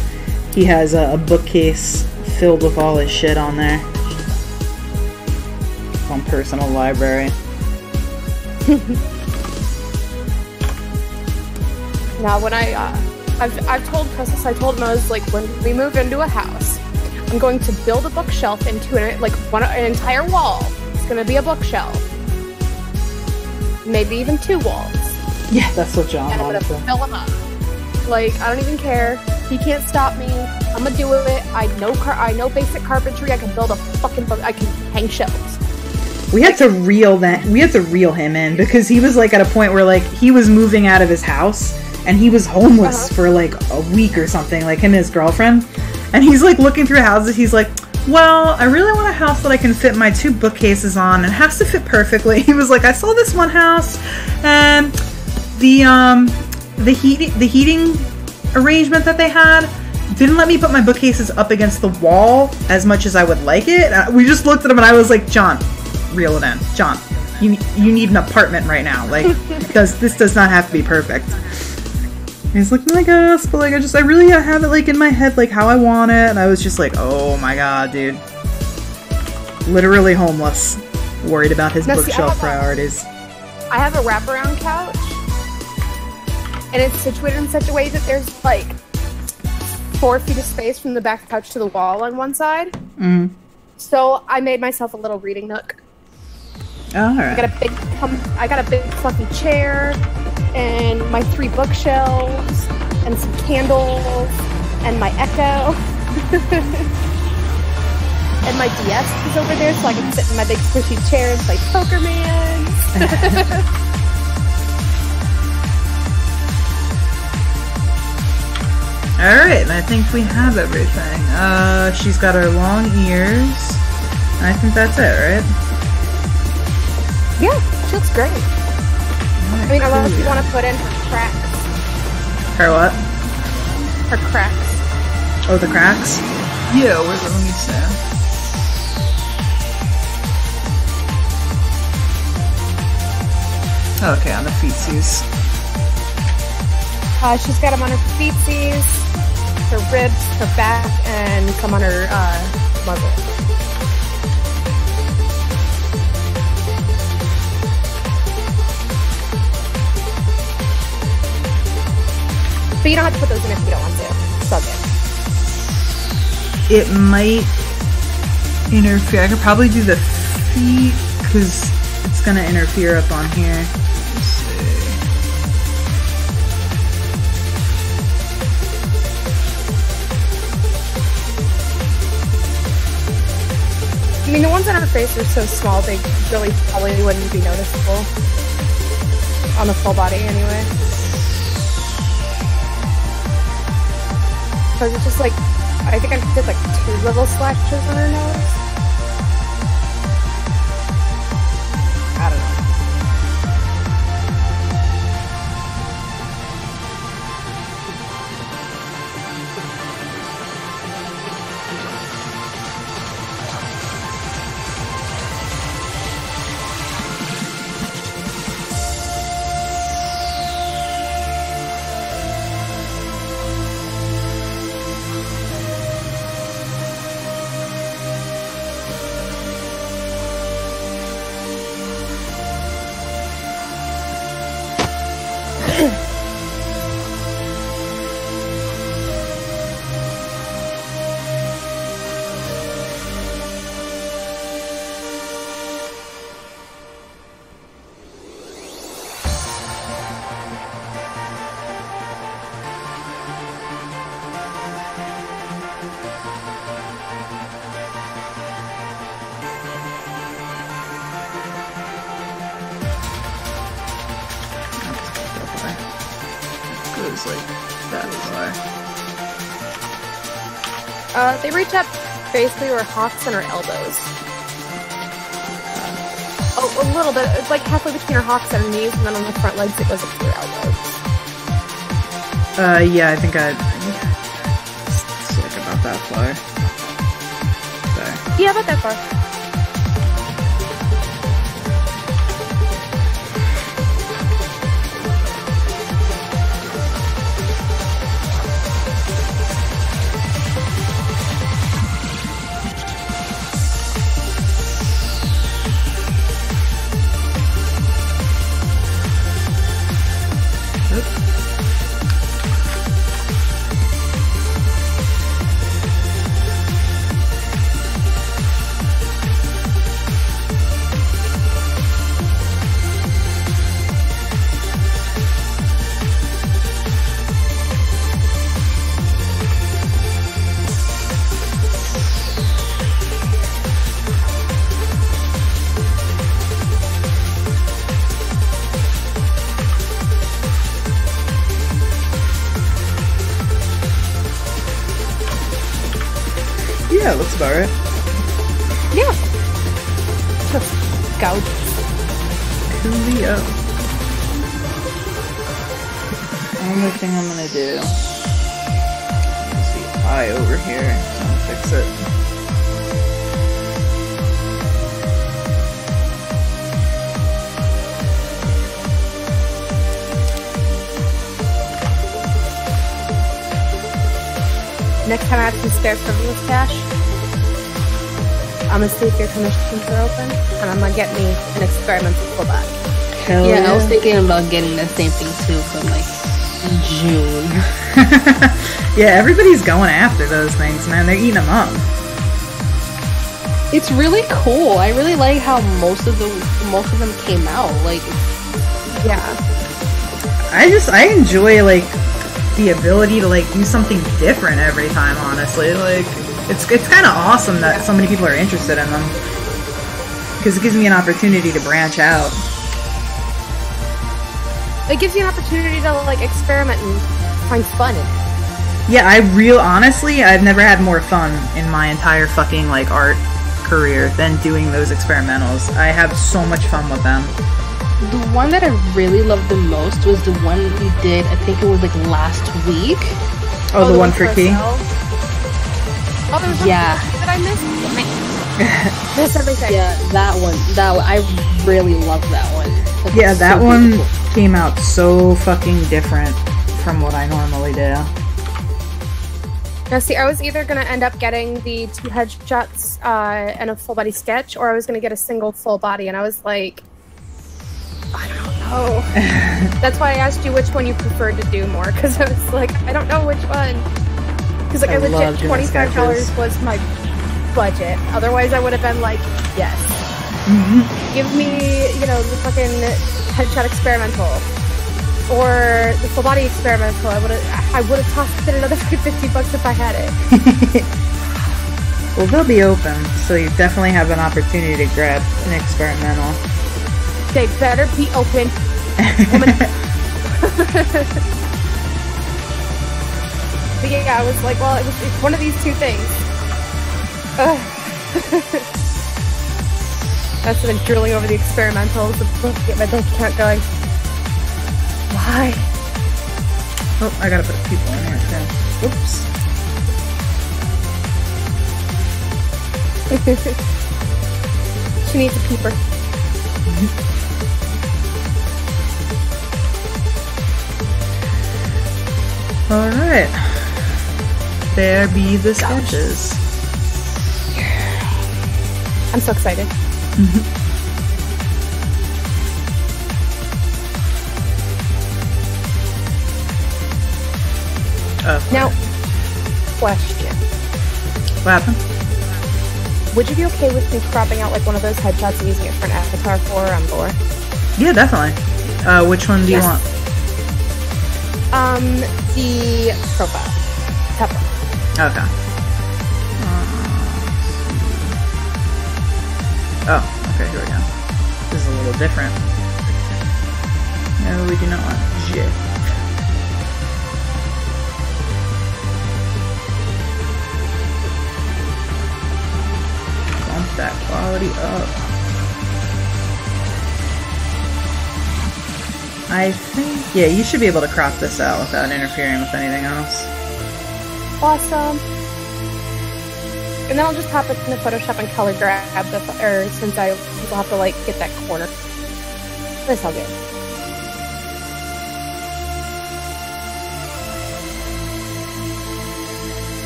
he has a bookcase filled with all his shit on there. His own personal library. Now, when I've told Christmas, I told him, I was like, when we move into a house, I'm going to build a bookshelf into it, like an entire wall. It's going to be a bookshelf. Maybe even 2 walls. Yeah, that's what John and wanted I'm to. gonna fill him up. Like, I don't even care. He can't stop me. I'm gonna do it. I know basic carpentry. I can build a fucking book. I can hang shelves. We had to reel him in, because he was like at a point where like he was moving out of his house and he was homeless for like a week or something, like him and his girlfriend. And he's like looking through houses. He's like, well, I really want a house that I can fit my 2 bookcases on. It has to fit perfectly. He was like, I saw this one house, and the heating arrangement that they had didn't let me put my bookcases up against the wall as much as I would like it. We just looked at him, and I was like, John, reel it in. John, you need an apartment right now, like, because this does not have to be perfect. And he's like, I guess, but like, I really have it like in my head, like how I want it. And I was just like, oh my god, dude. Literally homeless. Worried about his bookshelf priorities. I have a wraparound couch. And it's situated in such a way that there's like 4 feet of space from the back couch to the wall on one side. Mm. So I made myself a little reading nook. All right. I got a big fluffy chair and my 3 bookshelves and some candles and my Echo. And my DS is over there so I can sit in my big squishy chair and play Poker Man. Alright, I think we have everything. She's got her long ears. I think that's it, right? Yeah, she looks great. I mean, unless you want to put in her cracks. Her what? Her cracks. Oh, the cracks? Yeah, let me see. Okay, on the feetsies. She's got them on her feetsies, her ribs, her back, and some on her muzzle. But you don't have to put those in if you don't want to. It's all good. It might interfere. I could probably do the feet because it's going to interfere up on here. Let's see. I mean, the ones on her face are so small, they really probably wouldn't be noticeable. On the full body, anyway. Because it's just like, I think I did like 2 little slashes on her nose. I don't know. Goes like that far. They reach up basically her hocks and her elbows. Oh, a little bit. It's like halfway between her hocks and her knees, and then on the front legs it goes up to her elbows. Yeah, I think it's like about that far. Sorry. Yeah, about that far. Yeah, looks about right. Coolio. Only thing I'm gonna do is the eye over here. So I'm gonna fix it. Next time I have some spare frivolous cash, I'm gonna see if your commissions are open, and I'm gonna get me an experimental full body. Hell Yeah, I was thinking about getting the same thing too for like June. Yeah, everybody's going after those things, man. They're eating them up. It's really cool. I really like how most of them came out. Like, Yeah. I enjoy like the ability to like do something different every time, honestly. Like it's kind of awesome that so many people are interested in them because it gives me an opportunity to branch out. It gives you an opportunity to like experiment and find fun in it. Yeah, honestly, I've never had more fun in my entire fucking like art career than doing those experimentals. I have so much fun with them. the one that I really loved the most was the one we did, I think it was like last week. Oh, the one for Key? Oh, there was one Yeah. that I missed. Missed everything. Yeah, that one. I really loved that one. Like, Yeah, it's that so one beautiful. came out so fucking different from what I normally do. Now, see, I was either going to end up getting the 2 headshots and a full body sketch, or I was going to get a single full body, and I was like, I don't know. That's why I asked you which one you preferred to do more, because I was like, I don't know which one. Because like, I love legit, doing $25 sketches. was my budget. Otherwise, I would have been like, yes. Give me, you know, the fucking headshot experimental. Or the full body experimental. I would have tossed it another $50 if I had it. Well, they'll be open, so you definitely have an opportunity to grab an experimental. They better be open. But yeah, I was like, well, it's one of these two things. That's been drooling over the experimentals and get my bank account going. Why? Oh, I gotta put people in here too. Oops. She needs a peeper. Alright. There be the sketches. I'm so excited. Now, question. What happened? Would you be okay with me cropping out like one of those headshots and using it for an avatar for Lore? Yeah, definitely. Which one do you want? The profile. Top one. Okay. Oh, okay, here we go. This is a little different. No, we do not want GIF. Bump that quality up. I think, yeah, you should be able to crop this out without interfering with anything else. Awesome. And then I'll just pop it into Photoshop and color grab since I will have to like get that corner. That's all good.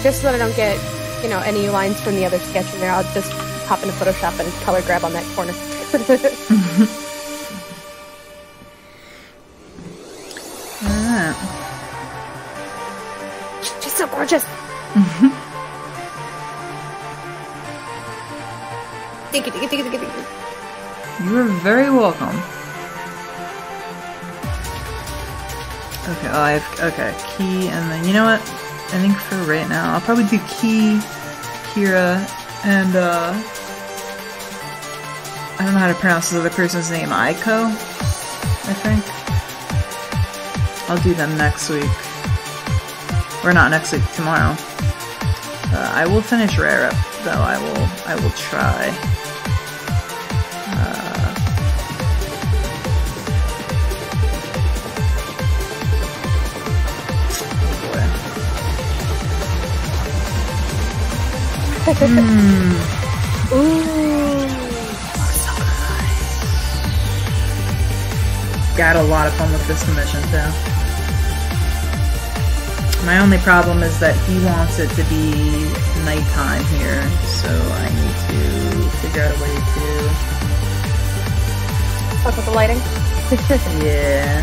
Just so that I don't get, you know, any lines from the other sketch in there, I'll just pop into Photoshop and color grab on that corner. Alright. She's so gorgeous. Thank you. You are very welcome. Okay, okay, Key, and then, you know what? I think for right now, I'll probably do Key, Kira, and, I don't know how to pronounce this other person's name, Aiko, I think. I'll do them next week. Or not next week, tomorrow. I will finish Rare up, though. I will try. Ooh. Got a lot of fun with this commission too. My only problem is that he wants it to be nighttime here, so I need to figure out a way to... Fuck with the lighting? Yeah.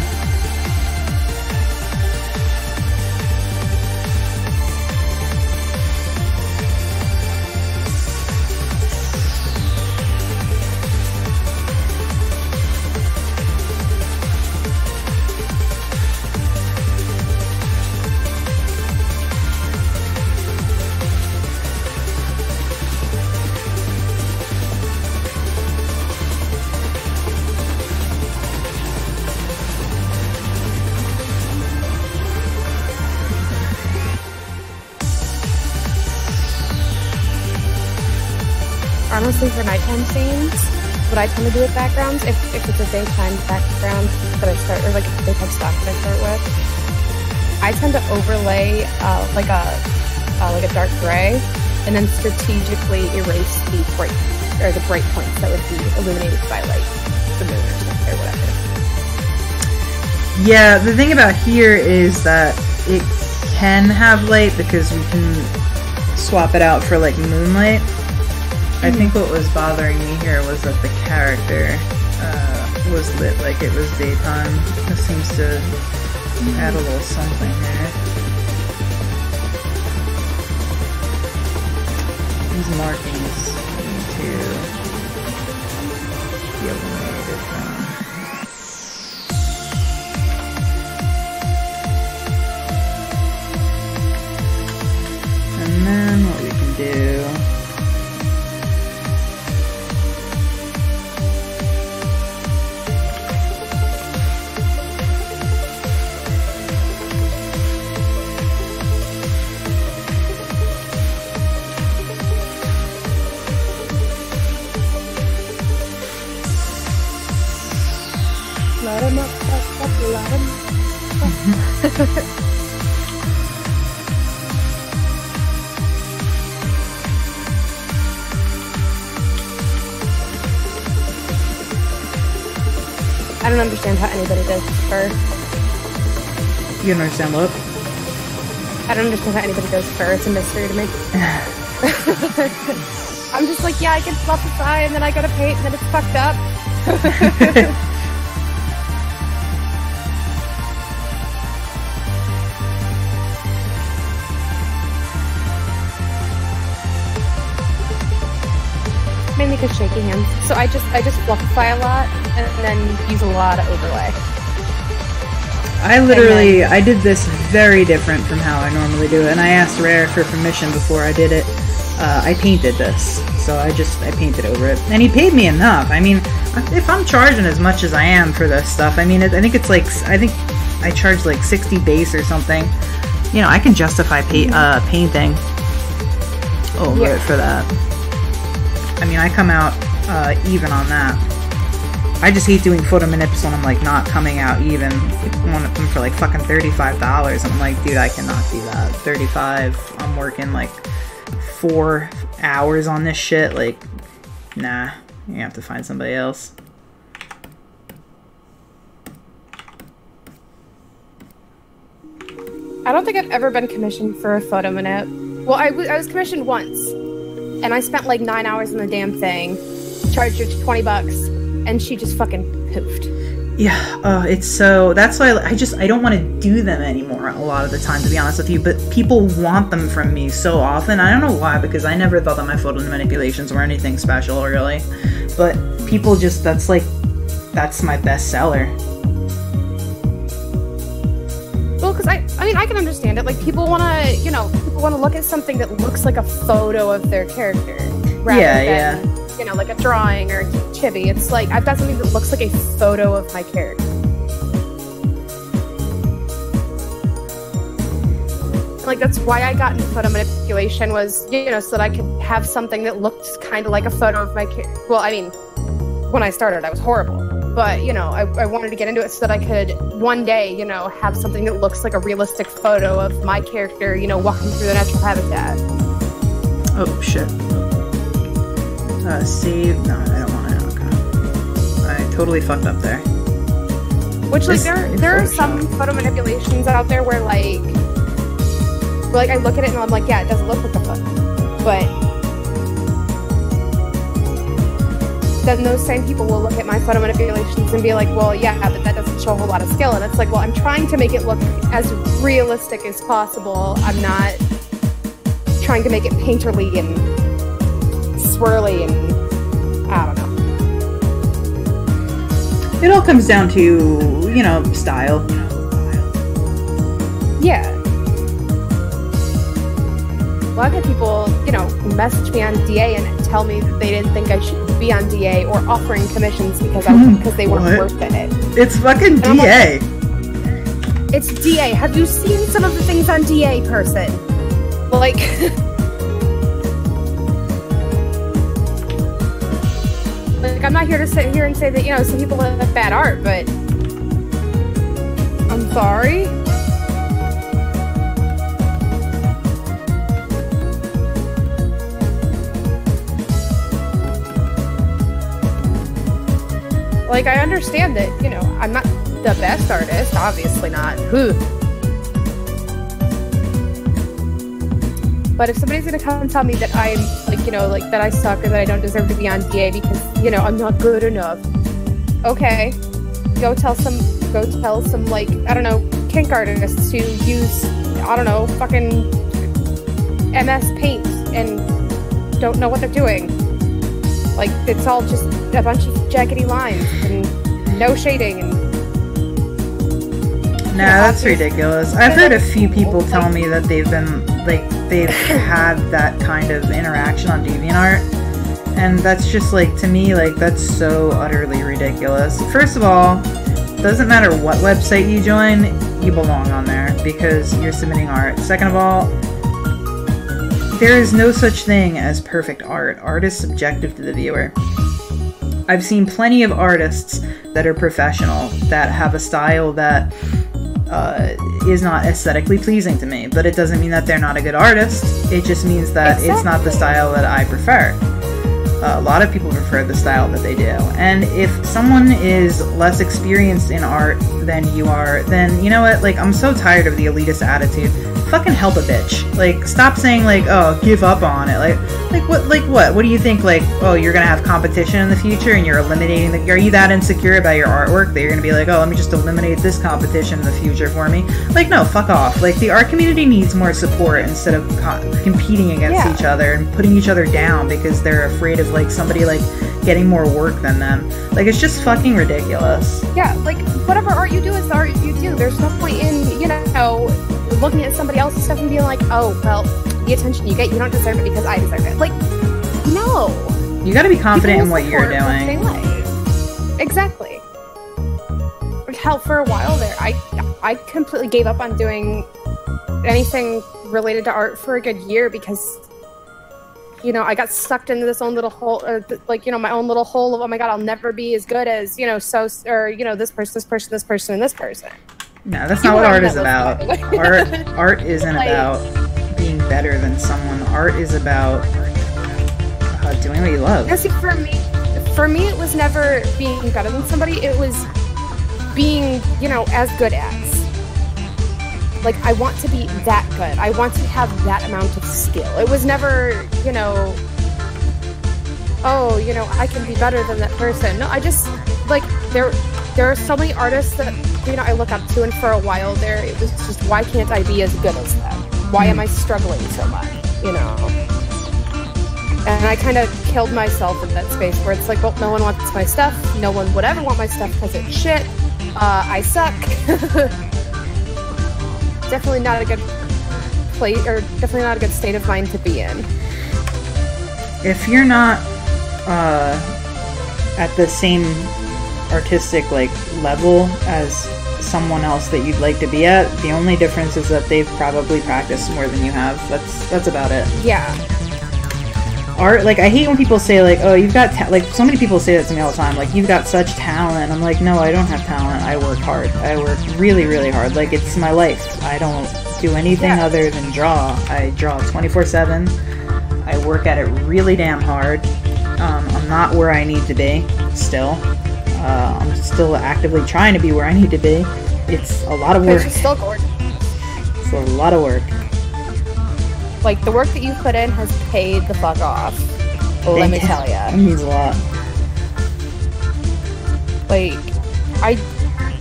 Honestly, for nighttime scenes, what I tend to do with backgrounds, if it's a daytime background that I start, or like a daytime stock that I start with, I tend to overlay like a dark gray, and then strategically erase the bright points that would be illuminated by like the moon or something or whatever. Yeah, the thing about here is that it can have light because we can swap it out for like moonlight. I think what was bothering me here was that the character was lit like it was daytime. This seems to add a little something here. These markings need to be eliminated from. And then what we can do... Light 'em up, light 'em up. I don't understand how anybody does fur. You don't understand what? I don't understand how anybody does fur. It's a mystery to me. I'm just like, yeah, I can fluff the eye, and then I go to paint, and then it's fucked up. Mainly because shaky hands. So I just fluffify a lot and then use a lot of overlay. I did this very different from how I normally do it, and I asked Rare for permission before I did it. I painted this, so I painted over it, and he paid me enough. I mean, if I'm charging as much as I am for this stuff, I mean, I think I charge like 60 base or something. You know, I can justify painting over it for that. I mean, I come out even on that. I just hate doing photo manips when I'm like not coming out even. One of them for like fucking $35, and I'm like, dude, I cannot do that. 35. I'm working like 4 hours on this shit. Like, nah, you have to find somebody else. I don't think I've ever been commissioned for a photo manip. Well, I was commissioned once, and I spent like 9 hours on the damn thing, charged her $20, and she just fucking poofed. Yeah, it's so, that's why I don't want to do them anymore a lot of the time, to be honest with you, but people want them from me so often. I don't know why, because I never thought that my photo manipulations were anything special, really. But people just, that's my best seller. Well, because I mean, I can understand it. Like, people want to, people want to look at something that looks like a photo of their character, rather than, like a drawing or a chibi. It's like, I've got something that looks like a photo of my character. Like, that's why I got into photo manipulation, was, so that I could have something that looked kind of like a photo of my character. Well, I mean, when I started, I was horrible. But, I wanted to get into it so that I could one day, have something that looks like a realistic photo of my character, walking through the natural habitat. Oh, shit. Save. No, I don't want it. Okay. I totally fucked up there. Which, like, there are some photo manipulations out there where, like, I look at it and I'm like, yeah, it doesn't look like a foot. But then those same people will look at my photo manipulations and be like, well, yeah, but that doesn't show a whole lot of skill. And it's like, well, I'm trying to make it look as realistic as possible. I'm not trying to make it painterly and swirly and I don't know. It all comes down to, you know, style. Yeah. A lot of people, you know, message me on DA and tell me that they didn't think I should be on DA or offering commissions because they weren't worth it. It's fucking DA. Like, it's DA. Have you seen some of the things on DA, person? Like... Like, I'm not here to sit here and say that, you know, some people have bad art, but I'm sorry. Like, I understand that, you know, I'm not the best artist, obviously not. But if somebody's gonna come and tell me that I'm, like, you know, like, that I suck or that I don't deserve to be on DA because, you know, I'm not good enough. Okay. Go tell some, like, I don't know, kink artists who use, I don't know, fucking MS Paint and don't know what they're doing. Like, it's all just a bunch of jaggedy lines and no shading and... No, that's ridiculous. I've heard a few people tell me that they've been, like, they've had that kind of interaction on DeviantArt, and that's just, like, to me, like, that's so utterly ridiculous. First of all, doesn't matter what website you join, you belong on there, because you're submitting art. Second of all, there is no such thing as perfect art. Art is subjective to the viewer. I've seen plenty of artists that are professional, that have a style that is not aesthetically pleasing to me, but it doesn't mean that they're not a good artist. It just means that it's not the style that I prefer. A lot of people prefer the style that they do, and if someone is less experienced in art than you are, then you know what, like, I'm so tired of the elitist attitude. Fucking help a bitch. Like, stop saying, like, oh, give up on it. Like what do you think, like, oh, you're gonna have competition in the future and you're eliminating the, are you that insecure about your artwork that you're gonna be like, oh, let me just eliminate this competition in the future for me? Like, no, fuck off. Like, the art community needs more support instead of competing against each other and putting each other down because they're afraid of, like, somebody, like, getting more work than them. Like, it's just fucking ridiculous. Yeah, like, whatever art you do is the art you do. There's no point in, you know, looking at somebody else's stuff and being like, oh, well, the attention you get, you don't deserve it because I deserve it. Like, no. You gotta be confident in what you're doing. Exactly. Hell, for a while there, I completely gave up on doing anything related to art for a good year because, you know, I got sucked into this own little hole, or like, you know, my own little hole of, oh my god, I'll never be as good as, you know, you know, this person, and this person. No, that's not what art is about. Art isn't about being better than someone. Art is about doing what you love. Now, see, for me, it was never being better than somebody. It was being, you know, as good as. Like, I want to be that good. I want to have that amount of skill. It was never, you know, oh, you know, I can be better than that person. No, I just, like, there are so many artists that, you know, I look up to, and for a while there, it was just, why can't I be as good as them? Why am I struggling so much, you know? And I kind of killed myself in that space where it's like, well, no one wants my stuff. No one would ever want my stuff because it's shit. I suck. Definitely not a good place, or definitely not a good state of mind to be in. If you're not at the same artistic, like, level as someone else that you'd like to be at, the only difference is that they've probably practiced more than you have. That's about it. Yeah. Art, like, I hate when people say, like, oh, you've got like, so many people say that to me all the time, like, you've got such talent. I'm like, no, I don't have talent. I work hard. I work really, really hard. Like, it's my life. I don't do anything other than draw. I draw 24/7. I work at it really damn hard. I'm not where I need to be still. I'm still actively trying to be where I need to be. It's a lot of work. It's still gorgeous. It's a lot of work. Like, the work that you've put in has paid the fuck off. Let me tell ya. It means a lot. Like, I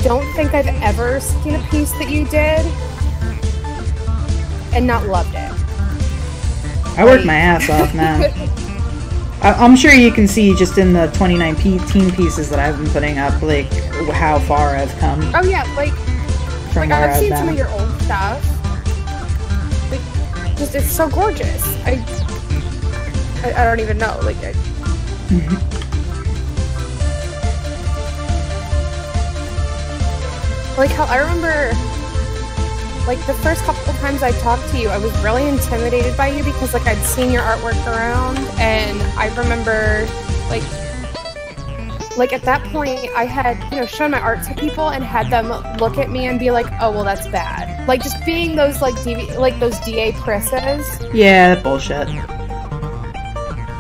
don't think I've ever seen a piece that you did and not loved it. I work my ass off, man. I'm sure you can see just in the 29 pieces that I've been putting up, like, how far I've come. Oh yeah, like I've seen some of your old stuff. Like, just, it's so gorgeous. I don't even know, like, like how I remember, like, the first couple of times I talked to you, I was really intimidated by you because, like, I'd seen your artwork around, and I remember, like at that point, I had, you know, shown my art to people and had them look at me and be like, "Oh, well, that's bad." Like, just being those, like, those DA presses. Yeah, bullshit.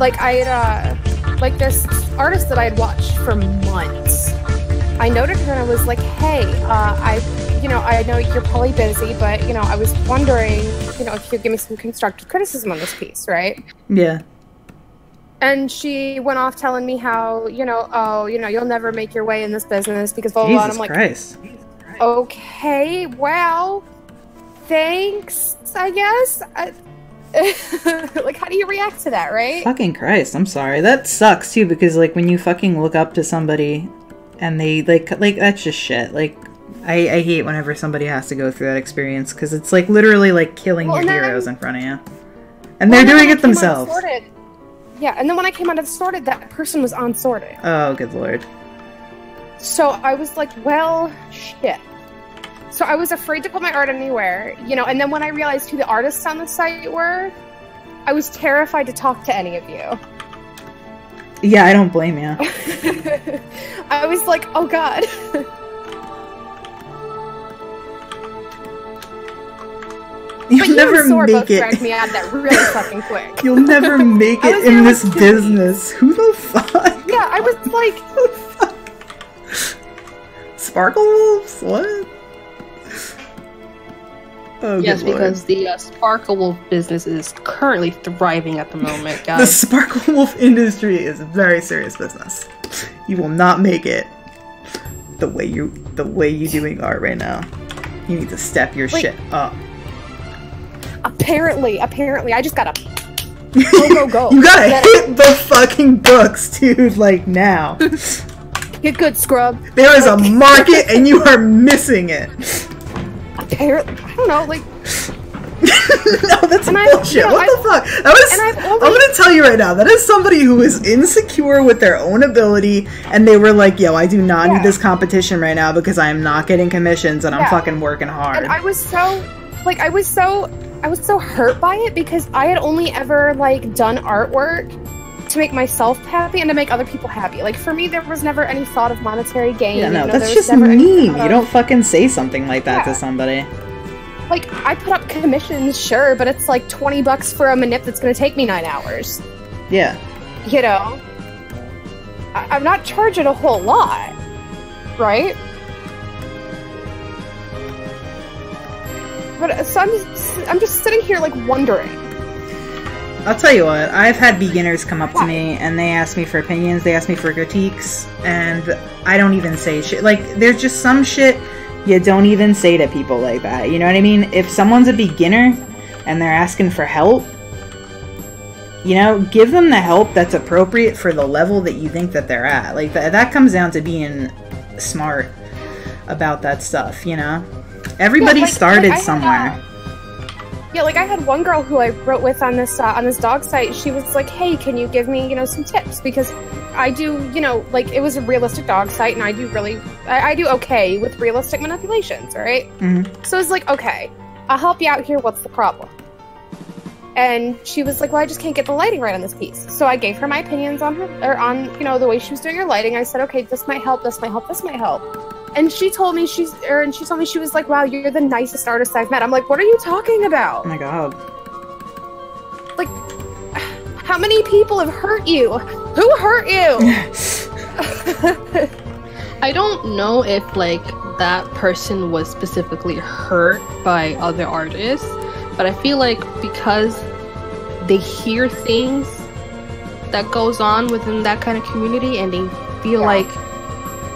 Like, like, this artist that I had watched for months, I noted her and I was like, "Hey, I know you're probably busy, but, you know, I was wondering, you know, if you could give me some constructive criticism on this piece, right?" Yeah. And she went off telling me how, you know, oh, you know, you'll never make your way in this business because blah, blah, blah. And I'm like, Christ. Okay, well, thanks, I guess. Like, how do you react to that, right? Fucking Christ, I'm sorry. That sucks, too, because, like, when you fucking look up to somebody and they, like that's just shit. Like, I hate whenever somebody has to go through that experience, because it's, like, literally, like, killing your heroes in front of you. And they're doing it themselves. Yeah, and then when I came out of Sorted, that person was on Sorted. Oh, good lord. So I was like, well, shit. So I was afraid to put my art anywhere, you know, and then when I realized who the artists on the site were, I was terrified to talk to any of you. Yeah, I don't blame you. I was like, oh god. You'll never make it. Dragged me out of that really fucking quick. You'll never make it in this business. Who the fuck? Yeah, I was like, who the fuck? Sparkle Wolves? What? Oh, yes, because the Sparkle Wolf business is currently thriving at the moment, guys. The Sparkle Wolf industry is a very serious business. You will not make it the way you doing art right now. You need to step your shit up. Apparently, I just gotta go. You gotta hit the fucking books, dude, like now. Get good, scrub. There is a market and you are missing it. Apparently, I don't know, like... No, that's bullshit. What the fuck? I'm gonna tell you right now, that is somebody who is insecure with their own ability, and they were like, yo, I do not need this competition right now because I am not getting commissions and I'm fucking working hard. And I was so hurt by it because I had only ever, like, done artwork to make myself happy and to make other people happy. Like, for me, there was never any thought of monetary gain. Yeah, no, that's just mean. You don't fucking say something like that to somebody. Like, I put up commissions, sure, but it's like $20 for a manip that's gonna take me 9 hours. Yeah. You know? I'm not charging a whole lot, right? But, so I'm just sitting here, like, wondering. I'll tell you what, I've had beginners come up to me and they ask me for opinions, they ask me for critiques, and I don't even say shit. Like, there's just some shit you don't even say to people like that, you know what I mean? If someone's a beginner and they're asking for help, you know, give them the help that's appropriate for the level that you think that they're at. Like, that comes down to being smart about that stuff, you know? Everybody started somewhere. Yeah, like, I had one girl who I wrote with on this dog site. She was like, hey, can you give me, you know, some tips? Because I do, you know, like, it was a realistic dog site, and I do okay with realistic manipulations, right? Mm-hmm. So I was like, okay, I'll help you out here. What's the problem? And she was like, well, I just can't get the lighting right on this piece. So I gave her my opinions on you know, the way she was doing her lighting. I said, okay, this might help, this might help, this might help. And she told me she was like, wow, you're the nicest artist I've met. I'm like, what are you talking about? Oh my god. Like, How many people have hurt you? Who hurt you? I don't know if like that person was specifically hurt by other artists, but I feel like because they hear things that goes on within that kind of community and they feel like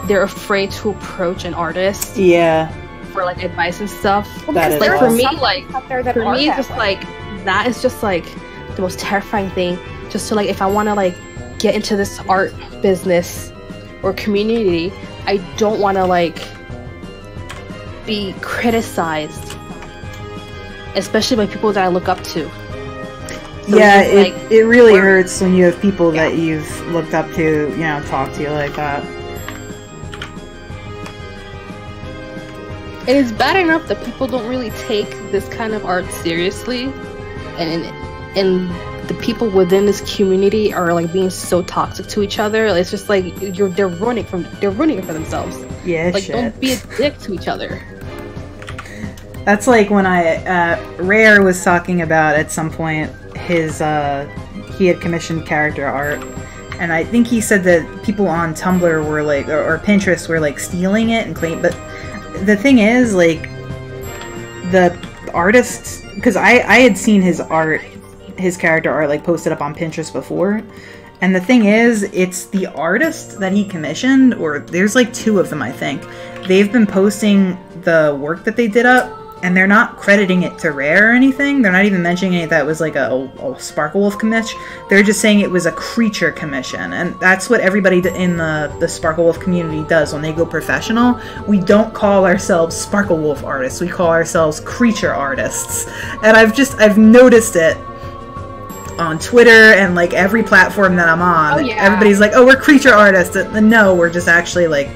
they're afraid to approach an artist for like advice and stuff. Well, That like is for awesome. me, like for me, it's just like that is just like the most terrifying thing. Just to like, if I want to like get into this art business or community, I don't want to like be criticized, especially by people that I look up to. So Yeah, it's like, it really hurts when you have people that you've looked up to, you know, talk to you like that. it is bad enough that people don't really take this kind of art seriously, and the people within this community are like being so toxic to each other. It's just like they're ruining it for themselves. Yeah, Like, shit. don't be a dick to each other. That's like when Rare was talking about at some point his he had commissioned character art, and I think he said that people on Tumblr were like or Pinterest were like stealing it and claim. But the thing is, like, the artists, because I had seen his character art like posted up on Pinterest before, and the thing is, it's the artist that he commissioned, or there's like two of them, I think. They've been posting the work that they did up, and they're not crediting it to Rare or anything. They're not even mentioning it that it was like a Sparkle Wolf commission. They're just saying it was a creature commission, and that's what everybody in the Sparkle Wolf community does when they go professional. We don't call ourselves Sparkle Wolf artists. We call ourselves creature artists. And I've noticed it on Twitter and like every platform that I'm on. Oh, yeah. Everybody's like, "Oh, we're creature artists." And no, we're just actually like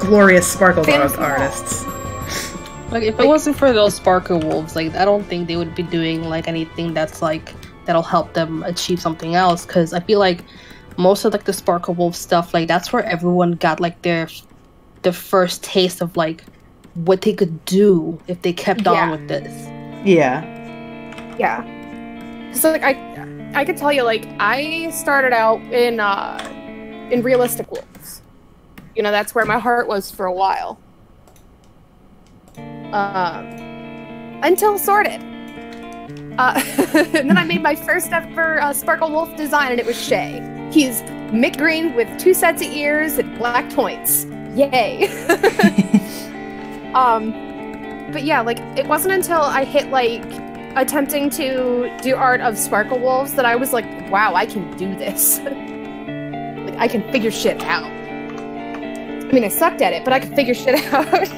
glorious Sparkle Dog artists. Like, if it wasn't for those Sparkle Wolves, like, I don't think they would be doing like anything that's like that'll help them achieve something else. Because I feel like most of like the Sparkle Wolf stuff, like, that's where everyone got like their first taste of like what they could do if they kept on with this. Yeah. Yeah. So like I could tell you, like, I started out in realistic wolves. You know, that's where my heart was for a while. Until Sorted. And then I made my first ever Sparkle Wolf design, and it was Shay. He's mint green with 2 sets of ears and black points. Yay! But yeah, like, it wasn't until I hit like attempting to do art of Sparkle Wolves that I was like, wow, I can do this. Like, I can figure shit out. I mean, I sucked at it, but I could figure shit out.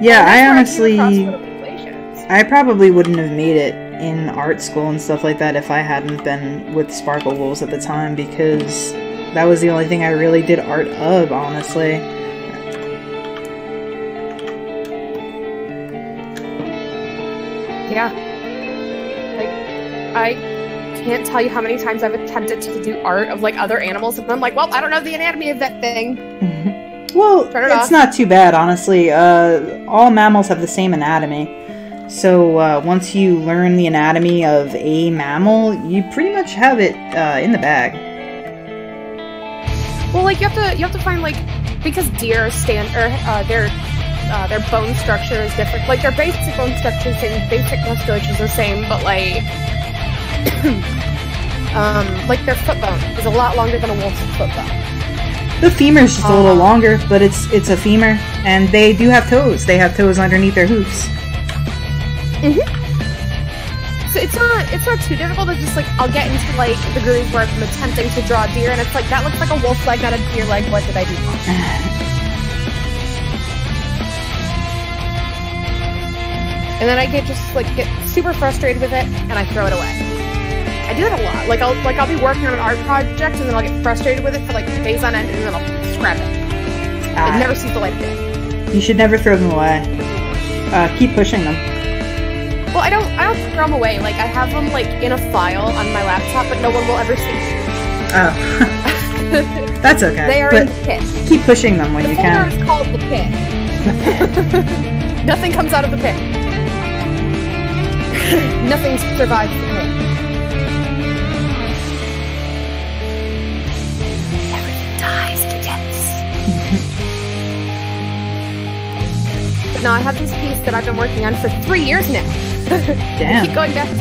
Yeah, I honestly, I probably wouldn't have made it in art school and stuff like that if I hadn't been with Sparkle Wolves at the time, because that was the only thing I really did art of, honestly. Yeah. Like, I can't tell you how many times I've attempted to do art of like other animals, and I'm like, well, I don't know the anatomy of that thing. Well, it's not too bad, honestly. All mammals have the same anatomy. So once you learn the anatomy of a mammal, you pretty much have it in the bag. Well, like, you have to find, like, because deer their bone structure is different. Like, their basic bone structure is the same, basic musculature is the same, but like like their foot bone is a lot longer than a wolf's foot bone. The femur's just a little longer, but it's a femur, and they do have toes. They have toes underneath their hoofs. So it's not too difficult. It's just like, I'll get into like the grooves where I'm attempting to draw a deer, and it's like, that looks like a wolf leg, not a deer leg. What did I do wrong? And then I get super frustrated with it, and I throw it away. I do that a lot. Like I'll be working on an art project, and then I'll get frustrated with it for like days on end, and then I'll scrap it. It never sees the light of day. You should never throw them away. Keep pushing them. Well, I don't throw them away. Like, I have them like in a file on my laptop, but no one will ever see. Oh, that's okay. They are in the pit. Keep pushing them when you can. The folder is called the pit. Nothing comes out of the pit. Nothing survives the pain. Everything dies, yes. But no, I have this piece that I've been working on for 3 years now. Damn. I keep going back to it.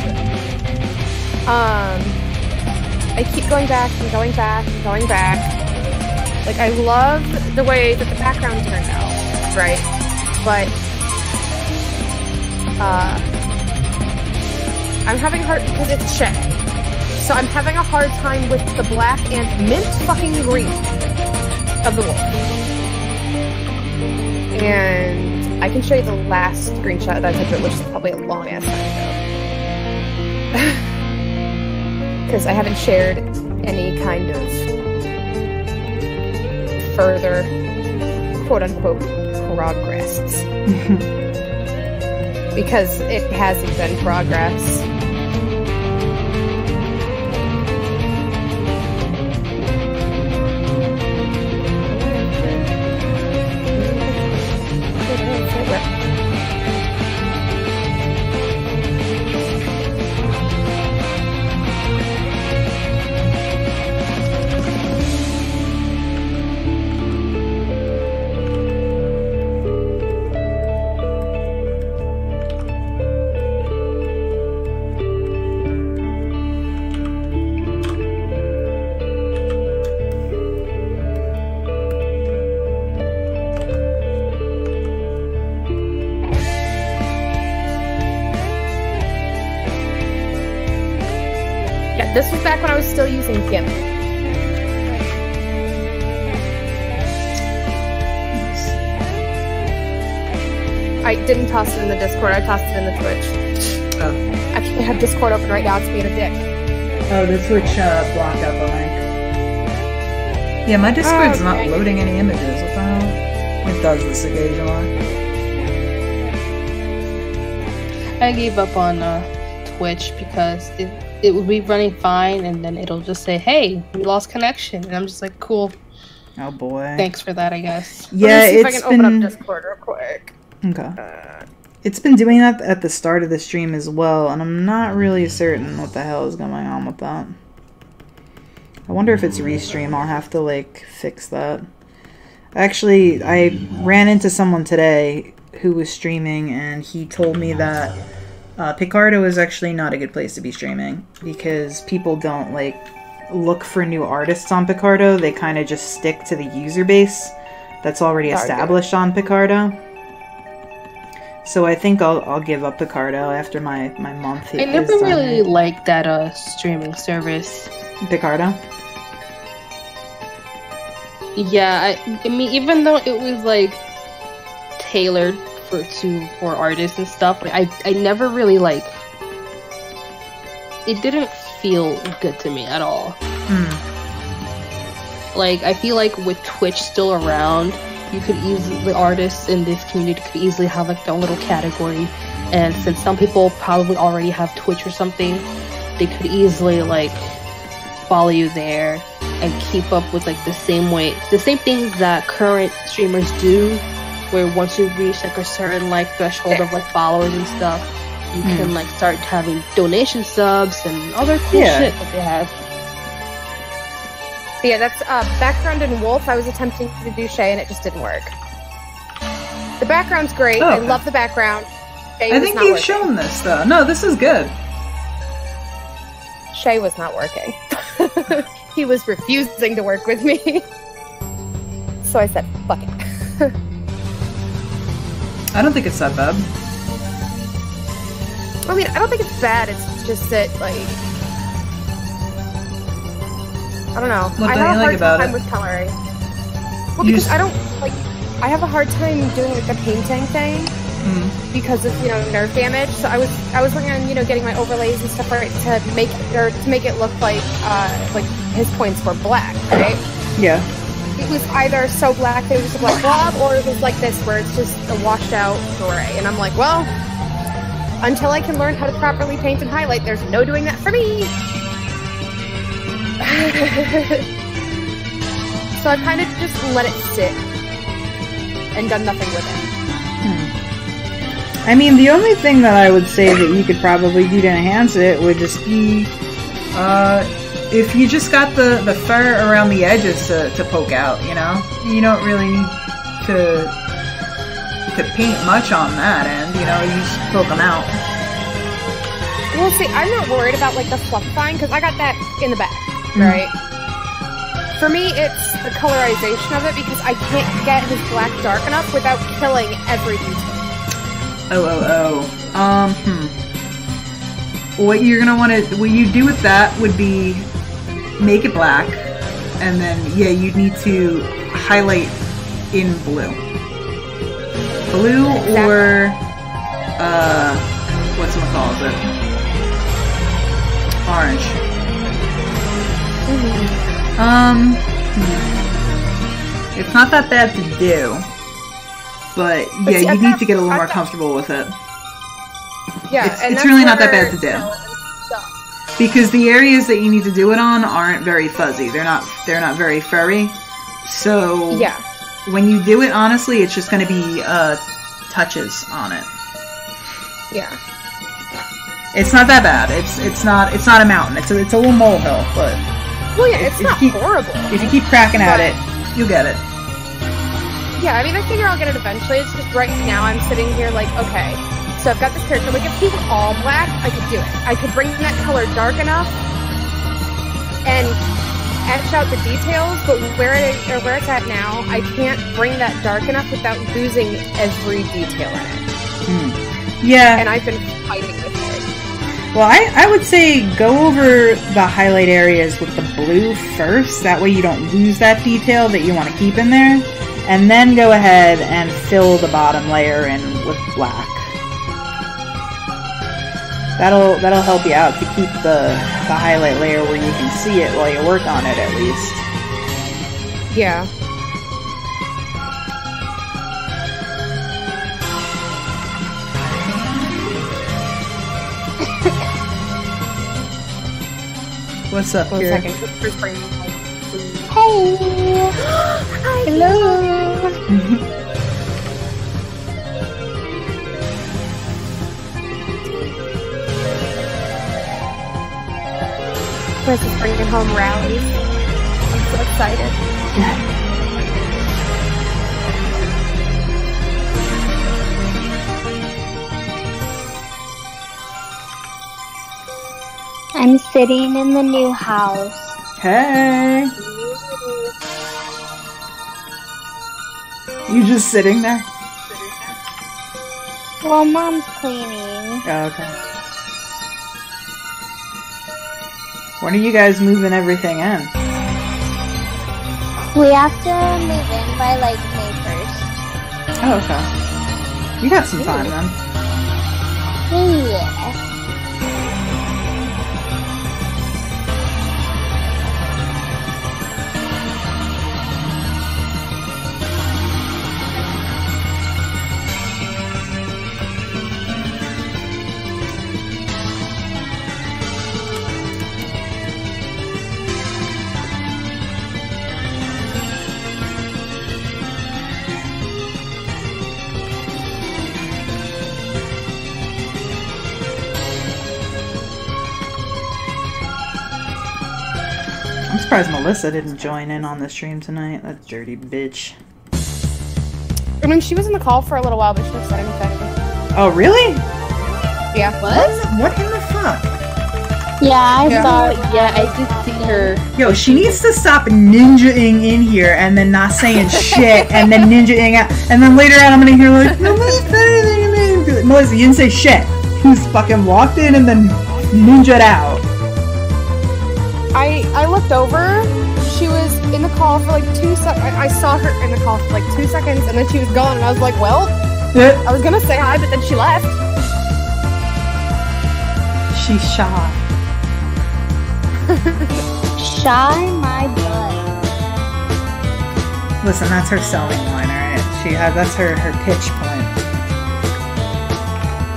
I keep going back and going back and going back. Like, I love the way that the background turned out, right? But, I'm having hard, because it's Shay. So I'm having a hard time with the black and mint fucking green of the wolf. And I can show you the last screenshot that I took, which is probably a long ass time ago. Because I haven't shared any kind of further quote-unquote progress. Because it hasn't been progress. This was back when I was still using GIMP. I didn't toss it in the Discord, I tossed it in the Twitch. Oh. Actually, I have Discord open right now, it's being a dick. Oh, the Twitch blocked out the link. Yeah, my Discord's not loading any images. What the hell? It does this occasionally. I gave up on Twitch because it would be running fine, and then it'll just say, "Hey, we lost connection," and I'm just like, "Cool." Oh boy. Thanks for that, I guess. Yeah, Let me see if I it's can been. open up Discord real quick. Okay. It's been doing that at the start of the stream as well, and I'm not really certain what the hell is going on with that. I wonder if it's restream. I'll have to like fix that. Actually, I ran into someone today who was streaming, and he told me that Picardo is actually not a good place to be streaming because people don't like look for new artists on Picardo. They kind of just stick to the user base that's already established on Picardo. So I think I'll give up Picardo after my month. I never really liked that streaming service. Picardo? Yeah, I mean, even though it was like tailored for artists and stuff, like I never really like. It didn't feel good to me at all. Like, I feel like with Twitch still around, you could easily, the artists in this community could easily have like their own little category, and since some people probably already have Twitch or something, they could easily like follow you there and keep up with like the same things that current streamers do, where once you reach like a certain like threshold of like followers and stuff, you can like start having donation subs and other cool shit that they have. But yeah, that's background in Wolf. I was attempting to do Shay and it just didn't work. The background's great. I love the background. Shay I think you've shown this though. No, this is good. Shay was not working. He was refusing to work with me. So I said, fuck it. I don't think it's that bad. I mean, I don't think it's bad. It's just that, like, I don't know. What I don't have you a like hard about time it? with coloring. Well, because I don't, like, I have a hard time doing, like, the painting thing because of, you know, nerve damage. So I was working on, you know, getting my overlays and stuff right to make it look like his points were black, right? Yeah. It was either so black that it was just a black blob, or it was like this where it's just a washed out gray. And I'm like, well, until I can learn how to properly paint and highlight, there's no doing that for me. So I've kind of just let it sit and done nothing with it. I mean, the only thing that I would say that you could probably do to enhance it would just be, if you just got the fur around the edges to poke out, you know? You don't really need to paint much on that end, you know? You just poke them out. Well, see, I'm not worried about, like, the fluff fine, because I got that in the back, right? For me, it's the colorization of it, because I can't get his black dark enough without killing every detail. What you're gonna want to, what you do with that would be make it black, and then yeah, you'd need to highlight in blue, or what's it called? Orange. It's not that bad to do. But yeah, you need to get a little more comfortable with it. Yeah, it's really not that bad to do. Because the areas that you need to do it on aren't very fuzzy. They're not very furry. So yeah, when you do it, honestly, it's just going to be touches on it. Yeah. It's not that bad. It's not a mountain. It's a little molehill, but well, yeah, it's not horrible. If you keep cracking at it, you'll get it. Yeah, I mean, I figure I'll get it eventually. It's just right now I'm sitting here like, okay, so I've got this character. Like, if he was all black, I could do it. I could bring that color dark enough and etch out the details, but where it's at now, I can't bring that dark enough without losing every detail in it. Yeah. And I've been fighting with it. Well, I would say go over the highlight areas with the blue first. That way you don't lose that detail that you want to keep in there. And then go ahead and fill the bottom layer in with black. That'll help you out to keep the highlight layer where you can see it while you work on it at least. Yeah. What's up, One here? second. Hey! Hello! Chris is bringing home rallies. I'm so excited. I'm sitting in the new house. Hey! You just sitting there? Well, Mom's cleaning. Oh, okay. When are you guys moving everything in? We have to move in by, like, May 1st. Oh, okay. You got some time then. Yeah. I'm surprised Melissa didn't join in on the stream tonight. That dirty bitch. I mean, she was in the call for a little while, but she never said anything. Oh, really? Yeah. What in the fuck? Yeah, I saw it. Yeah, I did see her. Yo, she needs to stop ninja-ing in here and then not saying shit and then ninja-ing out. And then later on I'm gonna hear like, Melissa, you didn't say shit. You just fucking walked in and then ninja'd out. I looked over. She was in the call for like 2 seconds. I saw her in the call for like 2 seconds, and then she was gone. And I was like, "Well, I was gonna say hi, but then she left." She's shy. Shy my butt. Listen, that's her selling line, alright? That's her pitch point.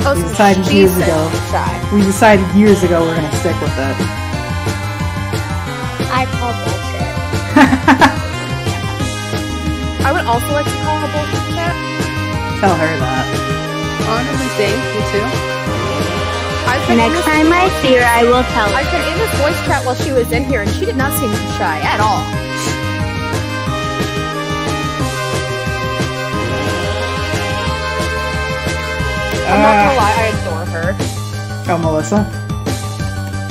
Oh, We so decided she years said ago. shy. We decided years ago we're gonna stick with it. I call bullshit. I would also like to call her bullshit. Tell her that. Honestly, same. Me too. Next time I see her, I will tell her. I've been in this voice chat while she was in here, and she did not seem shy at all. I'm not gonna lie, I adore her. Oh, Melissa?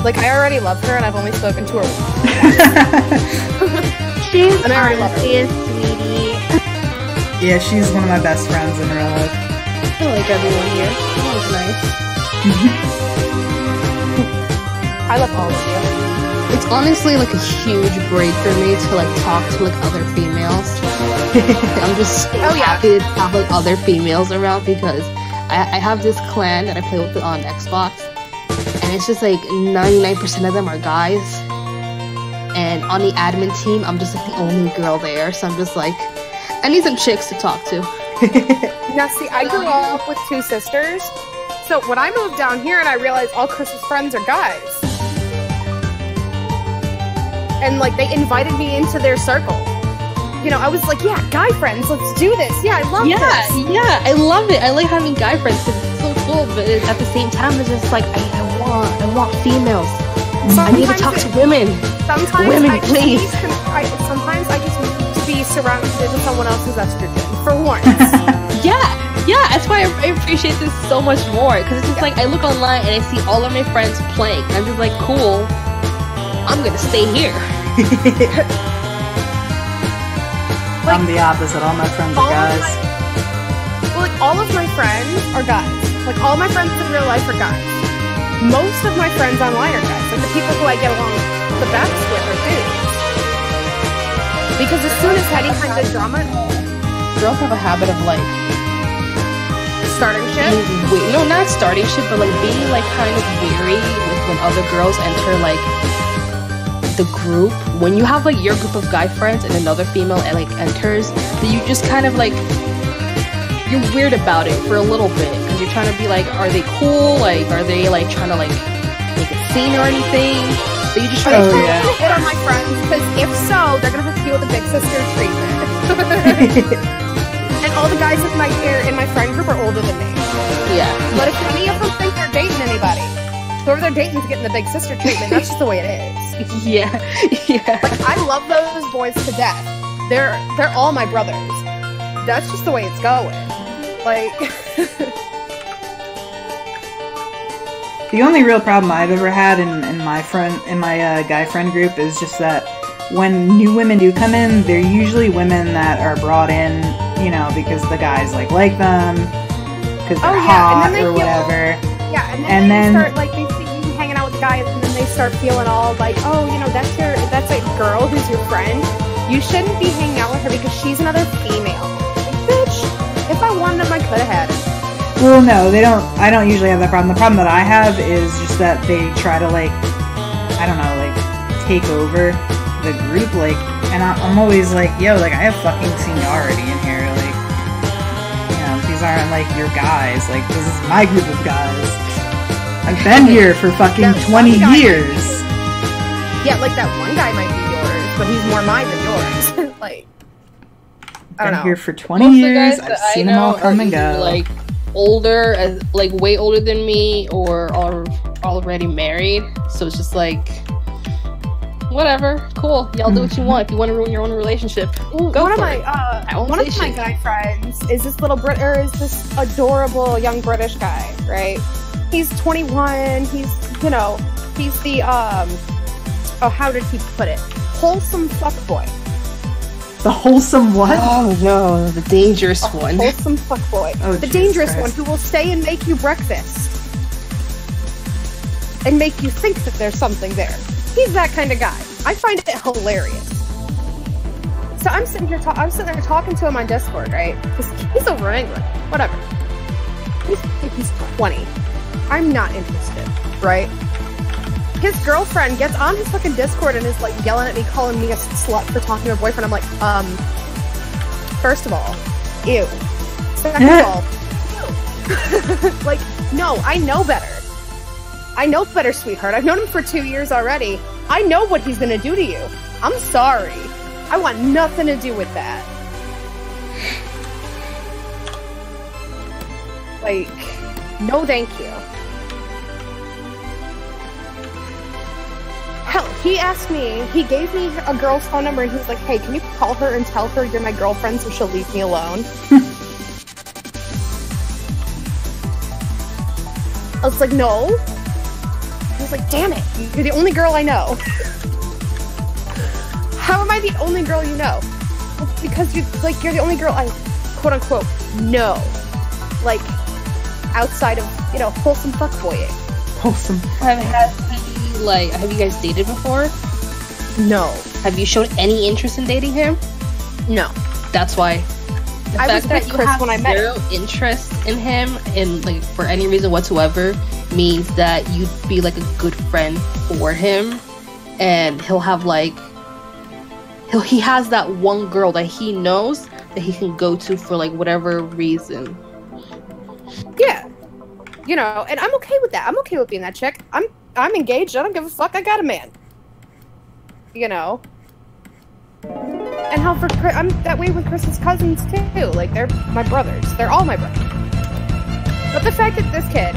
Like, I already love her, and I've only spoken to her once. She's And I already love her. honestly a sweetie. Yeah, she's one of my best friends in real life. I like everyone here. Everyone's nice. I love all of you. It's honestly like a huge break for me to like talk to like other females. I'm just so happy to have like other females around because I have this clan that I play with on Xbox, and it's just like 99% of them are guys. And on the admin team, I'm just like the only girl there, so I'm just like, I need some chicks to talk to. Now, see, I grew up with two sisters, so when I moved down here and I realized all Chris's friends are guys, and like they invited me into their circle. You know, I was like, yeah, guy friends, let's do this. Yeah, I love this. Yeah, I love it. I like having guy friends because it's so cool, but at the same time, it's just like, I want females. I need to talk to women. Sometimes Women, please. Sometimes I just need to be surrounded with someone else's estrogen for once. Yeah, that's why I appreciate this so much more. Because it's just like, I look online and I see all of my friends playing. And I'm just like, cool, I'm gonna stay here. I'm the opposite. All my friends are guys. All of my friends are guys. Like, all my friends in real life are guys. Most of my friends online are guys. Like, the people who I get along the best with are dudes. Because as soon as any kind of drama... Girls have a habit of, like... starting shit? No, not starting shit, but, like, being, like, kind of weary with when other girls enter, like... the group. When you have like your group of guy friends and another female like enters, then you just kind of like, you're weird about it for a little bit because you're trying to be like, are they cool? Like, are they like trying to like make a scene or anything? But you just try to hit on my friends, because if so, they're gonna have to deal with the big sister treatment. And all the guys in my friend group are older than me. Yeah. But if any of them think they're dating anybody, whoever they're dating is getting the big sister treatment. That's just the way it is. Yeah. Like, I love those boys to death. They're all my brothers. That's just the way it's going. Like, the only real problem I've ever had in my guy friend group is just that when new women do come in, they're usually women that are brought in, you know, because the guys like them, because they're hot or whatever. Yeah, and then they start, like, they see you hanging out with guys, and then they start feeling all like, oh, you know, that's a girl who's your friend. You shouldn't be hanging out with her because she's another female. Like, bitch, if I wanted them, I could have had it. Well, no, they don't. I don't usually have that problem. The problem that I have is just that they try to, like, I don't know, like, take over the group, like, and I'm always like, yo, like, I have fucking seniority in here, like, you know, these aren't, like, your guys, like, this is my group of guys. I've been here for fucking 20 years. Yeah, like, that one guy might be yours, but he's more mine than yours. Like, I don't know. Been here for 20 years, I've seen them all come and go. Like, older, like, way older than me, or are already married, so it's just like, whatever, cool, y'all do what you want. If you want to ruin your own relationship, go for it. One of my guy friends is this this adorable young British guy, right? He's 21, he's the, how did he put it? Wholesome fuckboy. The wholesome what? Oh no, the dangerous one. Wholesome fuckboy. Oh, the dangerous one who will stay and make you breakfast. And make you think that there's something there. He's that kind of guy. I find it hilarious. So I'm sitting there talking to him on Discord, right? Because he's over in England. Whatever. He's 20. I'm not interested, right? His girlfriend gets on his fucking Discord and is like yelling at me, calling me a slut for talking to her boyfriend. I'm like, first of all, ew. Second of all, ew. Like, no, I know better. I know better, sweetheart. I've known him for 2 years already. I know what he's gonna do to you. I'm sorry. I want nothing to do with that. Like, no thank you. Hell, he asked me, he gave me a girl's phone number and he was like, hey, can you call her and tell her you're my girlfriend so she'll leave me alone? I was like, no. I was like, damn it, you're the only girl I know. How am I the only girl you know? Well, because you're the only girl I, quote unquote, know. Like, outside of, you know, wholesome fuckboying. Wholesome. Have you guys dated before? No. Have you shown any interest in dating him? No. That's why. The I fact was that with you Chris have when I met zero interest in him, and like for any reason whatsoever, means that you'd be like a good friend for him, and he'll have like he has that one girl that he knows that he can go to for like whatever reason. Yeah. You know, and I'm okay with that. I'm okay with being that chick. I'm engaged. I don't give a fuck. I got a man. You know. And how for I'm that way with Chris's cousins too. Like they're my brothers. They're all my brothers. But the fact that this kid,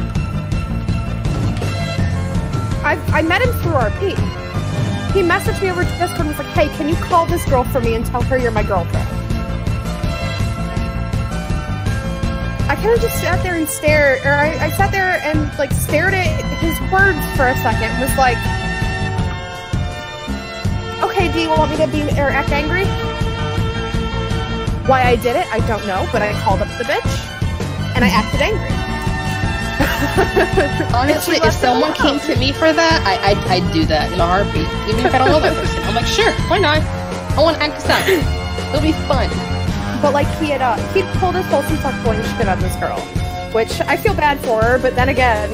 I met him through RP. He messaged me over Discord and was like, "Hey, can you call this girl for me and tell her you're my girlfriend?" I kind of just sat there and stared, or I sat there and like stared at his words for a second. And was like, "Okay, do you want me to be or act angry?" Why I did it, I don't know, but I called up the bitch and I acted angry. Honestly, if someone came to me for that, I'd do that in a heartbeat. Even if I don't know that person, I'm like, sure, why not? I want to act this out. It'll be fun. But like he'd pulled his wholesome fuckboy shit on this girl, which I feel bad for her. But then again,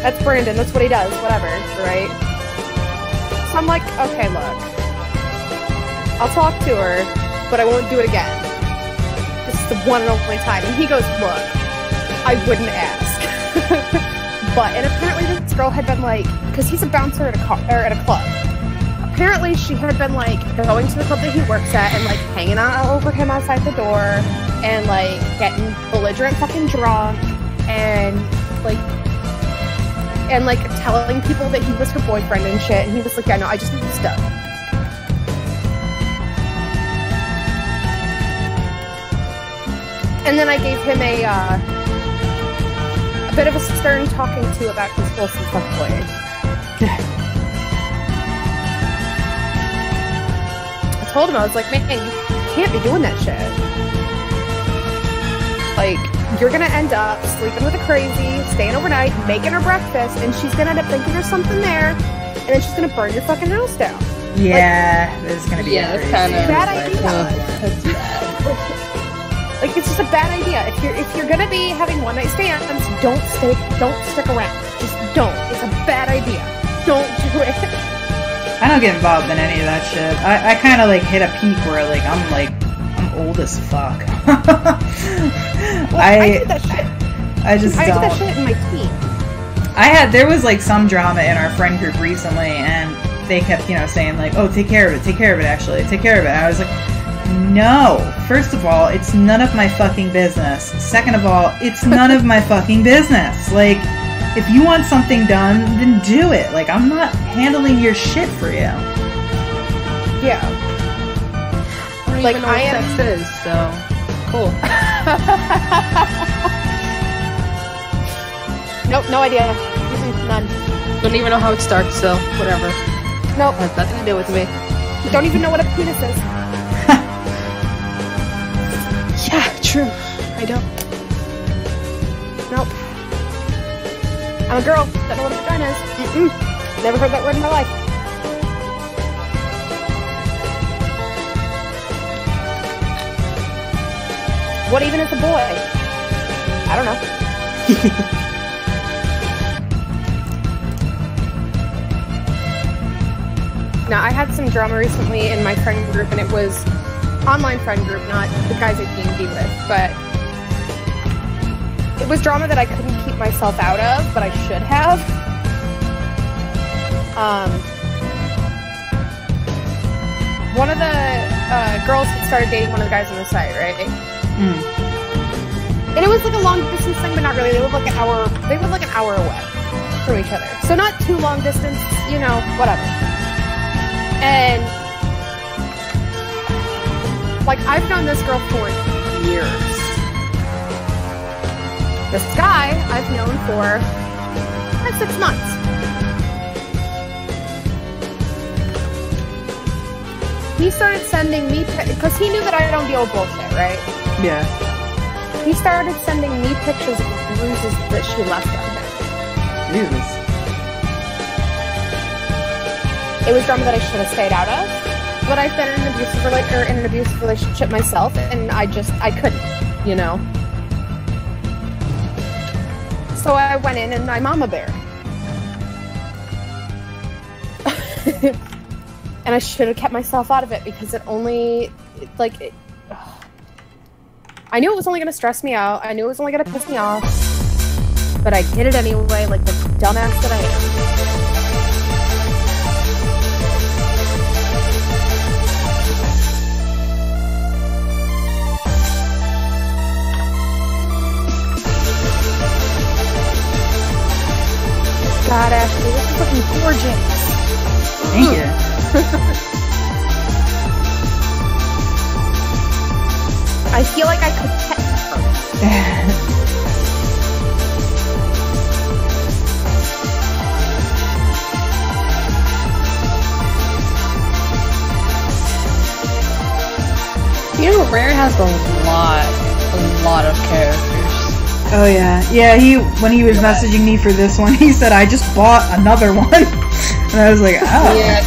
that's Brandon. That's what he does. Whatever, right? So I'm like, okay, look, I'll talk to her, but I won't do it again. This is the one and only time. And he goes, look, I wouldn't ask. And apparently this girl had been like, because he's a bouncer at a club. Apparently she had been like going to the club that he works at and like hanging out over him outside the door and like getting belligerent fucking drunk and telling people that he was her boyfriend and shit. And he was like, yeah, no, I just need stuff. And then I gave him a bit of a stern talking to about his wholesome fuckboy. I told him, I was like, man, you can't be doing that shit. Like, you're gonna end up sleeping with a crazy, staying overnight, making her breakfast, and she's gonna end up thinking there's something there, and then she's gonna burn your fucking house down. Yeah, like, there's gonna be that's kind of bad idea. That's bad. Like, it's just a bad idea. If you're gonna be having one night stands, don't stick around. Just don't. It's a bad idea. Don't do it. I don't get involved in any of that shit. I kind of like hit a peak where like I'm old as fuck. Well, I did that shit. I just I don't. did that shit in my team. There was like some drama in our friend group recently, and they kept, you know, saying like, oh, take care of it, actually, take care of it. And I was like, no. First of all, it's none of my fucking business. Second of all, it's none of my fucking business. Like, if you want something done, then do it. Like, I'm not handling your shit for you. Yeah. I don't even know what sex is, so cool. Nope, no idea. None. Don't even know how it starts, so whatever. Nope. Has nothing to do with me. Don't even know what a penis is. Yeah, true. I don't. Nope. I'm a girl. Don't know what a vagina is. Mm-mm. Never heard that word in my life. What even is a boy? I don't know. Now, I had some drama recently in my friend group, and it was online friend group, not the guys I D&D with, but it was drama that I couldn't keep myself out of, but I should have. One of the girls had started dating one of the guys on the site, right? And it was like a long distance thing, but not really. They were like an hour. They were like an hour away from each other, so not too long distance. You know, whatever. And like I've known this girl for years. This guy I've known for 6 months. He started sending me because he knew that I don't deal with bullshit, right? Yeah. He started sending me pictures of bruises that she left on him. Jesus. It was drama that I should have stayed out of, but I've been in an abusive relationship myself, and I couldn't, you know. So I went in and I mama bear. And I should have kept myself out of it because I knew it was only going to stress me out. I knew it was only going to piss me off. But I did it anyway, like the dumbass that I am. God, Ashley, this is looking gorgeous. Thank you. I feel like I could pet her. You know, Rare has a lot of characters. Oh yeah, when he was messaging me for this one, he said, I just bought another one. And I was like, oh. Yeah,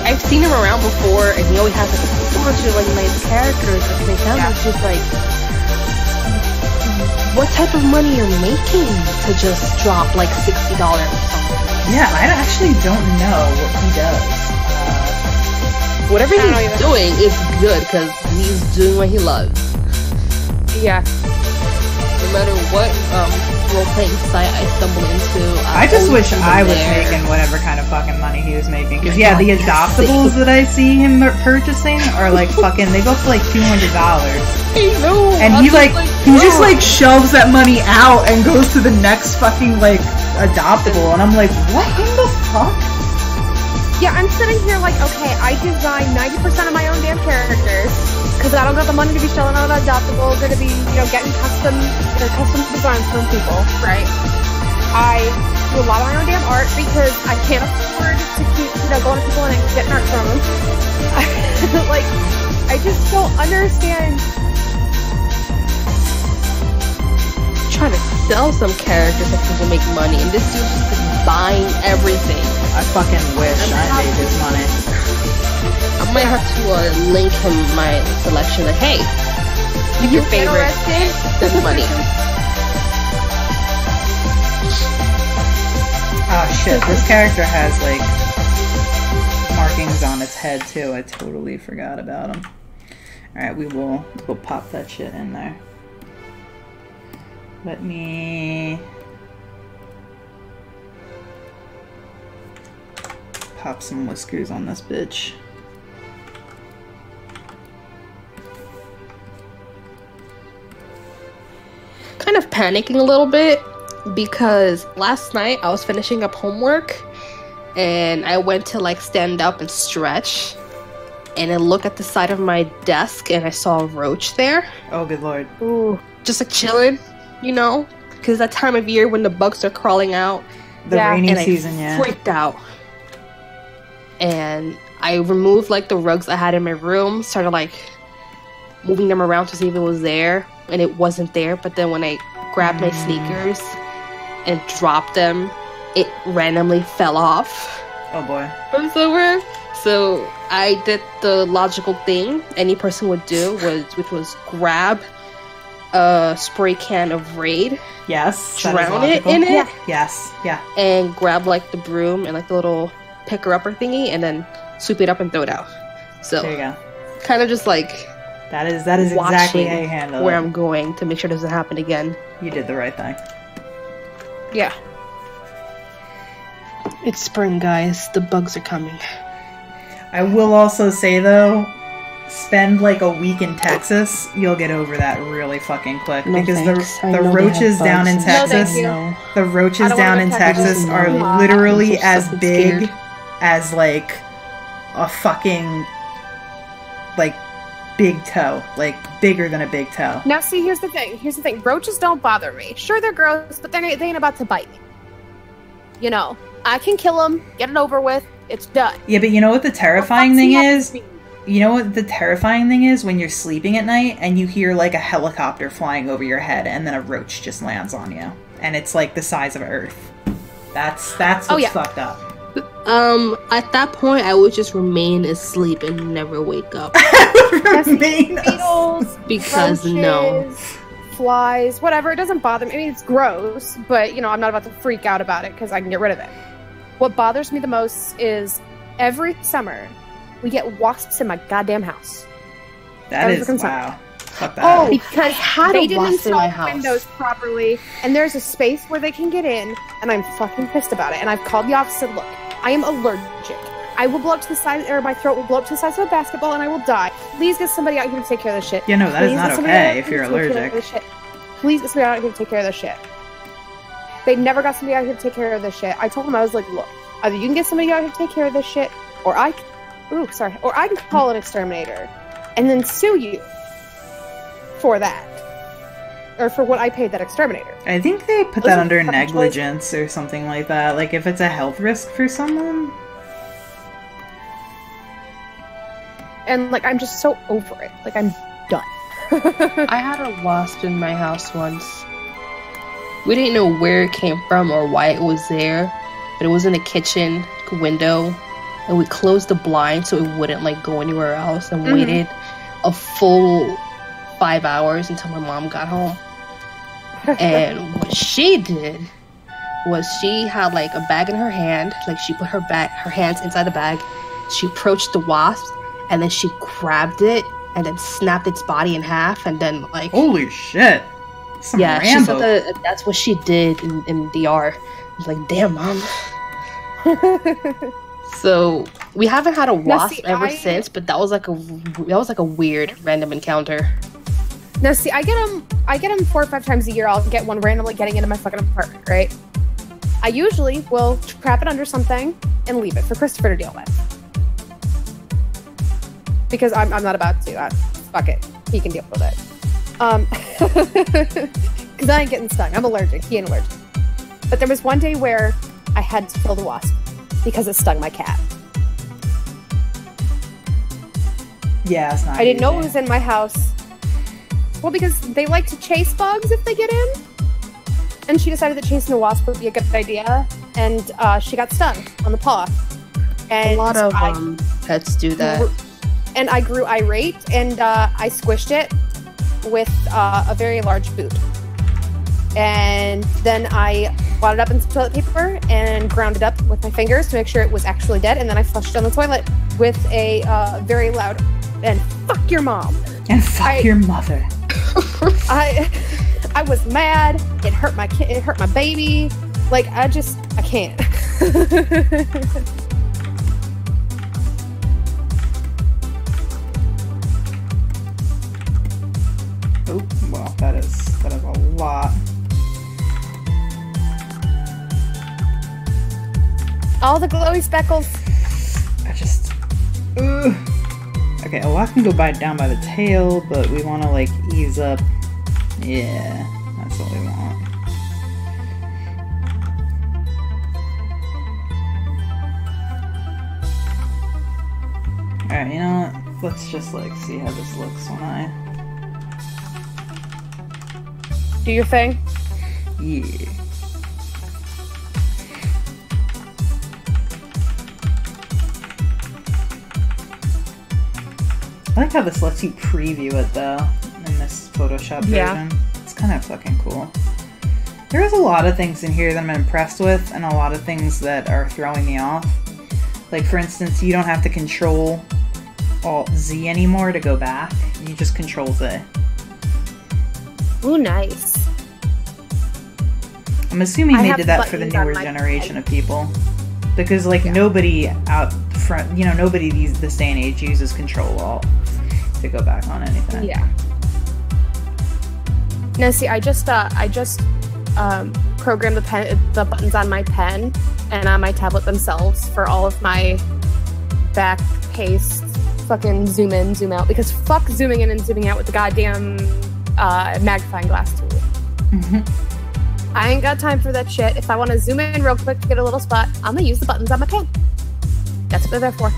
I've seen him around before, and he always has like a bunch of like nice characters. And they sound like just like, what type of money you're making to just drop like $60 or something? Yeah, I actually don't know what he does. Whatever he's doing is good because he's doing what he loves. Yeah. No matter what role-playing site I stumble into, I just wish I was making whatever kind of fucking money he was making. Because yeah, the adoptables that I see him purchasing are like fucking, they go for like $200. I know. And he just like shoves that money out and goes to the next fucking like adoptable. And I'm like, what in the fuck? Yeah, I'm sitting here like, okay, I design 90% of my own damn characters because I don't got the money to be shelling out adoptable, going to be, you know, getting custom designs from people, right? I do a lot of my own damn art because I can't afford to keep, you know, going to people and getting art from them. Like, I just don't understand. Trying to sell some characters that people make money, and this dude's just buying everything. I fucking wish I made this money. I might have to link him my selection. Like, hey, pick your favorite. This money. Oh shit! This character has like markings on its head too. I totally forgot about him. All right, we'll pop that shit in there. Let me pop some whiskers on this bitch. Kind of panicking a little bit because last night I was finishing up homework and I went to like stand up and stretch and I looked at the side of my desk and I saw a roach there. Oh, good lord. Ooh. Just like chilling, you know, because that time of year when the bugs are crawling out. The rainy and season, I freaked out. And I removed like the rugs I had in my room, started like moving them around to see if it was there, and it wasn't there. But then when I grabbed my sneakers and dropped them, it randomly fell off. Oh boy. From somewhere. So I did the logical thing any person would do, which was grab a spray can of Raid. Yes. Drown it in it. Yeah. Yes. Yeah. And grab like the broom and like the little picker-upper thingy, and then sweep it up and throw it out. So there you go. Kind of just like that is exactly how you handle where it. I'm going to make sure it doesn't happen again. You did the right thing. Yeah. It's spring, guys. The bugs are coming. I will also say though, spend like a week in Texas, you'll get over that really fucking quick. No, because thanks. I the know they roaches have down in bugs. No, Texas, thank you. the roaches down in Texas are literally as big as like a fucking like big toe, like bigger than a big toe. Now, see, here's the thing. Here's the thing. Roaches don't bother me. Sure, they're gross, but they ain't about to bite me. You know, I can kill them, get it over with. It's done. Yeah, but you know what the terrifying thing is? You know what the terrifying thing is? When you're sleeping at night and you hear like a helicopter flying over your head and then a roach just lands on you. And it's like the size of Earth. That's what's fucked up. At that point, I would just remain asleep and never wake up. Beetles, because roaches, flies, whatever. It doesn't bother me. I mean, it's gross, but you know, I'm not about to freak out about it because I can get rid of it. What bothers me the most is every summer we get wasps in my goddamn house. That is wow. Fuck that. Oh, because they didn't wasp in my install house. windows properly, and there's a space where they can get in, and I'm fucking pissed about it. And I've called the office and said, look, I am allergic. I will blow up to the size, or my throat will blow up to the size of a basketball, and I will die. Please get somebody out here to take care of this shit. Yeah, no, that is not okay if you're allergic. Please get somebody out here to take care of this shit. They never got somebody out here to take care of this shit. I told them, I was like, look, either you can get somebody out here to take care of this shit, or I can call an exterminator and then sue you for that. Or for what I paid that exterminator. I think they put that under negligence or something like that. Like if it's a health risk for someone. And like I'm just so over it. Like I'm done. I had a wasp in my house once. We didn't know where it came from or why it was there, but it was in the kitchen window, and we closed the blind so it wouldn't like go anywhere else, and waited a full 5 hours until my mom got home. And what she did was she had like a bag in her hand, like she put her hands inside the bag, she approached the wasp, and then she grabbed it and then snapped its body in half, and then like holy shit. Some yeah, Rambo. she said that's what she did in DR. I was like, damn, mom. So we haven't had a wasp ever since, but that was like a weird random encounter. Now see, I get them 4 or 5 times a year. I'll get one randomly getting into my fucking apartment, right? I usually will trap it under something and leave it for Christopher to deal with. Because I'm not about to. Fuck it. He can deal with it. Because I ain't getting stung. I'm allergic. He ain't allergic. But there was one day where I had to kill the wasp because it stung my cat. Yeah, it's not I didn't know easy. it was in my house. Well, because they like to chase bugs if they get in. And she decided that chasing a wasp would be a good idea. And she got stung on the paw. And a lot of pets do that. And I grew irate, and I squished it with a very large boot. And then I wadded up in some toilet paper and ground it up with my fingers to make sure it was actually dead. And then I flushed it down the toilet with a very loud, and fuck your mom. And fuck your mother. I was mad. It hurt my kid. It hurt my baby. Like I can't. Oh, well, that is a lot. All the glowy speckles. Okay, a lot can go down by the tail, but we want to like ease up. Yeah, that's what we want. Alright, you know what? Let's just like see how this looks when I Do your thing. yeah. I like how this lets you preview it though in this Photoshop version. It's kind of fucking cool. There's a lot of things in here that I'm impressed with, and a lot of things that are throwing me off. Like for instance, you don't have to control Alt Z anymore to go back. You just control Z. Ooh, nice. I'm assuming I they have did that for the buttons on newer my generation of people. Because like nobody out front, you know, nobody this day and age uses Control Alt. to go back on anything. Yeah. No, see, I just programmed the buttons on my pen and on my tablet themselves for all of my back paste, fucking zoom in, zoom out, because fuck zooming in and zooming out with the goddamn magnifying glass tool. I ain't got time for that shit. If I want to zoom in real quick to get a little spot, I'm gonna use the buttons on my pen. That's what they're there for.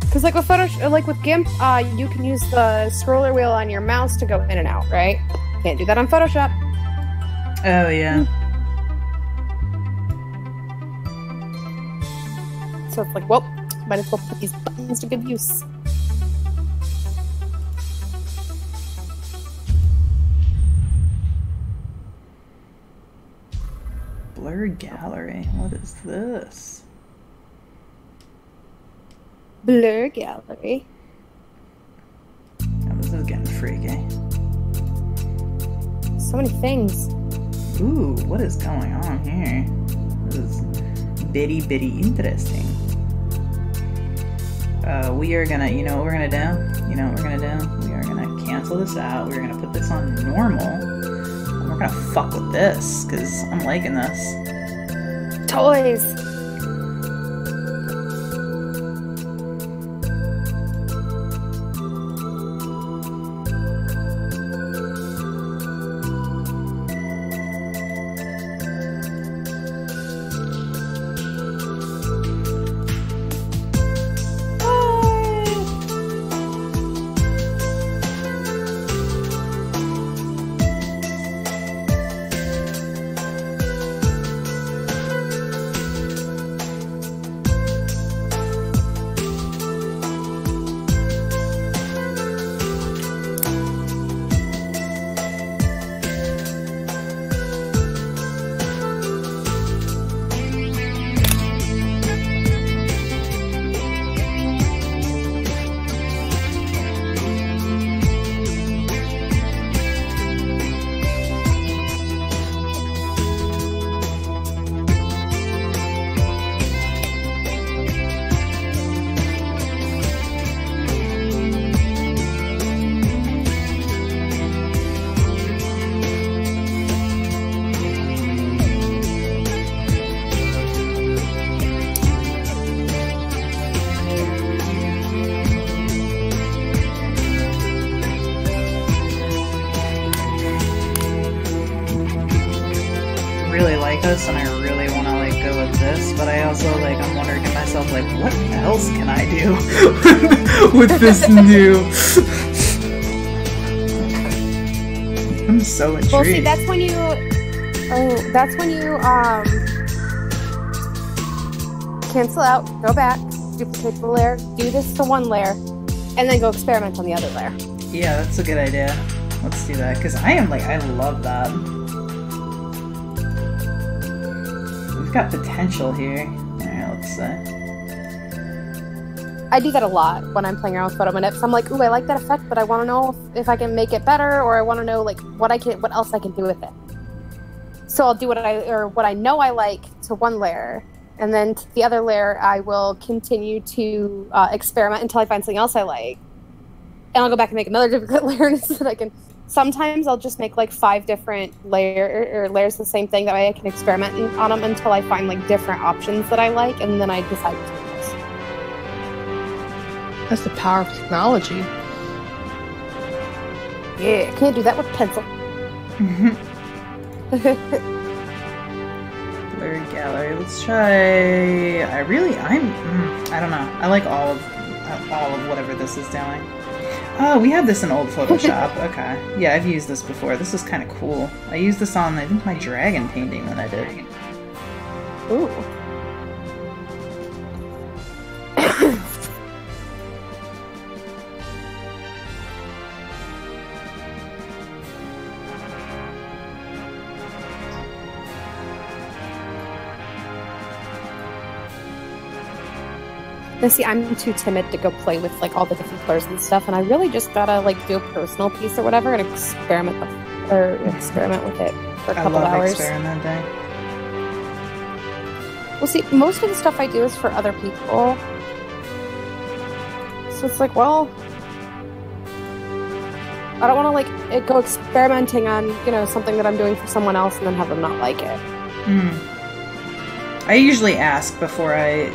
Because like with Photoshop, like with GIMP, you can use the scroller wheel on your mouse to go in and out, right? Can't do that on Photoshop. Oh yeah. So it's like, well, might as well put these buttons to good use. Blur gallery. What is this? Blur gallery. Oh, this is getting freaky. So many things. Ooh, what is going on here? This is bitty interesting. We are gonna, you know what we're gonna do? You know what we're gonna do? We are gonna cancel this out. We're gonna put this on normal. And we're gonna fuck with this, because I'm liking this. Toys! This and I really want to like go with this, but I also like I'm wondering to myself like what else can I do with this new. I'm so intrigued. Well, see, that's when you cancel out, go back, duplicate the layer, do this to one layer, and then go experiment on the other layer. Yeah, that's a good idea. Let's do that because I love that. We've got potential here. Alright, let's say. I do that a lot when I'm playing around with photo manips. I'm like, ooh, I like that effect, but I want to know if I can make it better, or I want to know like what else I can do with it. So I'll do what I know I like to one layer, and then to the other layer I will continue to experiment until I find something else I like, and I'll go back and make another difficult layer so that I can. Sometimes I'll just make like 5 different layers of the same thing. That way I can experiment on them until I find like different options that I like, and then I decide to do this. That's the power of technology. Yeah, can't do that with pencil. Blur gallery. Let's try. I don't know. I like all of whatever this is doing. Oh, we have this in old Photoshop. Okay. Yeah, I've used this before. This is kind of cool. I used this on, I think, my dragon painting that I did. Ooh. Now, see, I'm too timid to go play with like all the different colors and stuff, and I really just gotta like do a personal piece or whatever and experiment the or experiment with it for a couple hours. Experimenting. Well, see, most of the stuff I do is for other people. So it's like, well, I don't want to like go experimenting on, you know, something that I'm doing for someone else and then have them not like it. I usually ask before I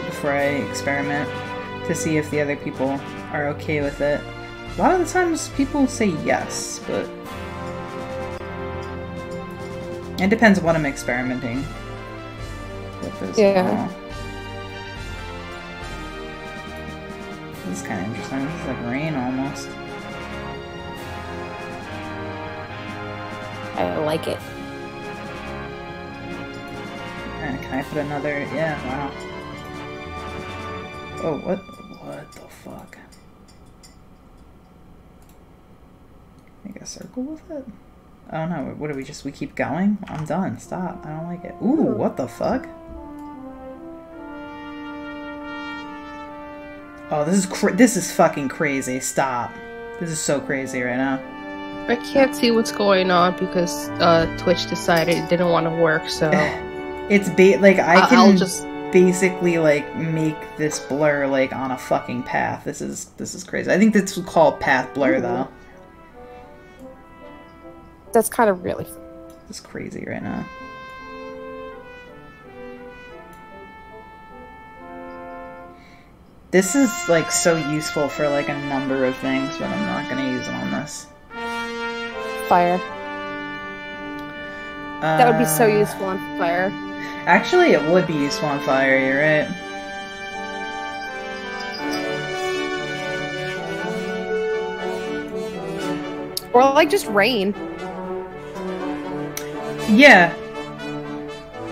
experiment to see if the other people are okay with it. A lot of the times people say yes, but it depends what I'm experimenting with as well. This is kind of interesting. This is like rain almost. I like it. And can I put another? Yeah, wow. Oh, what the fuck? Make a circle with it? Oh no, what do we keep going? I'm done, stop, I don't like it. Ooh, what the fuck? Oh, this is fucking crazy, stop. This is so crazy right now. I can't see what's going on because Twitch decided it didn't want to work, so... It's like, I can I'll just... basically, like, make this blur, like, on a fucking path. This is crazy. I think this is called path blur, though. That's kind of really fun. It's crazy right now. This is, like, so useful for, like, a number of things, but I'm not gonna use it on this. Fire. That would be so useful on fire. Actually, it would be useful on fire, you're right. Or, like, just rain. Yeah.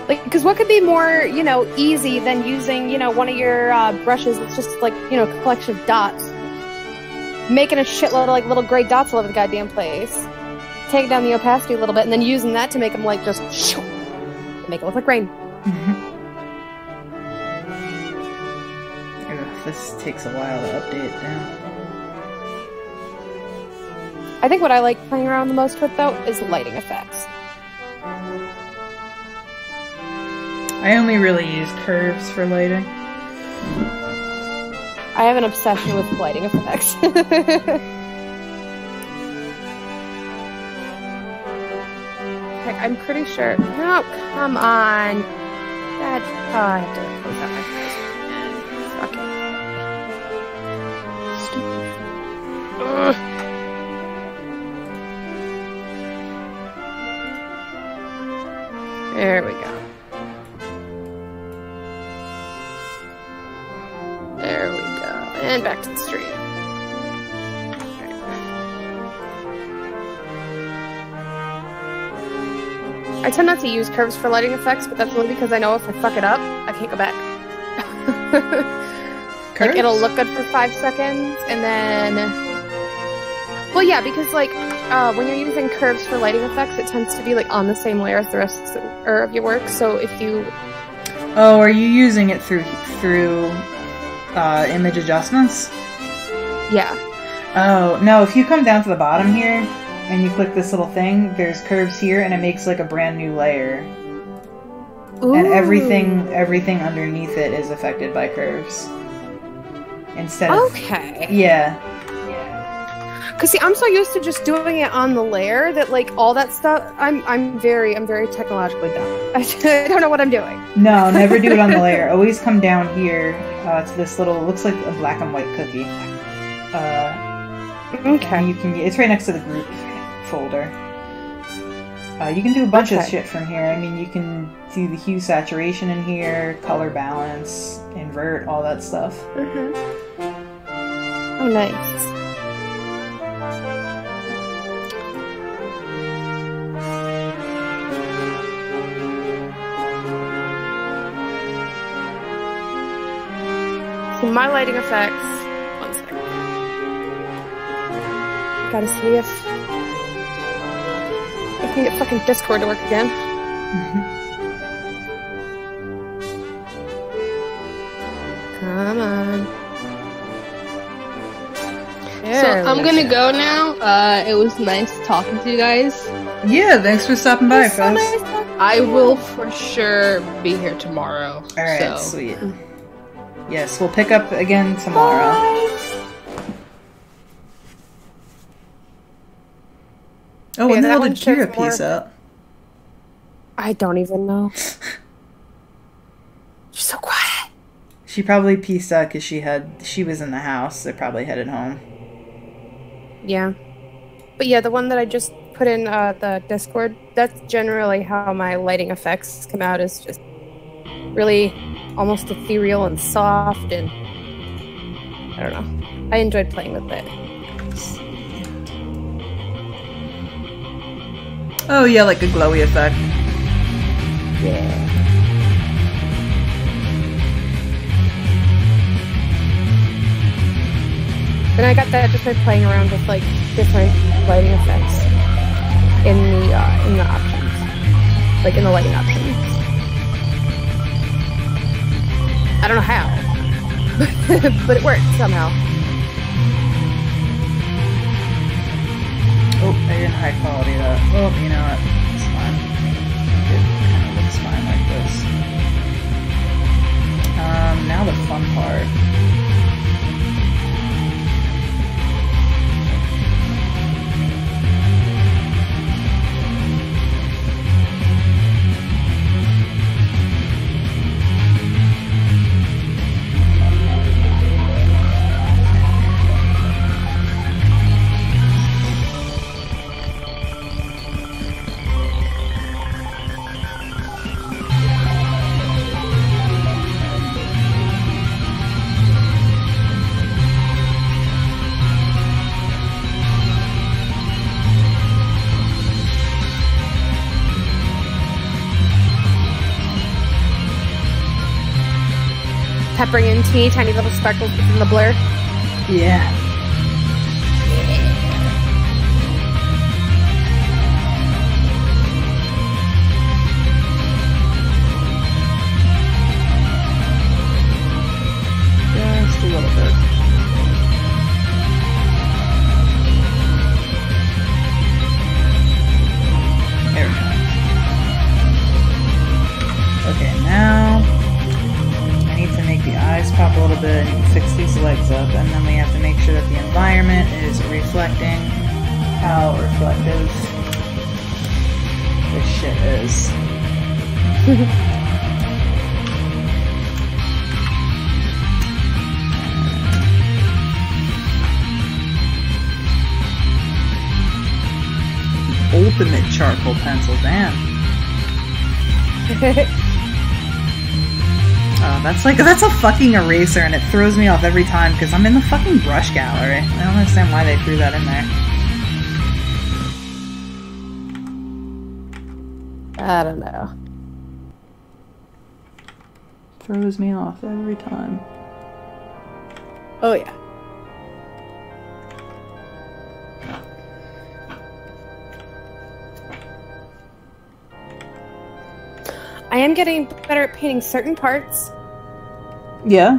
Like, because what could be more, you know, easy than using, you know, one of your brushes that's just, like, you know, a collection of dots. Making a shitload of, like, little gray dots all over the goddamn place. Taking down the opacity a little bit, and then using that to make them, like, just... make it look like rain. This takes a while to update down. I think what I like playing around the most with, though, is lighting effects. I only really use curves for lighting. I have an obsession with lighting effects. Heck, I'm pretty sure... No, come on! God, oh, I have to close out my face. Fuck it. Stupid. There we go. There we go. And back to the stream. I tend not to use curves for lighting effects, but that's only because I know if I fuck it up, I can't go back. Like, it'll look good for 5 seconds, and then... Well, yeah, because, like, when you're using curves for lighting effects, it tends to be, like, on the same layer as the rest of your work, so if you... Oh, are you using it through image adjustments? Yeah. Oh, no, if you come down to the bottom here, and you click this little thing, there's curves here, and it makes, like, a brand new layer. Ooh. And everything underneath it is affected by curves. Instead of... Okay. Yeah. Cause see, I'm so used to just doing it on the layer that, like, all that stuff, I'm very technologically dumb. I don't know what I'm doing. No, never do it on the layer. Always come down here to this little, looks like a black and white cookie. Okay. You can, it's right next to the group folder. You can do a bunch of shit from here. I mean, you can do the hue saturation in here, color balance, invert, all that stuff. Oh, nice. So my lighting effects... One second. Gotta see if I can get fucking Discord to work again. Come on. So I'm gonna go now. It was nice talking to you guys. Yeah, thanks for stopping by, folks. I will for sure be here tomorrow. Alright, so. sweet. Yes, we'll pick up again tomorrow. Oh, when the hell did Kira peace out? I don't even know. She's so quiet. She probably peaced out because she was in the house. They probably headed home. Yeah. But yeah, the one that I just put in the Discord, that's generally how my lighting effects come out, is just really almost ethereal and soft, and I don't know. I enjoyed playing with it. Oh yeah, like a glowy effect. Yeah. Then I got that just by playing around with like different lighting effects in the options, like in the lighting options. I don't know how, but it worked somehow. Oh, I didn't high quality that. Oh, you know what? It's fine. It kind of looks fine like this. Now the fun part. Peppering in teeny tiny little sparkles within the blur. Yeah. Just a little bit. There we go. Okay, now I need to make the eyes pop a little bit and fix these legs up, and then we have to make sure that the environment is reflecting how reflective this shit is. Ultimate charcoal pencil, damn. That's a fucking eraser, and it throws me off every time because I'm in the fucking brush gallery. I don't understand why they threw that in there. I don't know. Throws me off every time. Oh yeah. I am getting better at painting certain parts. Yeah?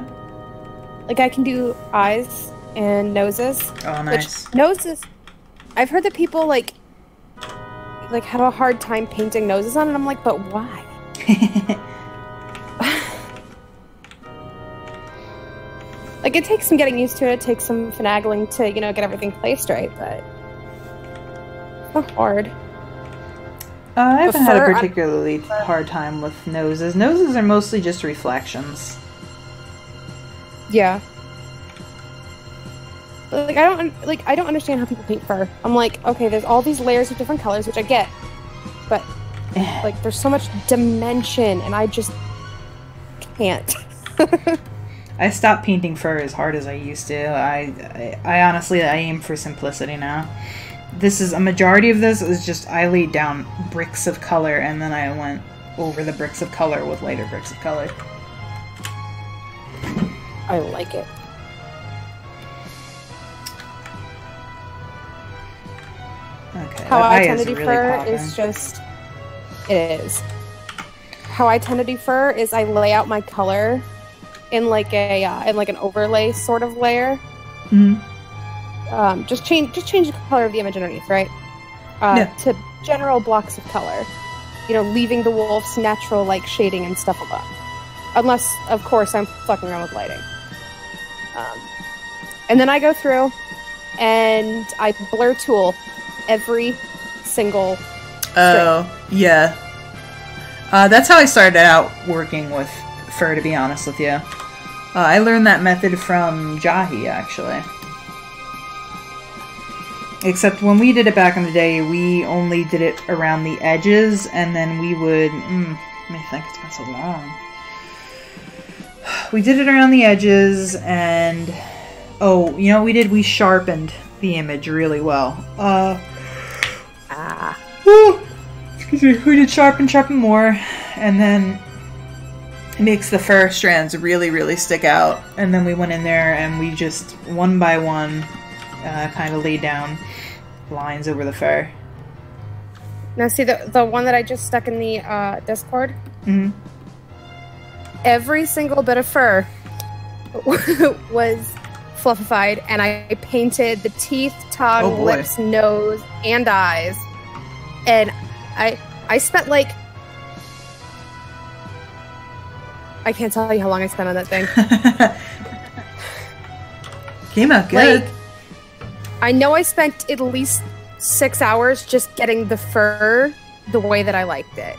Like I can do eyes and noses. Oh, nice. Which noses, I've heard that people like have a hard time painting noses on, and I'm like, but why? Like it takes some getting used to it. It takes some finagling to, you know, get everything placed right, but it's not hard. I haven't had a particularly hard time with noses. Noses are mostly just reflections. Yeah. Like I don't understand how people paint fur. I'm like, okay, there's all these layers of different colors, which I get, but like there's so much dimension, and I just can't. I stopped painting fur as hard as I used to. I honestly aim for simplicity now. This is a majority of this is just I laid down bricks of color, and then I went over the bricks of color with lighter bricks of color. I like it. Okay. How I tend to defer is just it is. How I tend to defer is I lay out my color in like a in like an overlay sort of layer. Mm-hmm. just change the color of the image underneath, right? To general blocks of color. You know, leaving the wolf's natural like shading and stuff alone. Unless, of course, I'm fucking around with lighting. And then I go through and I blur tool every single string. Oh, yeah. That's how I started out working with fur, to be honest with you. I learned that method from Jahi, actually. Except when we did it back in the day, we only did it around the edges, and then we would... let me think, it's been so long. We did it around the edges, and... Oh, you know what we did? We sharpened the image really well. Excuse me. We did sharpen more, and then it makes the fur strands really, really stick out. And then we went in there and we just, one by one, kind of laid down lines over the fur. Now see the one that I just stuck in the Discord? Mm-hmm. Every single bit of fur was fluffified, and I painted the teeth, tongue, lips, nose, and eyes. And I spent like... I can't tell you how long I spent on that thing. Came out good. Like, I know I spent at least 6 hours just getting the fur the way that I liked it.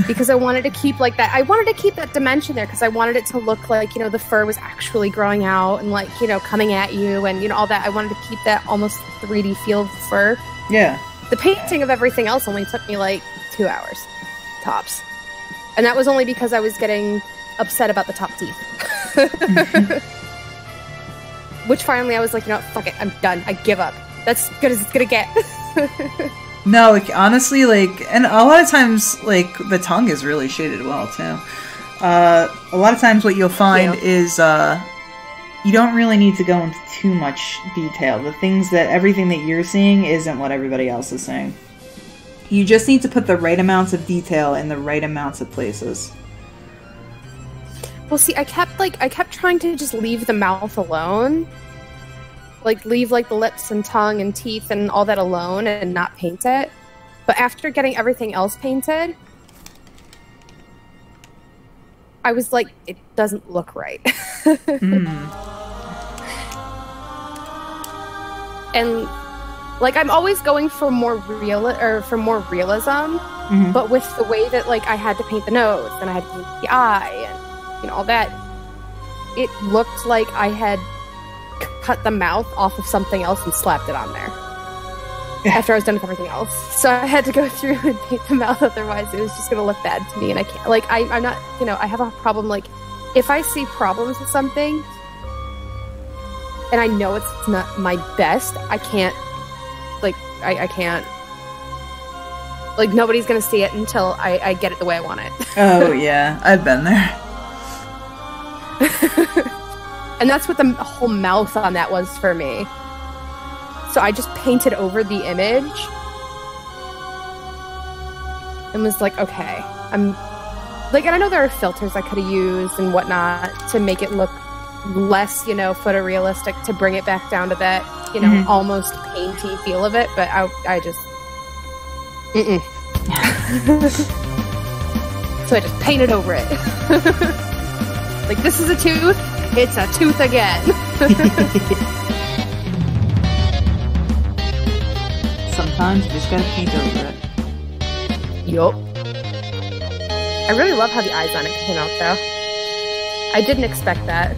Because I wanted to keep like that. I wanted to keep that dimension there because I wanted it to look like, you know, the fur was actually growing out and like, you know, coming at you and, you know, all that. I wanted to keep that almost 3D feel of the fur. Yeah. The painting of everything else only took me like 2 hours, tops. And that was only because I was getting upset about the top teeth. Which finally I was like, you know what, fuck it, I'm done. I give up. That's as good as it's gonna get. No, like, honestly, like, and a lot of times, like, the tongue is really shaded well, too. A lot of times what you'll find is, you don't really need to go into too much detail. Everything that you're seeing isn't what everybody else is seeing. You just need to put the right amounts of detail in the right amounts of places. Well, see, I kept trying to just leave the mouth alone. Like, leave, like, the lips and tongue and teeth and all that alone and not paint it. But after getting everything else painted, I was like, it doesn't look right. And, like, I'm always going for more realism, but with the way that, like, I had to paint the nose and I had to paint the eye and, you know, all that, it looked like I had cut the mouth off of something else and slapped it on there after I was done with everything else. So I had to go through and paint the mouth, otherwise it was just going to look bad to me. And I can't, like, I'm not, you know, I have a problem, like, if I see problems with something and I know it's not my best, I can't, like, I can't, like, nobody's going to see it until I get it the way I want it. Oh, yeah, I've been there. And that's what the whole mouth on that was for me. So I just painted over the image and was like, okay, I'm like, and I know there are filters I could have used and whatnot to make it look less, you know, photorealistic, to bring it back down to that, you know, almost painty feel of it. But I just, so I just painted over it. Like, this is a tooth. It's a tooth again. Sometimes you just gotta paint over it. Yup. I really love how the eyes on it came out, though. I didn't expect that.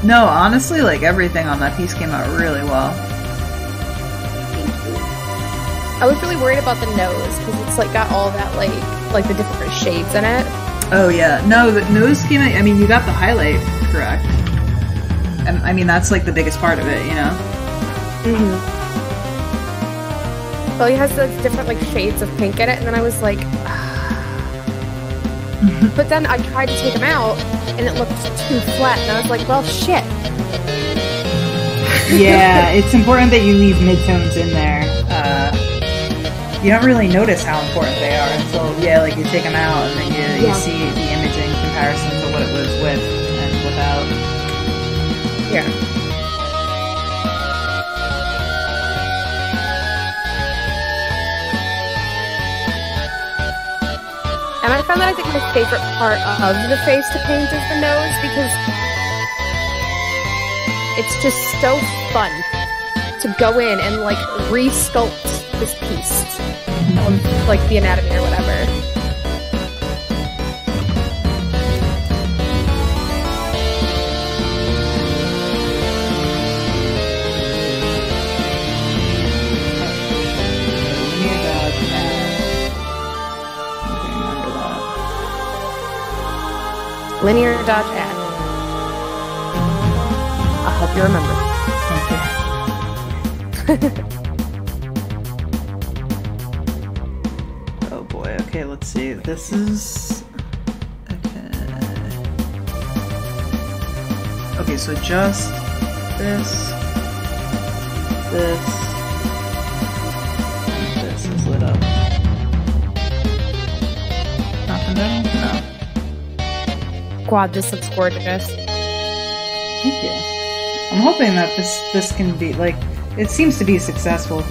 No, honestly, like, everything on that piece came out really well. Thank you. I was really worried about the nose, because it's, like, got all that, like the different shades in it. Oh, yeah. No, the nose came out, I mean, you got the highlight correct. And, I mean, that's, like, the biggest part of it, you know? Well, he has the different, like, shades of pink in it, and then I was like, But then I tried to take them out, and it looked too flat, and I was like, well, shit. Yeah, it's important that you leave midtones in there. You don't really notice how important they are until, like, you take them out, and then you see the image in comparison to what it was with and without. Yeah. And I found that I think my favorite part of the face to paint is the nose, because it's just so fun to go in and like re-sculpt this piece of like the anatomy or whatever. Linear dodge add. I'll help you remember. Thank you. Oh boy, okay, let's see. This is... Okay, so just this, this is lit up. Nothing down? No. God, this looks gorgeous. Thank you. I'm hoping that this can be, like, it seems to be successful.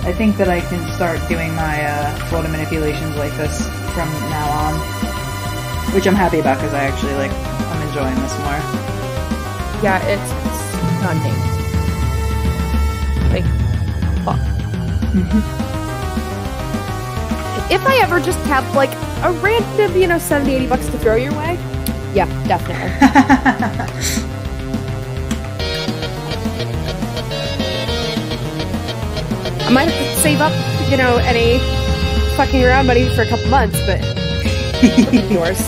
I think that I can start doing my photo manipulations like this from now on. Which I'm happy about because I actually, like, I'm enjoying this more. Yeah, it's stunning. Like, fuck. If I ever just have, like, a random, you know, $70, $80 to throw your way, yeah, definitely. I might have to save up, you know, any fucking around money for a couple months, but yours.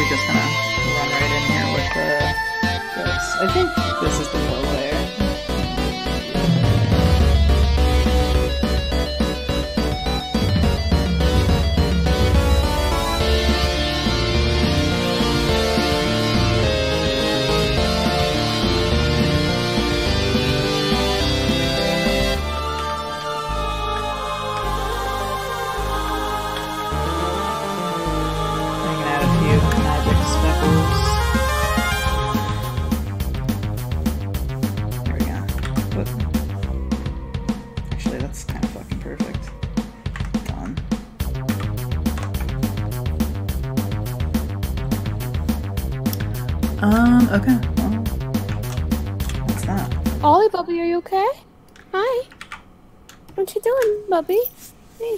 Just gonna run right in here with this. I think this is the low layer. Okay, well, what's that? Ollie, Bubby, are you okay? Hi. What you doing, Bubby? Hey.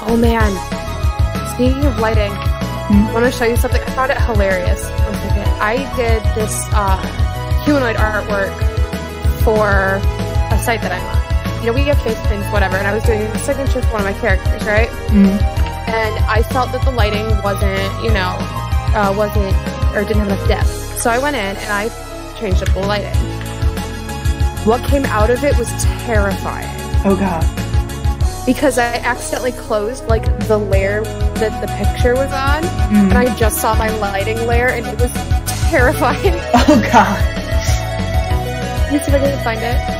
Oh man, speaking of lighting, I want to show you something. I found it hilarious. One second. I did this humanoid artwork for a site that I'm on. You know, we have face paints, whatever, and I was doing a signature for one of my characters, right? And I felt that the lighting wasn't, you know, didn't have enough depth. So I went in and I changed up the lighting. What came out of it was terrifying. Oh god. Because I accidentally closed, like, the layer that the picture was on, and I just saw my lighting layer, and it was terrifying. Oh god. Let me see if I can find it.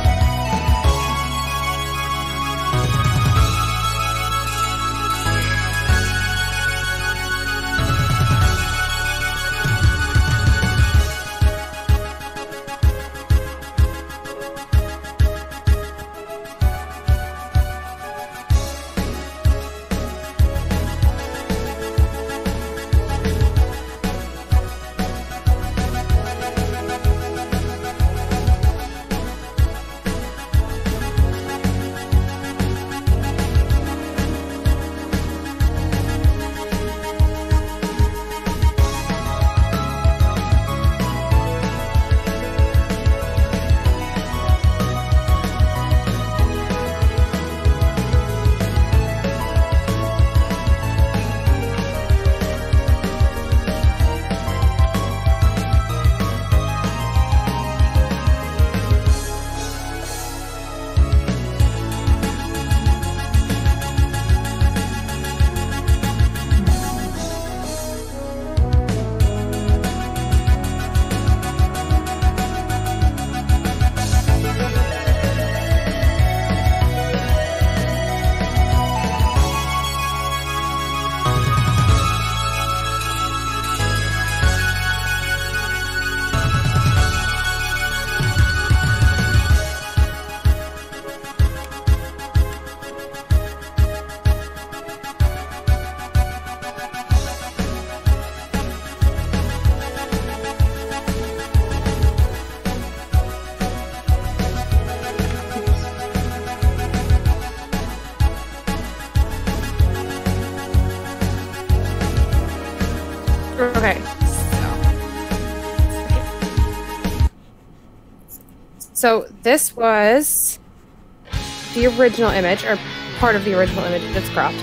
So this was the original image, or part of the original image that's cropped.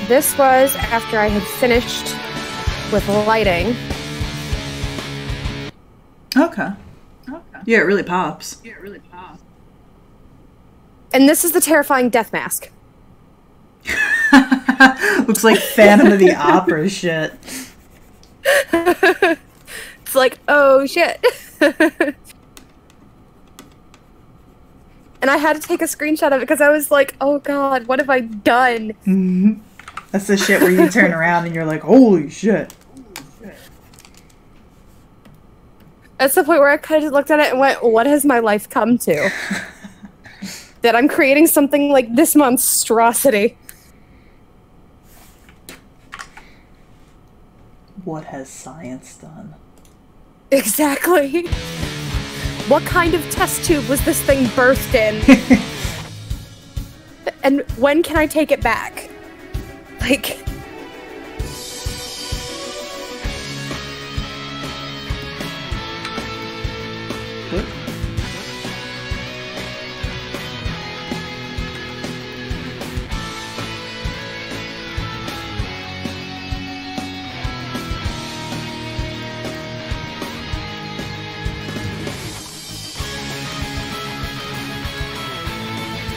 This was after I had finished with lighting. Okay. Yeah, it really pops. And this is the terrifying death mask. Looks like Phantom of the Opera shit. It's like, oh shit. And I had to take a screenshot of it because I was like, oh god, what have I done? Mm-hmm. That's the shit where you turn around and you're like, holy shit. That's the point where I kind of looked at it and went, what has my life come to? That I'm creating something like this monstrosity. What has science done? Exactly. What kind of test tube was this thing birthed in? And when can I take it back? Like...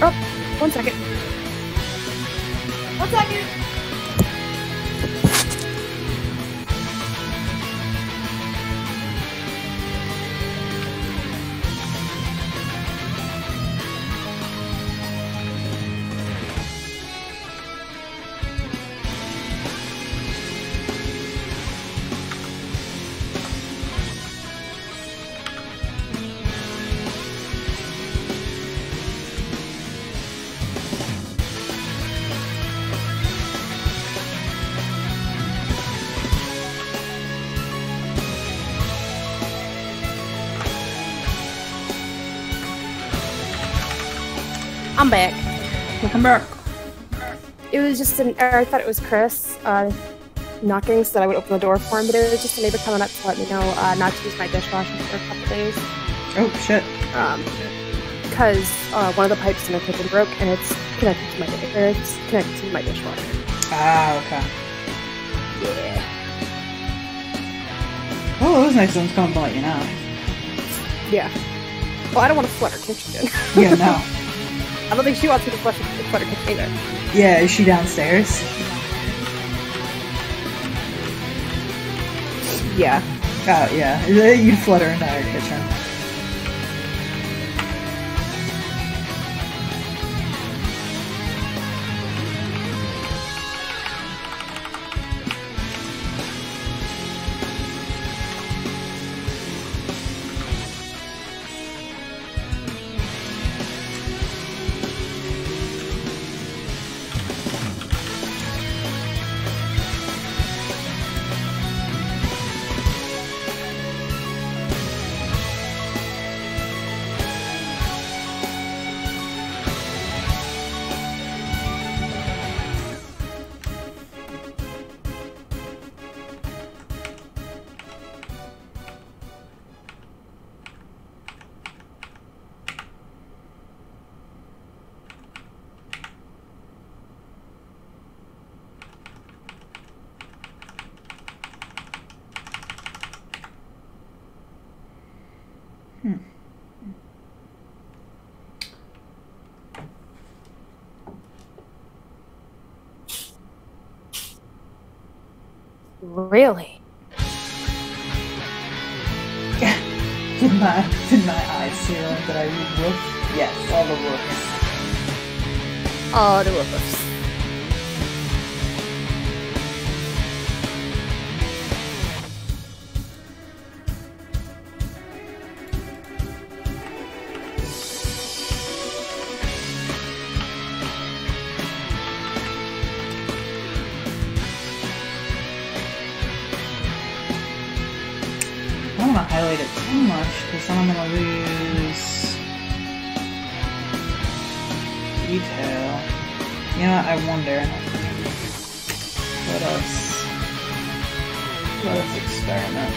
Oh, 1 second. 1 second! I'm back. Welcome back. It was just an error. I thought it was Chris knocking so that I would open the door for him, but it was just a neighbor coming up to let me know not to use my dishwasher for a couple days. Oh, shit. Because one of the pipes in the kitchen broke and it's connected to my dishwasher. Ah, okay. Yeah. Oh, it was nice someone's coming to let you know. Yeah. Well, I don't want to flood her kitchen. Yeah, no. I don't think she wants me to flood her kitchen either. Yeah, is she downstairs? Yeah. Oh, yeah. You'd flood her entire kitchen. Really? Did my eyes see that I read wolf? Yes, all the wolves. All the wolves. I don't want to highlight it too much because then I'm going to lose detail. You know what, I wonder. Let us experiment.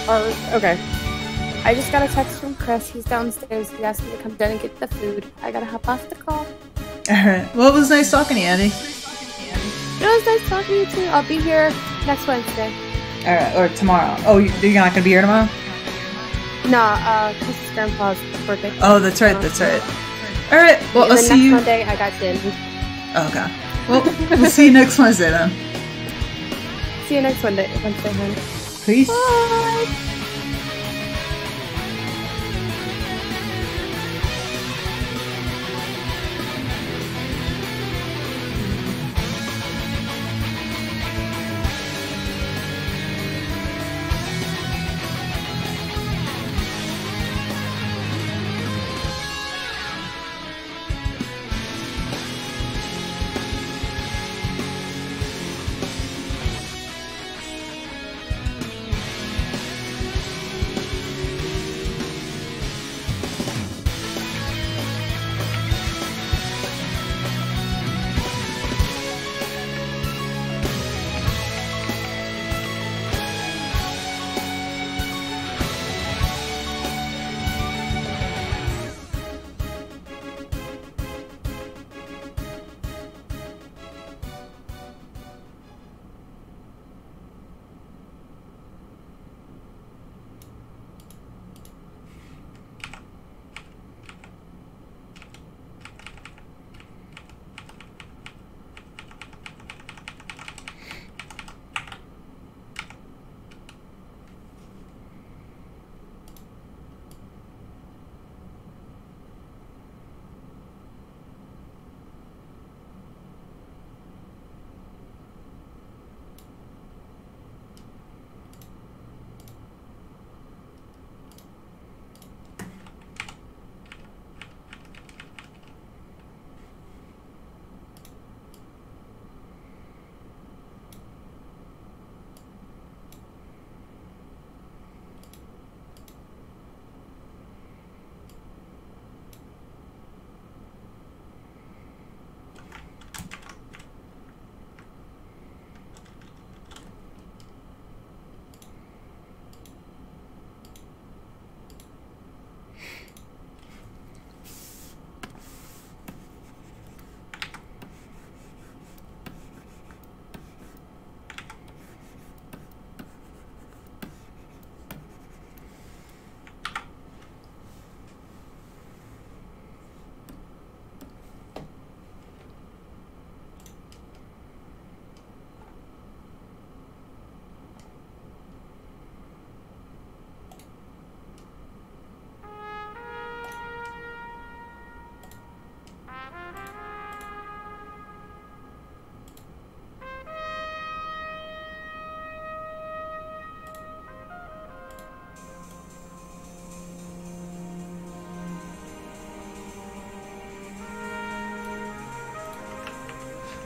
Okay. I just got a text from Chris. He's downstairs. He asked me to come down and get the food. I gotta hop off the call. Alright. Well, it was nice talking to you, Andy. It was nice talking to you too. I'll be here next Wednesday. Alright, or tomorrow. Oh, you're not gonna be here tomorrow? Nah, Chris's grandpa's birthday. Oh, that's right, that's right. Alright, well, and I'll then see you. next Monday, I got din. Okay. Well, we'll see you next Wednesday then. See you next Wednesday, hon. Peace. Bye.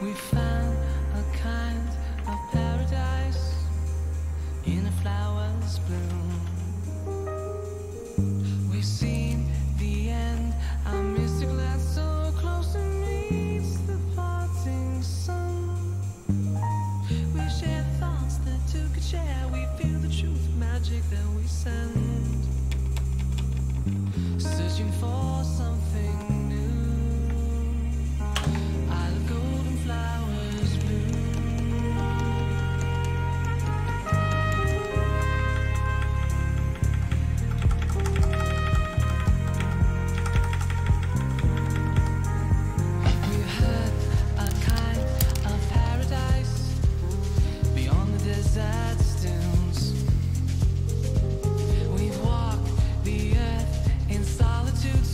We found a kind of paradise in a flower's bloom. We've seen the end, a mystic light so close to meets the parting sun. We share thoughts that two could share. We feel the truth, magic that we send. Searching for something new. Flowers bloom. We heard a kind of paradise beyond the desert's dunes. We've walked the earth in solitude.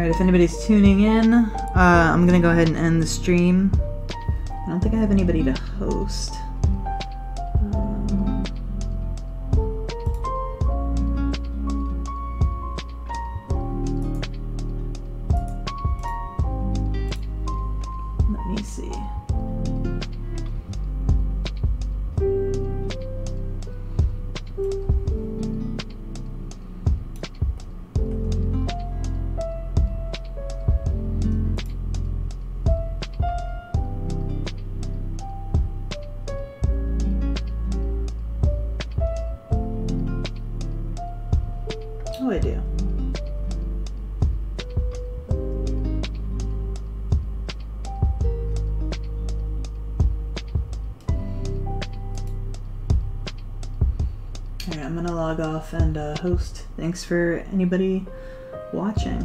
Alright, if anybody's tuning in, I'm gonna go ahead and end the stream. I don't think I have anybody to host. Let me see. Oh, I do. Alright, I'm gonna log off and host. Thanks for anybody watching.